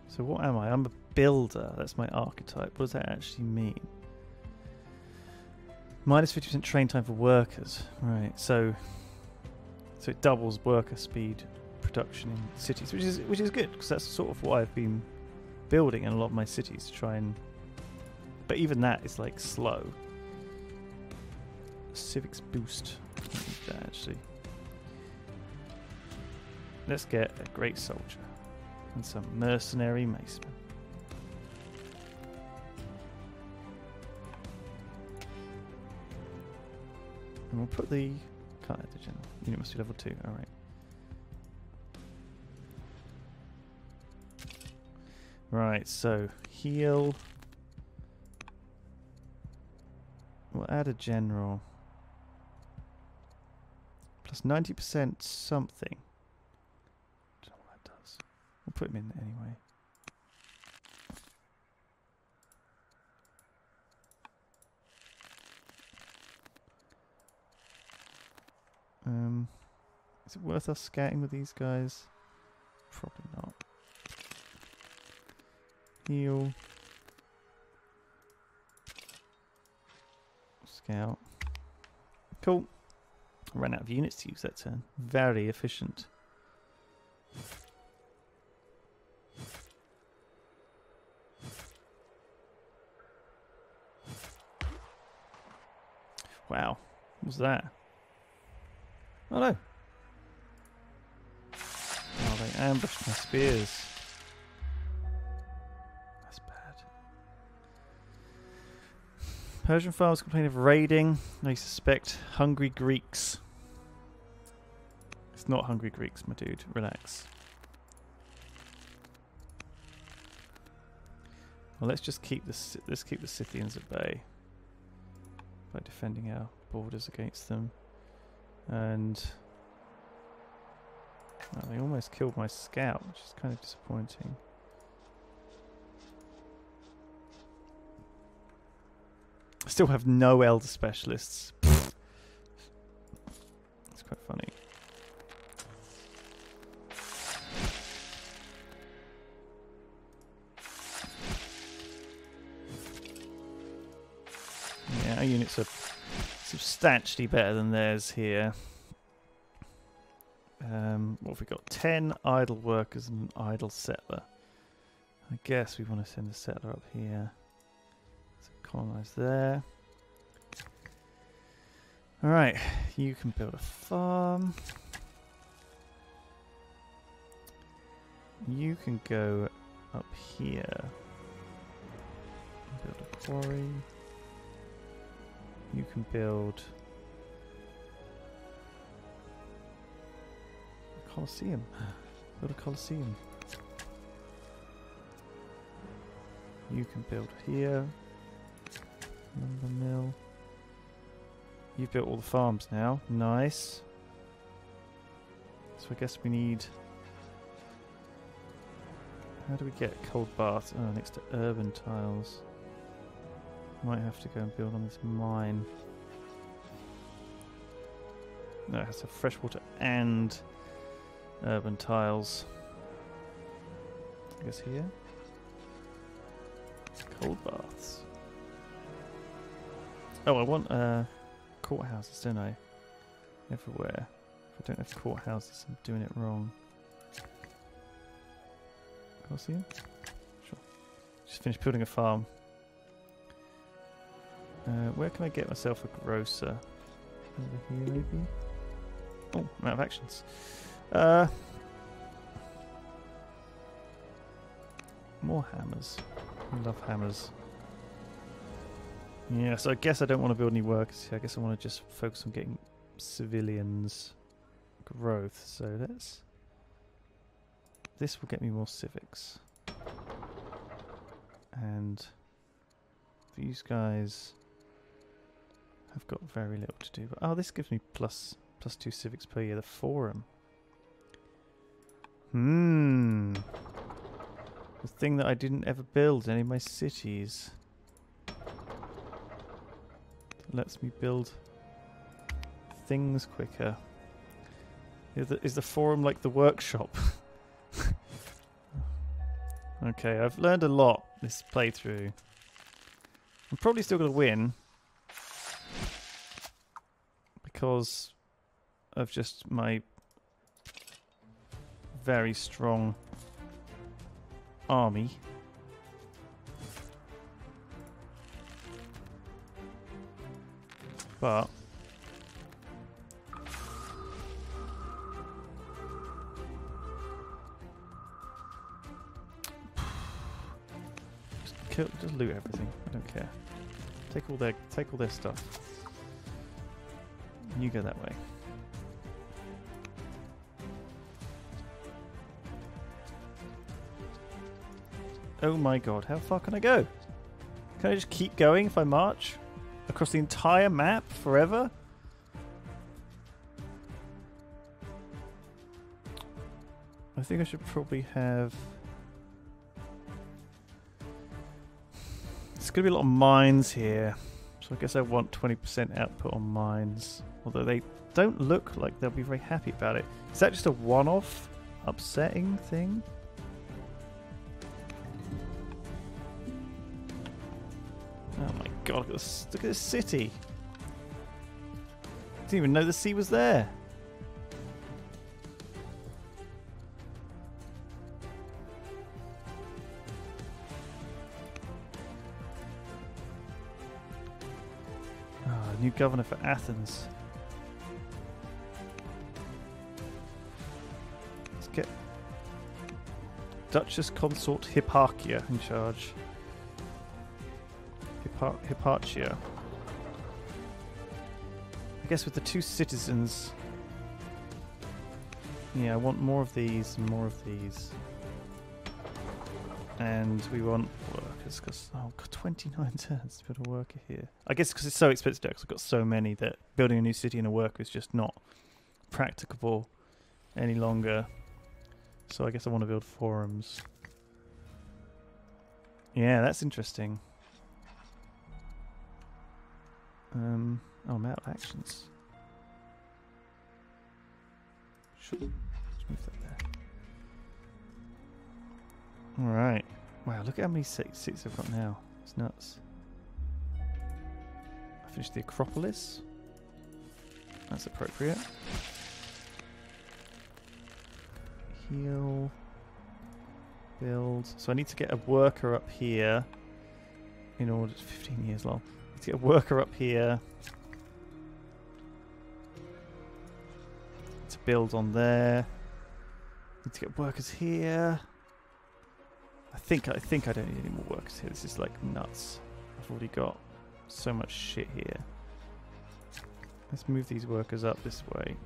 So what am I? I'm a builder. That's my archetype. What does that actually mean? Minus 50% train time for workers. Right. So it doubles worker speed production in cities, which is good, because that's sort of what I've been building in a lot of my cities to try and. But even that is like slow. Civics boost. That actually. Let's get a great soldier and some mercenary macemen. And we'll put the. Can't add the general. Unit must be level 2. Alright. Right, so heal. We'll add a general. Plus 90% something. Don't know what that does. We'll put him in anyway. Is it worth us scouting with these guys? Probably not. Heal. Scout. Cool. Ran out of units to use that turn. Very efficient. Wow. What was that? Oh no. Oh, they ambushed my spears. That's bad. Persian farmers complain of raiding. They suspect hungry Greeks. It's not hungry Greeks, my dude. Relax. Well, let's just keep the Scythians at bay by defending our borders against them. And well, they almost killed my scout, which is kind of disappointing. I still have no elder specialists. It's quite funny. Yeah, our units are substantially better than theirs here. What have we got? 10 idle workers and an idle settler. I guess we want to send the settler up here. So colonize there. Alright, you can build a farm. You can go up here. Build a quarry. You can build a Colosseum. Build a Colosseum. You can build here. Lumber mill. You've built all the farms now. Nice. So I guess we need. How do we get cold bath? Oh, next to urban tiles. Might have to go and build on this mine. No, it has to have freshwater and urban tiles. I guess here. Cold baths. Oh, I want courthouses, don't I? Everywhere. If I don't have courthouses, I'm doing it wrong. Colosseum? Sure. Just finished building a farm. Where can I get myself a grocer? Over here, maybe? Oh, I'm out of actions. More hammers. I love hammers. Yeah, so I guess I don't want to build any workers. I guess I want to just focus on getting civilians growth. So let's... This will get me more civics. And these guys have got very little to do. But oh, this gives me plus 2 civics per year. The forum. The thing that I didn't ever build in any of my cities. Lets me build things quicker. Is the forum like the workshop? Okay, I've learned a lot this playthrough. I'm probably still going to win. Because of just my very strong army. But just loot everything. I don't care. Take all their stuff. You go that way. Oh my god, how far can I go? Can I just keep going if I march? Across the entire map forever? I think I should probably have... There's going to be a lot of mines here. So I guess I want 20% output on mines. Although they don't look like they'll be very happy about it. Is that just a one-off upsetting thing? Oh my god, look at this city. Didn't even know the sea was there. New governor for Athens. Let's get Duchess Consort Hipparchia in charge. Hipparchia. I guess with the 2 citizens. Yeah, I want more of these and more of these. And we want workers because oh god, 29 turns to build a worker here. I guess because it's so expensive because I've got so many that building a new city and a worker is just not practicable any longer. So I guess I want to build forums. Yeah, that's interesting. Oh, I'm out of actions. Sure. Let's move that there. Alright. Wow, look at how many cities I've got now. It's nuts. I finished the Acropolis. That's appropriate. Heal. Build. So I need to get a worker up here in order... 15 years long. I need to get a worker up here to build on there. Need to get workers here. I think I don't need any more workers here. This is like nuts. I've already got so much shit here. Let's move these workers up this way.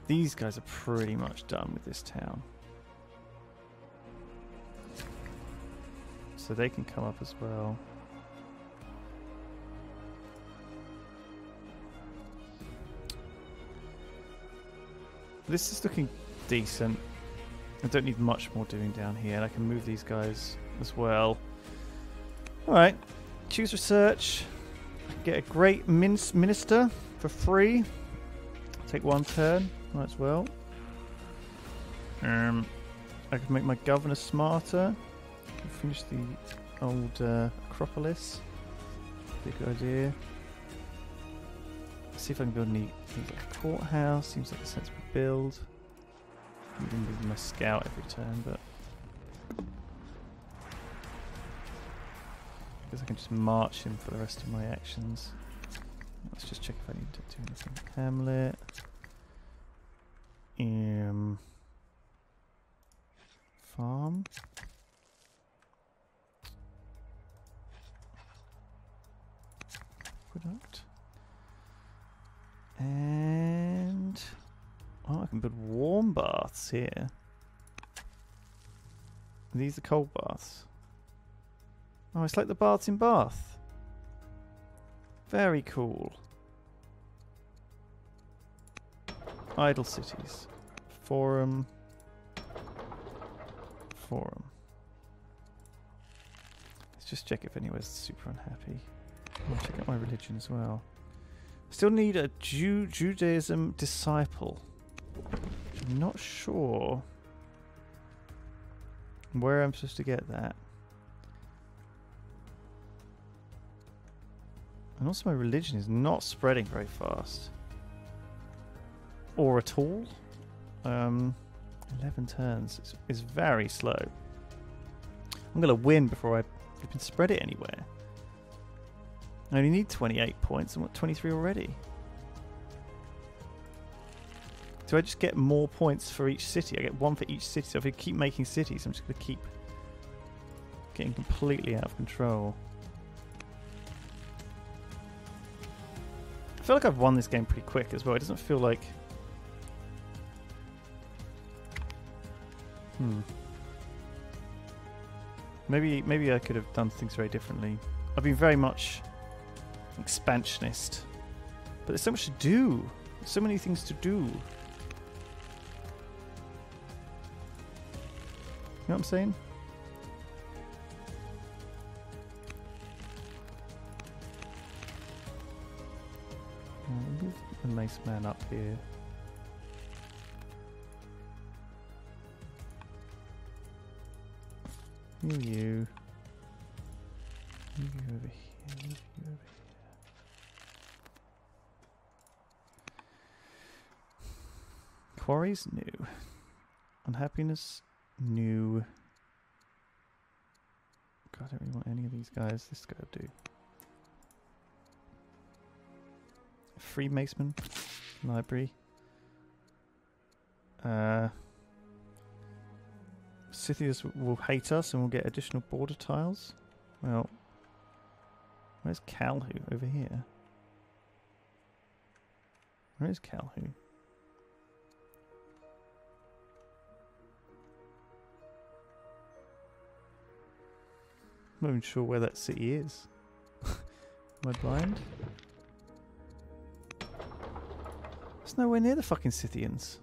These guys are pretty much done with this town. So they can come up as well. This is looking decent. I don't need much more doing down here, and I can move these guys as well. Alright, choose research. Get a great minister for free. Take 1 turn, might as well. I can make my governor smarter. Finish the old Acropolis. Be a good idea. See if I can build any things like a courthouse. Seems like a sensible build. I'm going to move my scout every turn, but I guess I can just march him for the rest of my actions. Let's just check if I need to do anything. Hamlet. Farm. Product. And oh, I can build warm baths here. These are cold baths. Oh, it's like the baths in Bath. Very cool. Idle cities. Forum. forum. Let's just check if anyone's super unhappy. I'll check out my religion as well. Still need a Judaism disciple. I'm not sure where I'm supposed to get that. And also my religion is not spreading very fast. Or at all. 11 turns. It's very slow. I'm going to win before I can spread it anywhere. I only need 28 points. I'm at 23 already. Do I just get more points for each city? I get one for each city. So if I keep making cities, I'm just going to keep getting completely out of control. I feel like I've won this game pretty quick as well. It doesn't feel like... Maybe I could have done things very differently. I've been very much expansionist. But there's so much to do. There's so many things to do. You know what I'm saying? Move a nice man up here. You over here. You over here. Quarries new. Unhappiness new. God, I don't really want any of these guys. This guy will do. Freemason library. Scythians will hate us and we'll get additional border tiles. Well, where's Calhu? Over here. Where is Calhu? I'm not even sure where that city is. Am I blind? It's nowhere near the fucking Scythians.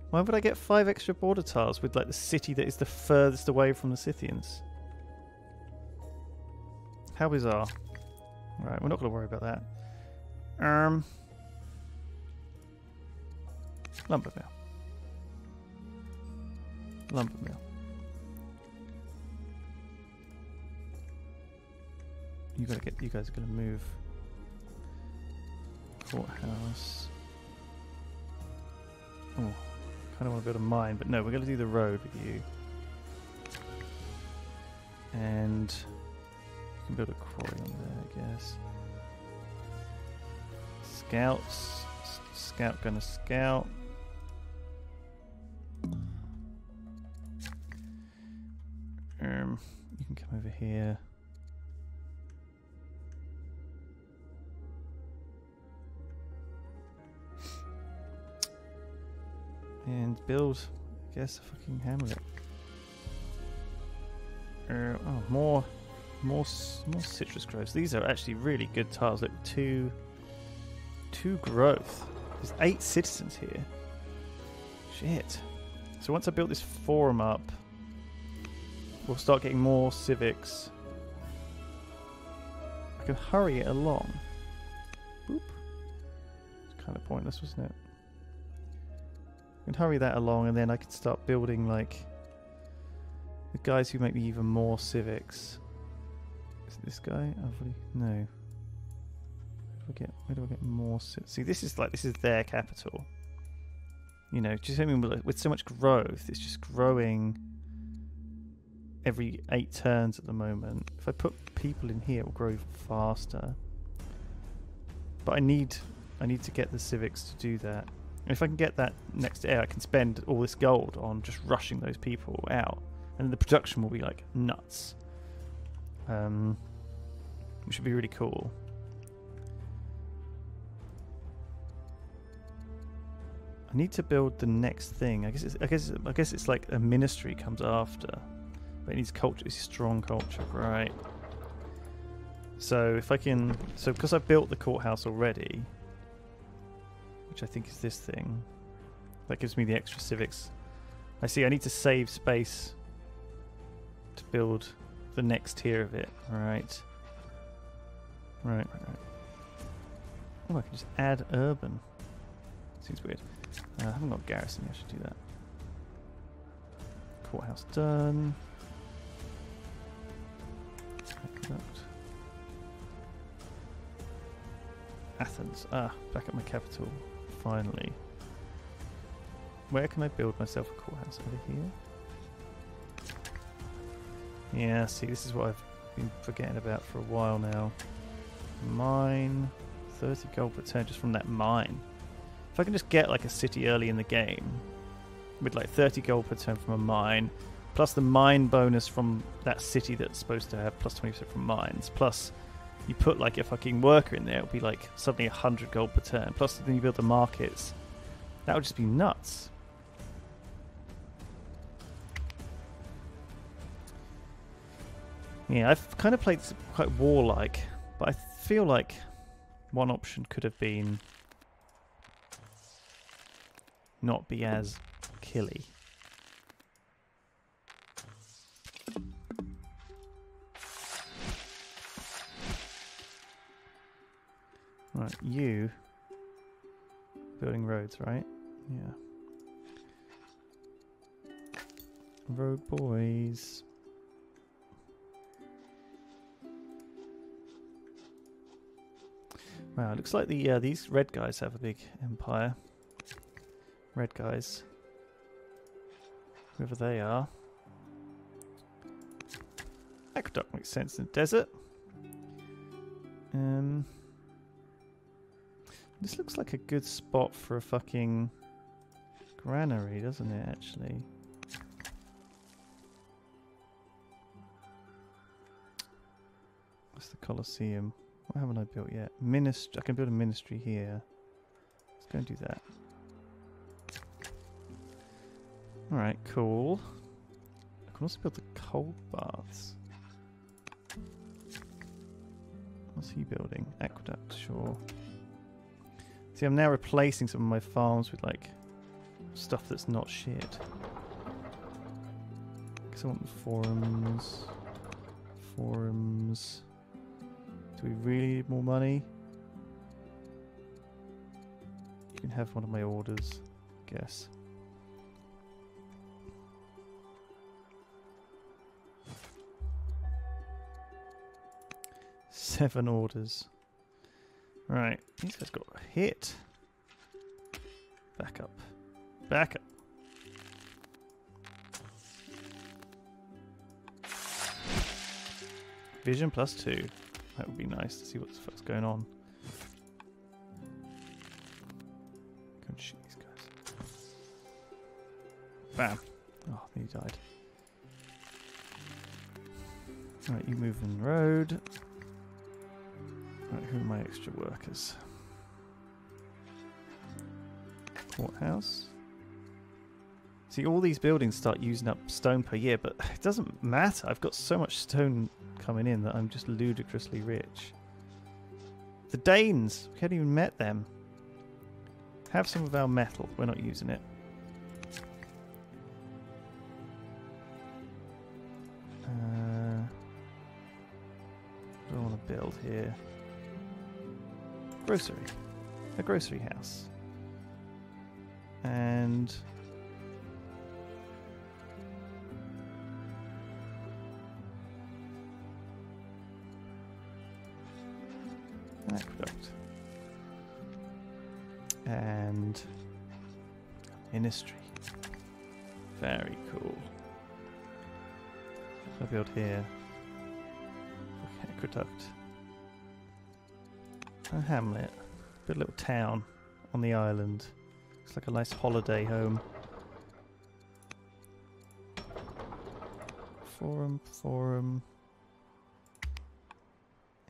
Why would I get 5 extra border tiles with like the city that is the furthest away from the Scythians? How bizarre. Right, we're not going to worry about that. Lumber mill. Lumber mill. You guys are going to move. Courthouse. Oh, kind of want to build a mine, but no, we're going to do the road with you. And you can build a quarry on there, I guess. Scouts. Scout gonna scout. You can come over here. And build, I guess, a fucking hamlet. Oh, more citrus groves. These are actually really good tiles. Look, two growth. There's 8 citizens here. Shit. So once I built this forum up, we'll start getting more civics. I can hurry it along. Boop. It's kind of pointless, wasn't it? I can hurry that along, and then I can start building like the guys who make me even more civics. Is it this guy? No. Where do I get more civics? See, this is their capital. You know, just I mean, with so much growth, it's just growing every 8 turns at the moment. If I put people in here, it will grow even faster. But I need to get the civics to do that. And if I can get that next to air, I can spend all this gold on just rushing those people out, and the production will be like nuts. Which would be really cool. I need to build the next thing. I guess it's like a ministry comes after, but it needs culture. It's strong culture, right? So if I can, because I've built the courthouse already, which I think is this thing, that gives me the extra civics I see. I need to save space to build the next tier of it. Right. Right. Oh, I can just add urban. Seems weird. I haven't got garrison. I should do that. Courthouse done. Aqueduct. Athens. Ah, back at my capital. Finally. Where can I build myself a courthouse? Over here? Yeah, see, this is what I've been forgetting about for a while now. Mine. 30 gold per turn just from that mine. If I can just get like a city early in the game with like 30 gold per turn from a mine, plus the mine bonus from that city that's supposed to have plus 20% from mines, plus you put like a fucking worker in there, it'll be like suddenly 100 gold per turn, plus then you build the markets. That would just be nuts. Yeah, I've kind of played quite warlike, but I feel like one option could have been not be as killy. Right, you building roads, right? Yeah. Road boys. Wow, it looks like the these red guys have a big empire. Red guys. Whoever they are. Aqueduct makes sense in the desert. This looks like a good spot for a fucking granary, doesn't it, actually? What's the Colosseum? What haven't I built yet? I can build a ministry here. Let's go and do that. Alright, cool. I can also build the cold baths. What's he building? Aqueduct, sure. See, I'm now replacing some of my farms with, like, stuff that's not shit. Because I want the forums. Forums. Do we really need more money? You can have one of my orders, I guess. Seven orders. Right, these guys got hit. Back up. Back up. Vision +2. That would be nice to see what the fuck's going on. Go and shoot these guys. Bam. Oh, he died. Right, you move in the road. Right, who are my extra workers? Courthouse. See, all these buildings start using up stone per year, but it doesn't matter. I've got so much stone coming in that I'm just ludicrously rich. The Danes! We hadn't even met them. Have some of our metal. We're not using it. What do I want to build here? Grocery. A grocery house. And an aqueduct. And ministry. Very cool. What do I build here? Aqueduct. A hamlet. Build a little town on the island. Looks like a nice holiday home. Forum.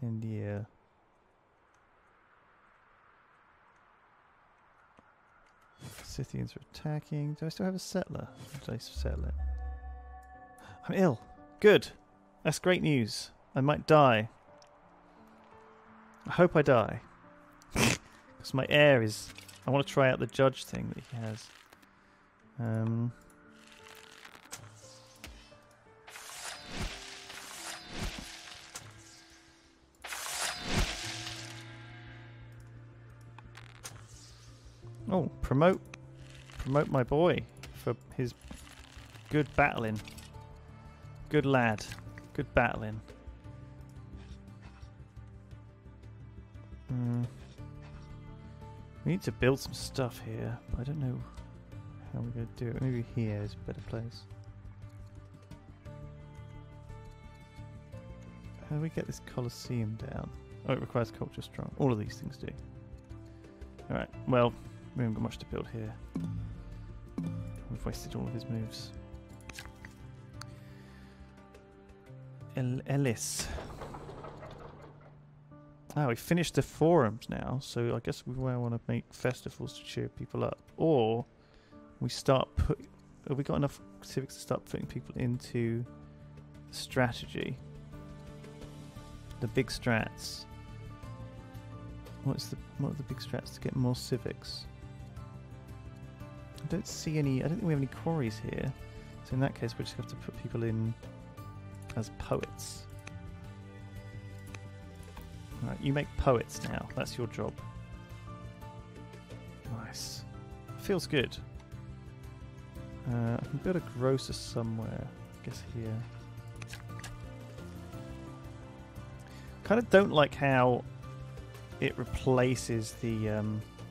India. Scythians are attacking. Do I still have a settler? Or did I settle it? I'm ill. Good. That's great news. I might die. I hope I die. Because my heir is... I want to try out the judge thing that he has. Oh, promote my boy for his good battling. Good lad. Good battling. We need to build some stuff here, but I don't know how we're going to do it. Maybe here is a better place. How do we get this Colosseum down? Oh, it requires culture strong. All of these things do. Alright, well, we haven't got much to build here. We've wasted all of his moves. Ellis. Oh, we finished the forums now, so I guess we want to make festivals to cheer people up. Or we start have we got enough civics to start putting people into strategy? The big strats. What are the big strats to get more civics? I don't see any. I don't think we have any quarries here. So in that case, we just have to put people in as poets. Alright, you make poets now. That's your job. Nice. Feels good. I can build a grocer somewhere. I guess here. Kind of don't like how it replaces the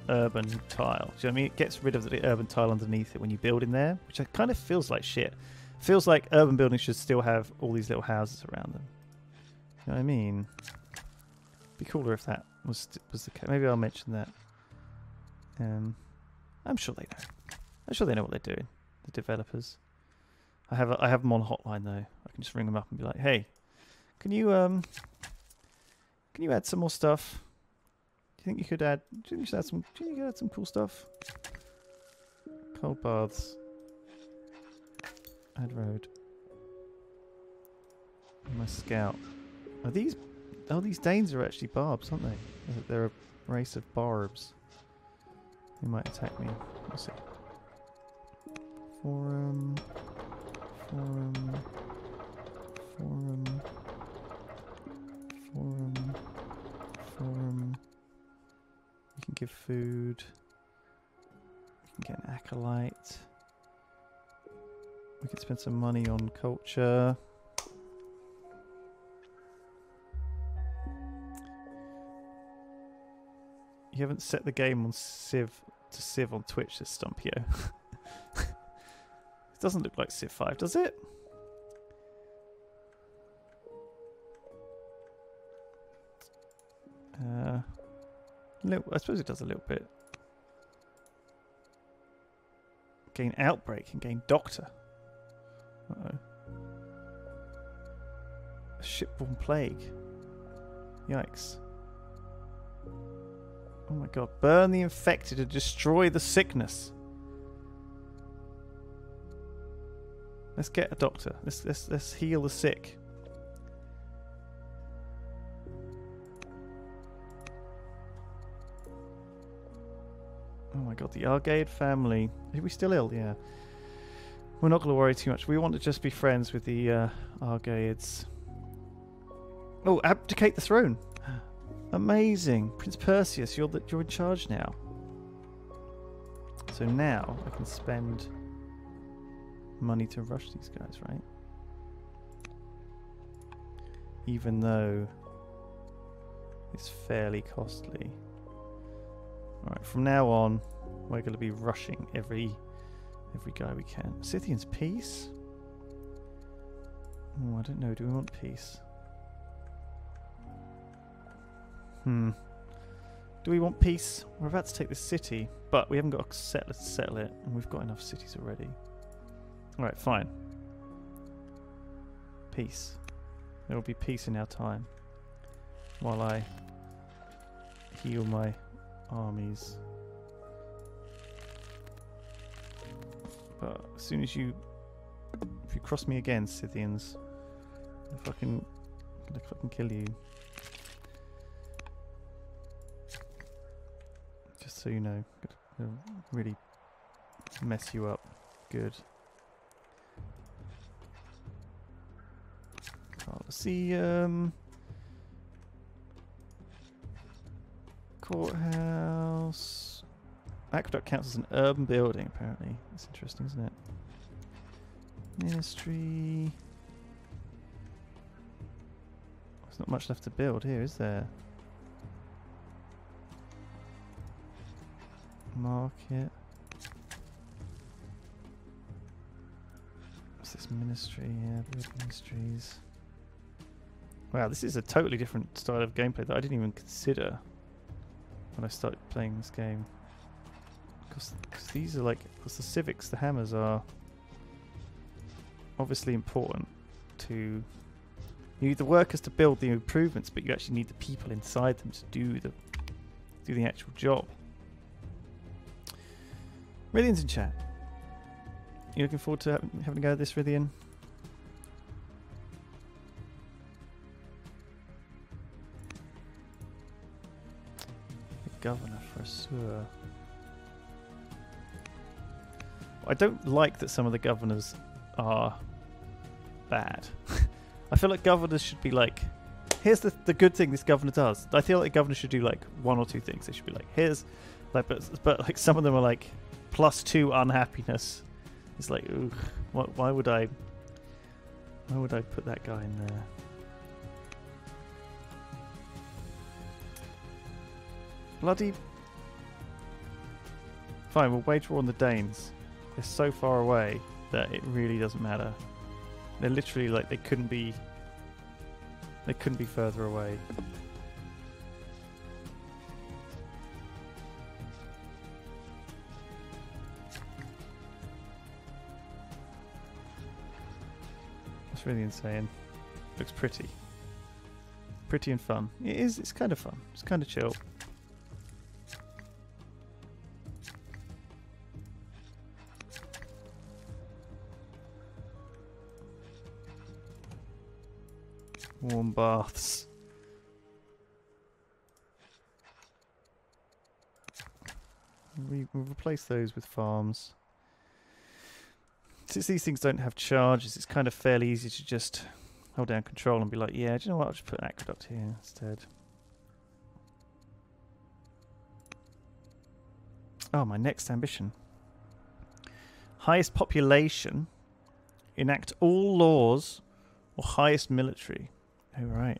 urban tile. Do you know what I mean? It gets rid of the urban tile underneath it when you build in there, which kind of feels like shit. Feels like urban buildings should still have all these little houses around them. You know what I mean? Be cooler if that was the case. Maybe I'll mention that. I'm sure they know. I'm sure they know what they're doing. The developers. I have them on hotline though. I can just ring them up and be like, "Hey, can you add some more stuff? Do you think you could add? Do you think you should add some? Do you think you could add some cool stuff? Cold baths. Add road. My scout. Are these? Oh, these Danes are actually barbs, aren't they? They're a race of barbs. They might attack me. We'll see. Forum. You can give food. You can get an acolyte. We can spend some money on culture. You haven't set the game on Civ to Civ on Twitch, says Stumpio. It doesn't look like Civ 5, does it? I suppose it does a little bit. Gain Outbreak and gain Doctor. Uh-oh. A shipborne plague. Yikes. Oh my god. Burn the infected and destroy the sickness. Let's get a doctor. Let's heal the sick. Oh my god, the Argaid family. Are we still ill? Yeah. We're not going to worry too much. We want to just be friends with the Argaids. Oh, abdicate the throne. Amazing. Prince Perseus, you're in charge now. So now I can spend money to rush these guys, right? Even though it's fairly costly. Alright, from now on, we're going to be rushing every guy we can. Scythian's peace? Oh, I don't know. Do we want peace? Do we want peace? We're about to take this city, but we haven't got a settler to settle it, and we've got enough cities already. Alright, fine. Peace. There will be peace in our time. While I heal my armies. But as soon as if you cross me again, Scythians, I'm gonna fucking kill you. Just so you know, gonna really mess you up. Good. Colosseum. Courthouse. Aqueduct counts as an urban building, apparently. That's interesting, isn't it? Ministry. There's not much left to build here, is there? Market. What's this ministry? Yeah, build ministries. Wow, this is a totally different style of gameplay that I didn't even consider when I started playing this game. Because these are like, because the civics, the hammers are obviously important to. You need the workers to build the improvements, but you actually need the people inside them to do the actual job. Rithian's in chat. You looking forward to having a go at this, Rithian? The governor for a sewer. I don't like that some of the governors are bad. I feel like governors should be like, here's the good thing this governor does. I feel like the governor should do like one or two things. They should be like, here's like, but like some of them are like +2 unhappiness. It's like, ugh, why would I put that guy in there? Bloody fine, we'll wage war on the Danes. They're so far away that it really doesn't matter. They're literally like they couldn't be further away. That's really insane. Looks pretty. Pretty and fun. It is, it's kind of fun. It's kind of chill. Warm baths. We'll replace those with farms. Since these things don't have charges, it's kind of fairly easy to just hold down control and be like, yeah, do you know what, I'll just put an aqueduct here instead. Oh, my next ambition. Highest population. Enact all laws or highest military. Oh, right.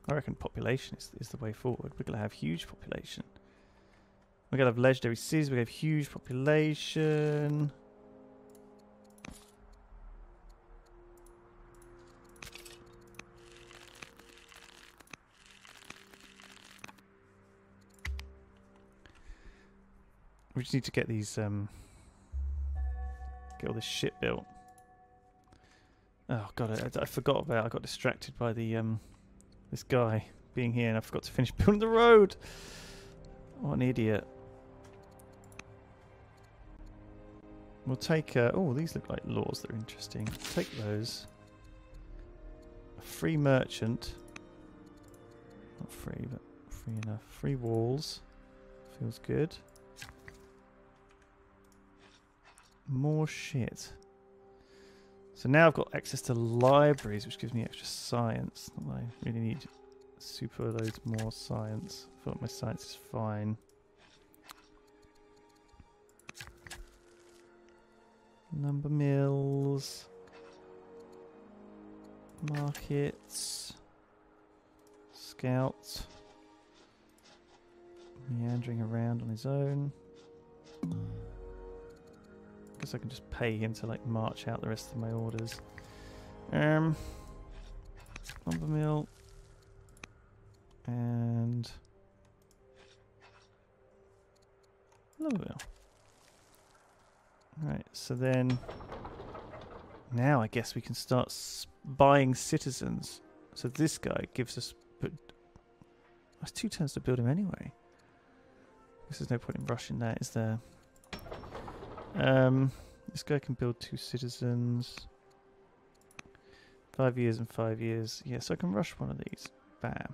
I reckon population is the way forward. We're going to have huge population. We're going to have legendary cities. We're going to have huge population. We just need to get these, get all this shit built. Oh god, I forgot about. I got distracted by the this guy being here, and I forgot to finish building the road. What an idiot! We'll take. Oh, these look like laws that are interesting. Take those. A free merchant. Not free, but free enough. Free walls. Feels good. More shit. So now I've got access to libraries, which gives me extra science. Not that I really need super loads more science. I feel like my science is fine. Number mills. Markets. Scouts. Meandering around on his own. Guess I can just pay him to like march out the rest of my orders. Lumber mill and lumber mill. Right, so then now I guess we can start buying citizens. So this guy gives us, but that's 2 turns to build him anyway. I guess there's no point in rushing that, is there? This guy can build 2 citizens. 5 years and 5 years. Yeah, so I can rush one of these. Bam.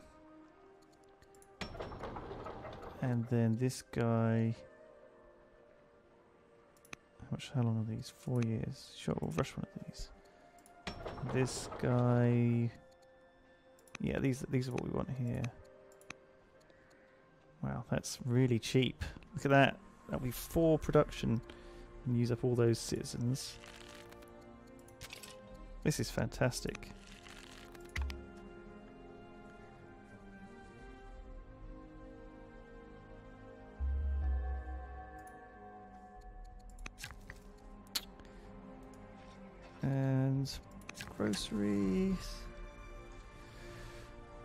And then this guy. How long are these? 4 years. Sure, we'll rush one of these. This guy. Yeah, these are what we want here. Wow, that's really cheap. Look at that. That'll be 4 production and use up all those citizens. This is fantastic. And groceries.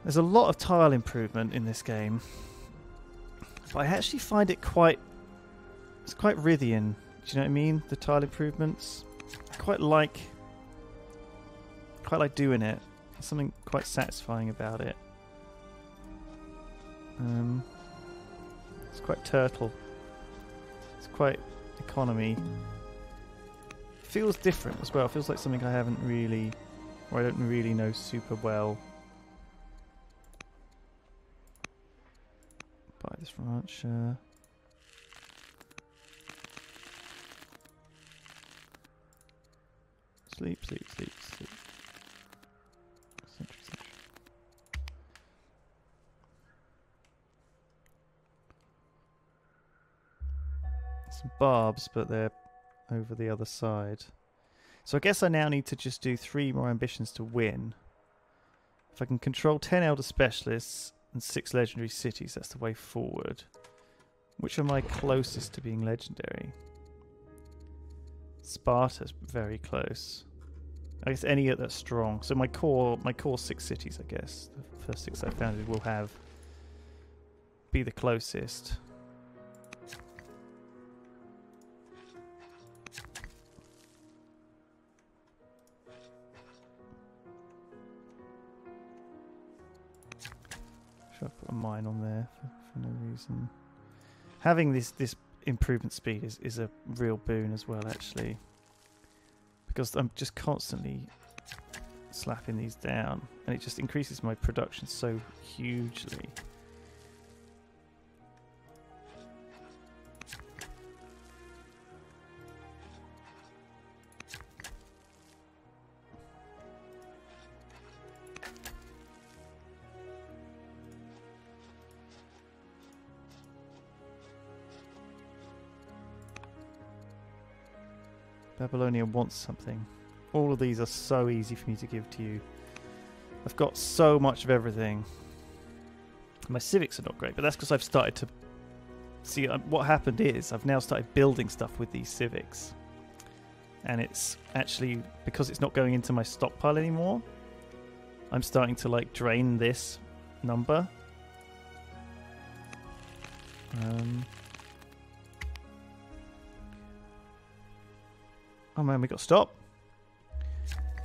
There's a lot of tile improvement in this game, but I actually find it it's quite Rythian. Do you know what I mean? The tile improvements. I quite like doing it. There's something quite satisfying about it. It's quite turtle. It's quite economy. Feels different as well. Feels like something I haven't really, or I don't really know super well. Buy this ranch. Sleep, sleep, sleep, sleep. Sentry, sentry. Some barbs, but they're over the other side. So I guess I now need to just do 3 more ambitions to win. If I can control 10 elder specialists and 6 legendary cities, that's the way forward. Which are my closest to being legendary? Sparta's very close. I guess any that's strong. So my core 6 cities, I guess, the first 6 I founded will be the closest. Should I put a mine on there for no reason? Having this improvement speed is a real boon as well, actually, because I'm just constantly slapping these down, and it just increases my production so hugely. Babylonia wants something. All of these are so easy for me to give to you. I've got so much of everything. My civics are not great, but that's because I've started to see what happened is I've now started building stuff with these civics, and it's actually because it's not going into my stockpile anymore. I'm starting to like drain this number. Oh man, we got to stop.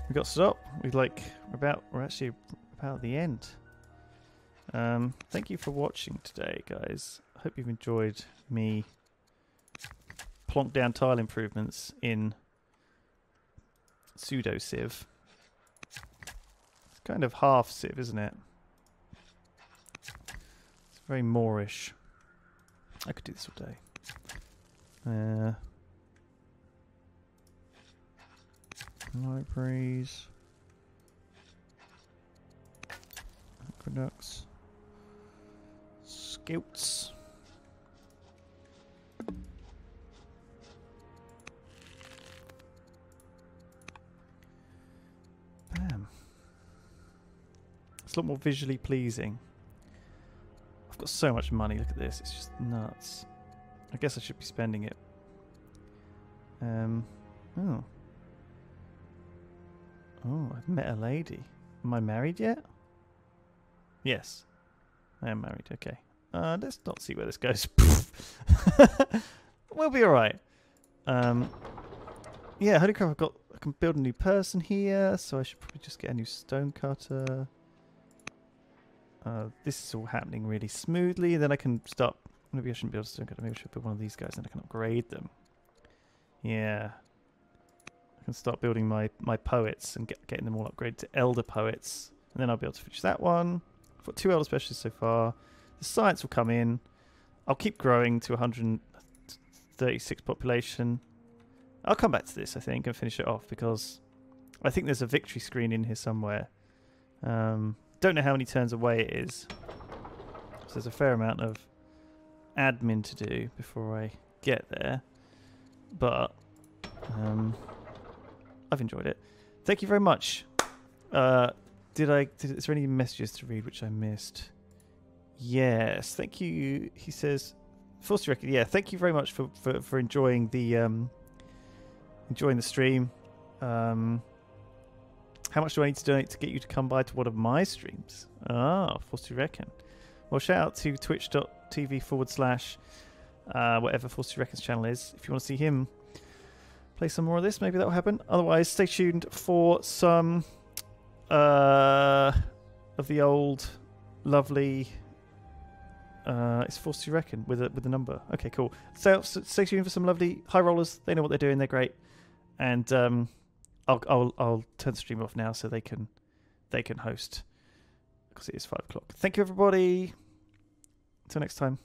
We got to stop. We're actually about at the end. Thank you for watching today, guys. I hope you've enjoyed me plonk down tile improvements in pseudo Civ. It's kind of half Civ, isn't it? It's very Moorish. I could do this all day. Libraries, aqueducts, scouts. Bam. It's a lot more visually pleasing. I've got so much money, look at this, it's just nuts. I guess I should be spending it. Oh, I've met a lady. Am I married yet? Yes. I am married, okay. Let's not see where this goes. We'll be alright. Yeah, holy crap, I can build a new person here, so I should probably just get a new stone cutter. This is all happening really smoothly, then I can start... Maybe I shouldn't build a stone cutter, maybe I should build one of these guys, then I can upgrade them. Yeah. I can start building my poets and getting them all upgraded to elder poets, and then I'll be able to finish that one. I've got 2 elder specialists so far. The science will come in. I'll keep growing to 136 population. I'll come back to this, I think, and finish it off, because I think there's a victory screen in here somewhere. Don't know how many turns away it is. So there's a fair amount of admin to do before I get there, but I've enjoyed it. Thank you very much. Is there any messages to read which I missed? Yes, thank you. He says, Force Record. Yeah, thank you very much for enjoying the stream. How much do I need to donate to get you to come by to one of my streams? Ah, Force Reckon. Well, shout out to twitch.tv/ whatever Force Reckon's channel is. If you want to see him play some more of this, maybe that'll happen. Otherwise, stay tuned for some of the old lovely. It's Force Reckon with a number. Okay, cool. So stay tuned for some lovely high rollers. They know what they're doing. They're great. And I'll turn the stream off now so they can host because it is 5 o'clock. Thank you, everybody. Until next time.